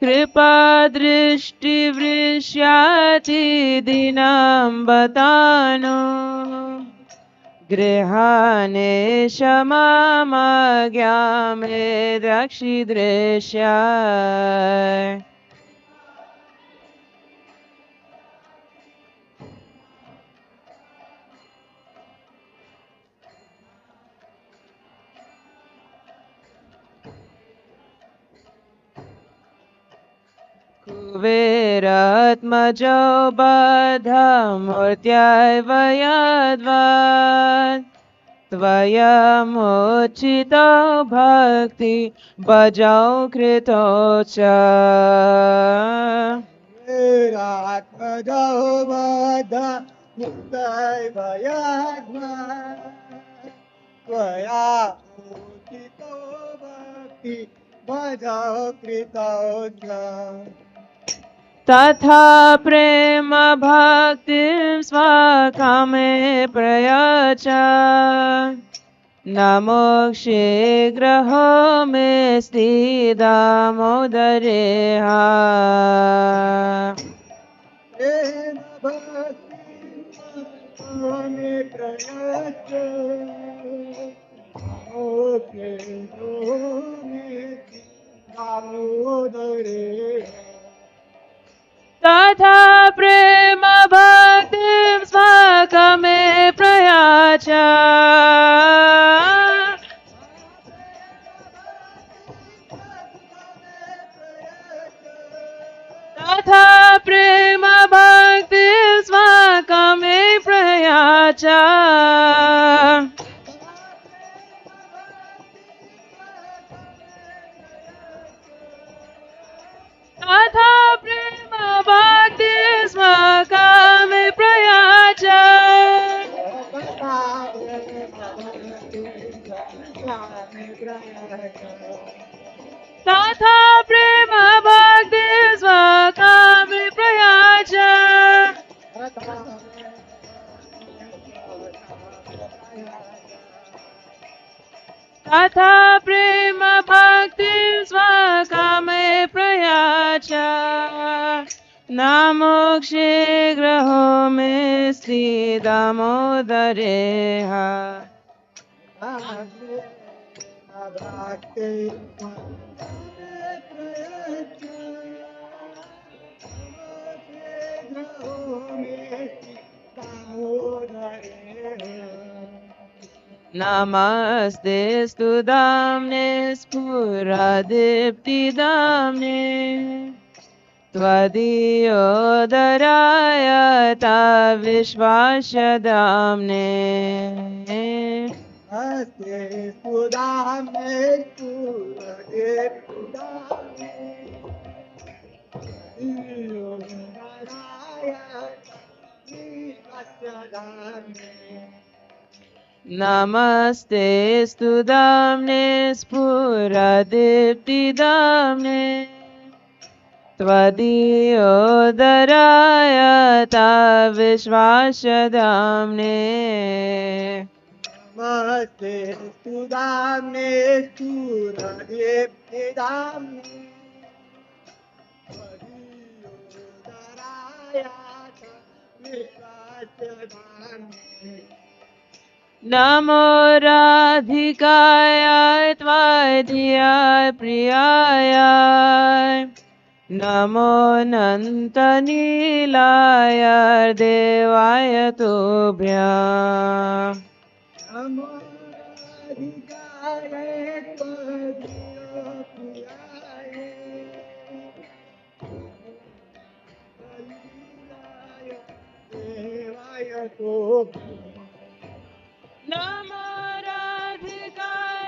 Kripa Drishti Vrishyati Dinam Batano गृहाणे क्षमामाज्ञा मे द्रक्षिदृश्याय कुबेरात्मजो बद्धमूर्त्यै यद्वत् त्वयमुचितो भक्ति भजौ कृतो च Viratmajo Vadha Muktai Vayadma Tvaya Uchito Bhakti Bhajao Kritoja तथा प्रेम भक्तिं स्वकामे प्रयच्छ न मोक्षीग्रहो मे स्थिदामोदरेह Prema Bhakti Mame Prayatya Oke Ome Damodare तथा प्रेम भक्तिं स्वकामे प्रयच्छ तथा प्रेम भक्तिं स्वकामे प्रयच्छ तथा प्रेम भक्तिं स्वकामे प्रयच्छ तथा प्रेम भक्तिं स्वकामे प्रयच्छ तथा प्रेम भक्तिं स्वकामे प्रयच्छ न मोक्षीग्रहो मे स्थिदामोदरेह Bhakti नमस्ते स्तुदाम्ने स्फुरदीप्तिदाम्ने त्वदीयोदराय ता विश्वासदाम्ने Namaste Sudame Sudade Sudame नमस्ते स्तुदाम्ने स्फुरदीप्तिदाम्ने त्वदीयोदराय ता विश्वासदाम्ने Namaste Sudame Sudade Sudame नमो राधिकाय त्वदीयाय प्रियाय नमो नन्तनीलाय देवाय तुभ्यम् Namo Radhikaya Tvadiyo Priyaye Dalilaya Devaya Tobhaya नमो राधिकाय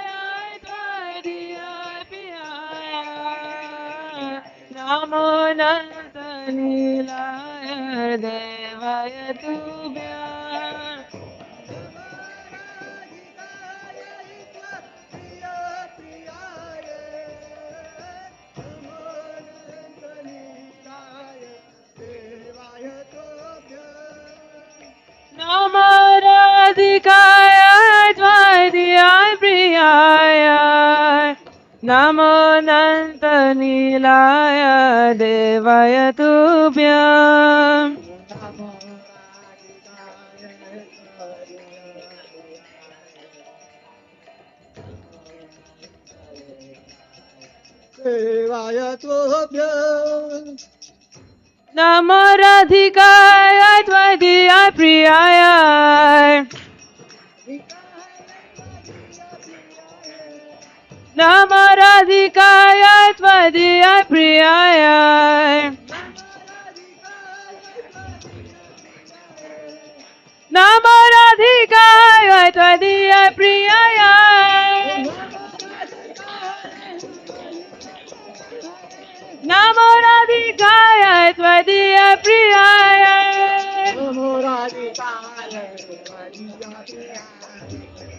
त्वदीयाय प्रियाय नमो नन्तनीलाय देवाय तुभ्यम् नमो राधिकाय त्वदीयाय प्रियाय नमो नन्तनीलाय देवाय तुभ्यम् देवाय तुभ्यं नमो राधिकाय त्वदीय प्रियाय नमो राधिकाय त्वदीय प्रियाय नमो राधिकाय त्वदीय प्रियाय नमो राधिकाय त्वदीय प्रियाय नमो राधिकाय त्वदीय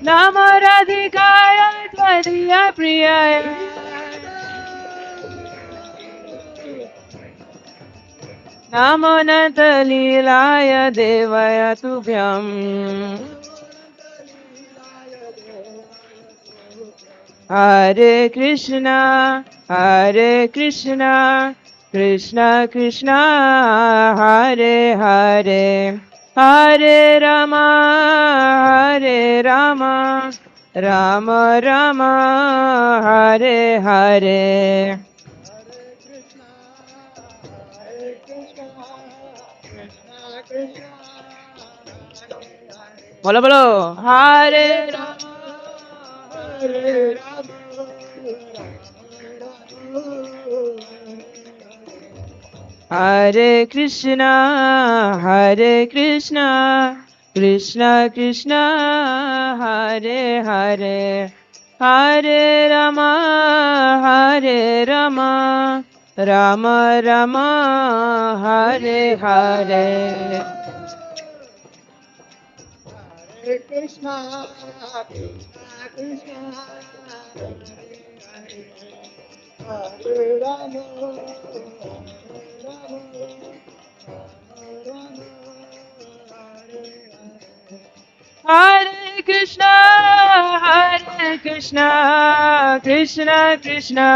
नमो राधिकाय त्वदीय प्रियाय नमो नतलीलाय देवाय तुभ्यं हरे कृष्णा कृष्ण कृष्ण हरे हरे हरे राम राम राम हरे हरे बोलो बोलो हरे राम हरे Krishna Krishna Krishna Hare Hare Hare Ram Ram Ram Hare Hare Hare Krishna, Krishna, Hare Rama, Rama, Rama, Hare Krishna, Krishna Krishna,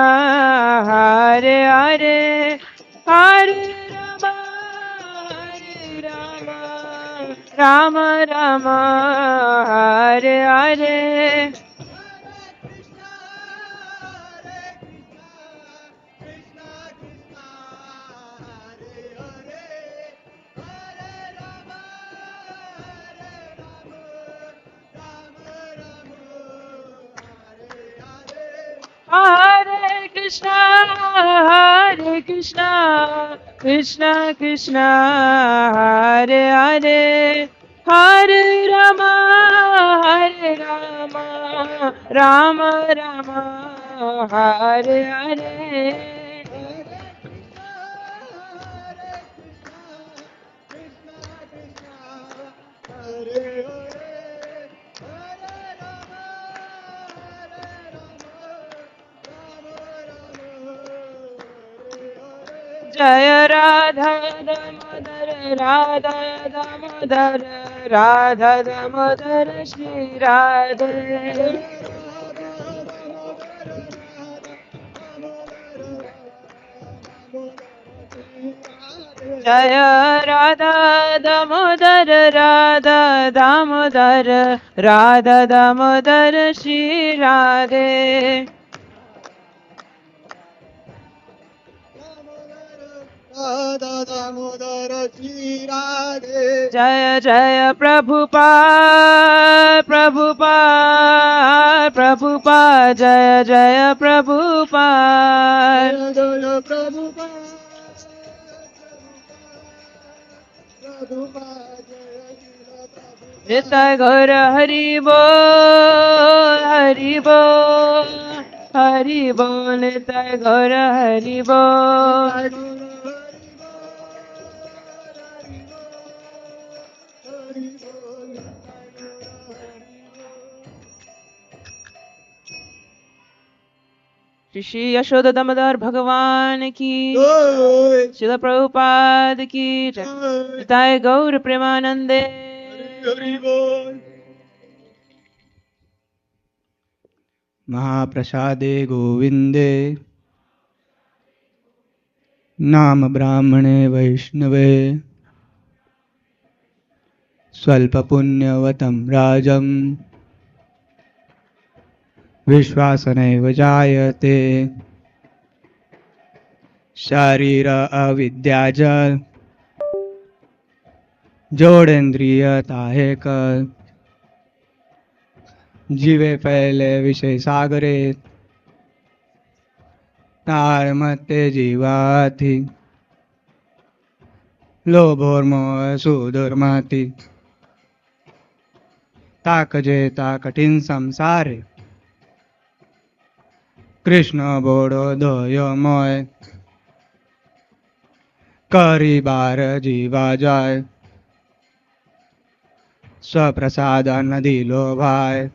Hare Hare, Hare Rama, Rama Rama, Hare Hare. Hare Krishna, Krishna Krishna, Hare Hare, Hare Rama, Rama Rama, Hare Hare. जय राधा दामोदर राधा दामोदर राधा दामोदर श्री राधे जय Radha Damodar Radha Damodar Radha Damodar Shri Radhe Radha Damodara Shri Radhe. जय जय प्रभुपाद जय जय Prabhupada Jaya Jaya Prabhupada, Prabhupada, Jaya Jaya Prabhupada. Nitai गौर हरि बोल निताय गौर हरि बोल श्री श्री यशोदा दामोदर भगवान की श्रील प्रभुपाद की जय निताय गौर प्रेमानंदे महाप्रसादे गोविन्दे नाम ब्राह्मणे वैष्णवे स्वल्पपुण्यवतं राजं विश्वासनैव जायते शरीर अविद्या जल जोड़ेन्द्रियता है कल जीवे फैले विषय सागरे तार मते जीवाति लोभोर्मोह सुदुर्मति ताक जेता कठिन संसारे कृष्ण बोड़ो दोयो मोय करी बार जीवा जाय स्वप्रसाद नदी लोभाय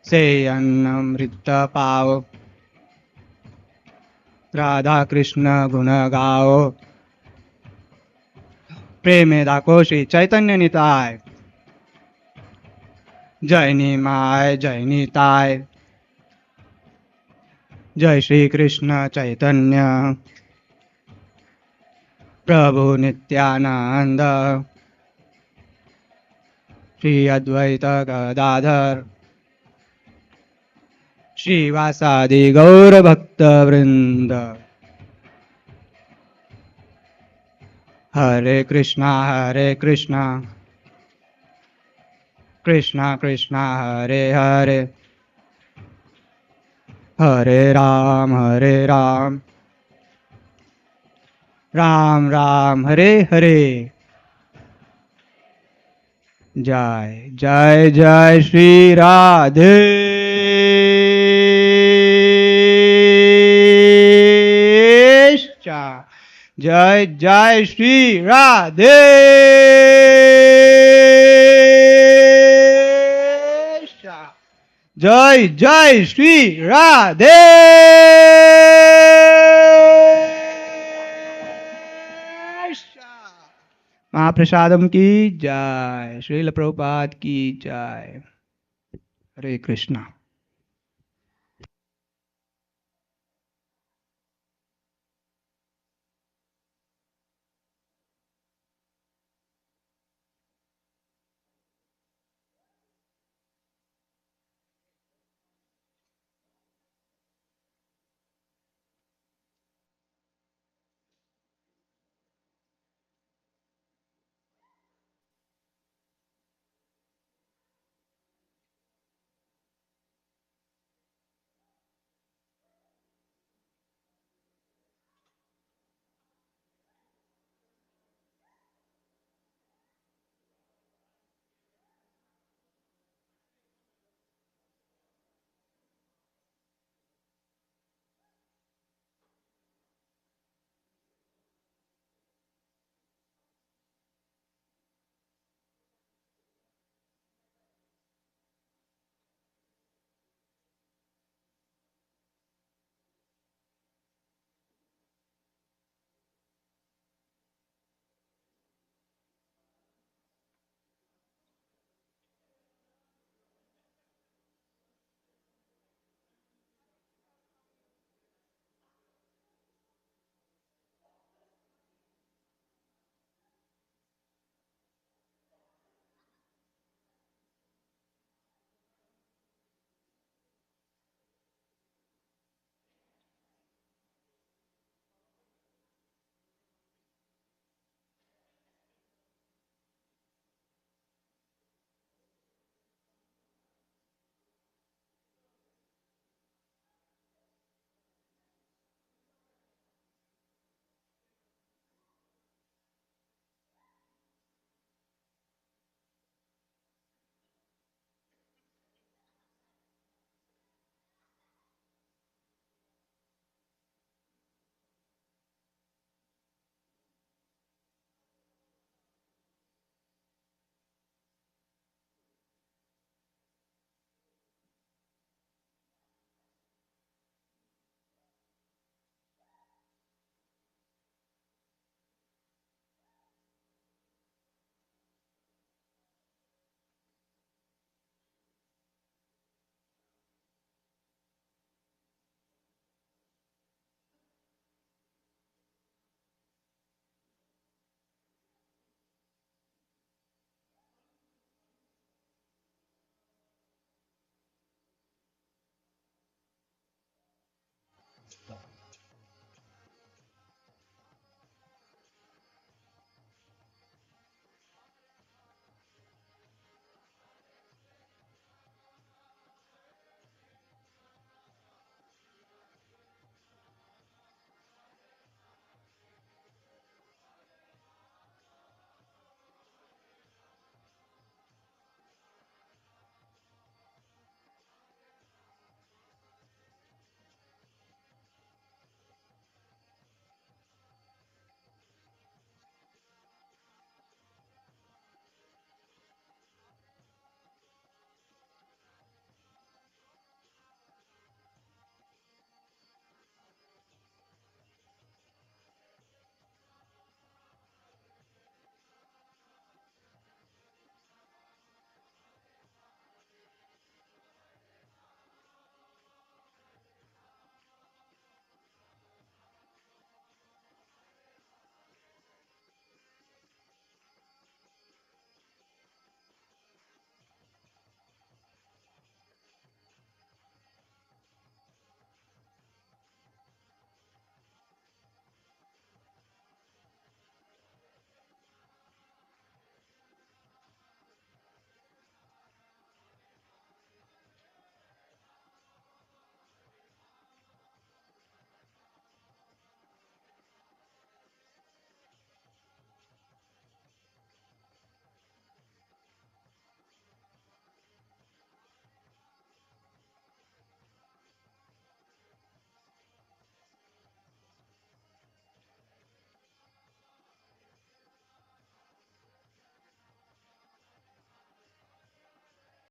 से अन्नमृत पाओ राधा कृष्ण गुण गाओ प्रेमे दाको श्री चैतन्य निताय जय निमाय जय निताय जय श्री कृष्ण चैतन्य प्रभु नित्यानंद श्री अद्वैत गदाधर श्रीवासादि गौर भक्त वृंद हरे कृष्णा कृष्णा कृष्णा हरे हरे हरे राम राम राम हरे हरे जय जय जय श्री राधे जय जय श्री राधे जय जय श्री राधे महाप्रसादम की जय श्रील प्रभुपाद की जय हरे कृष्णा।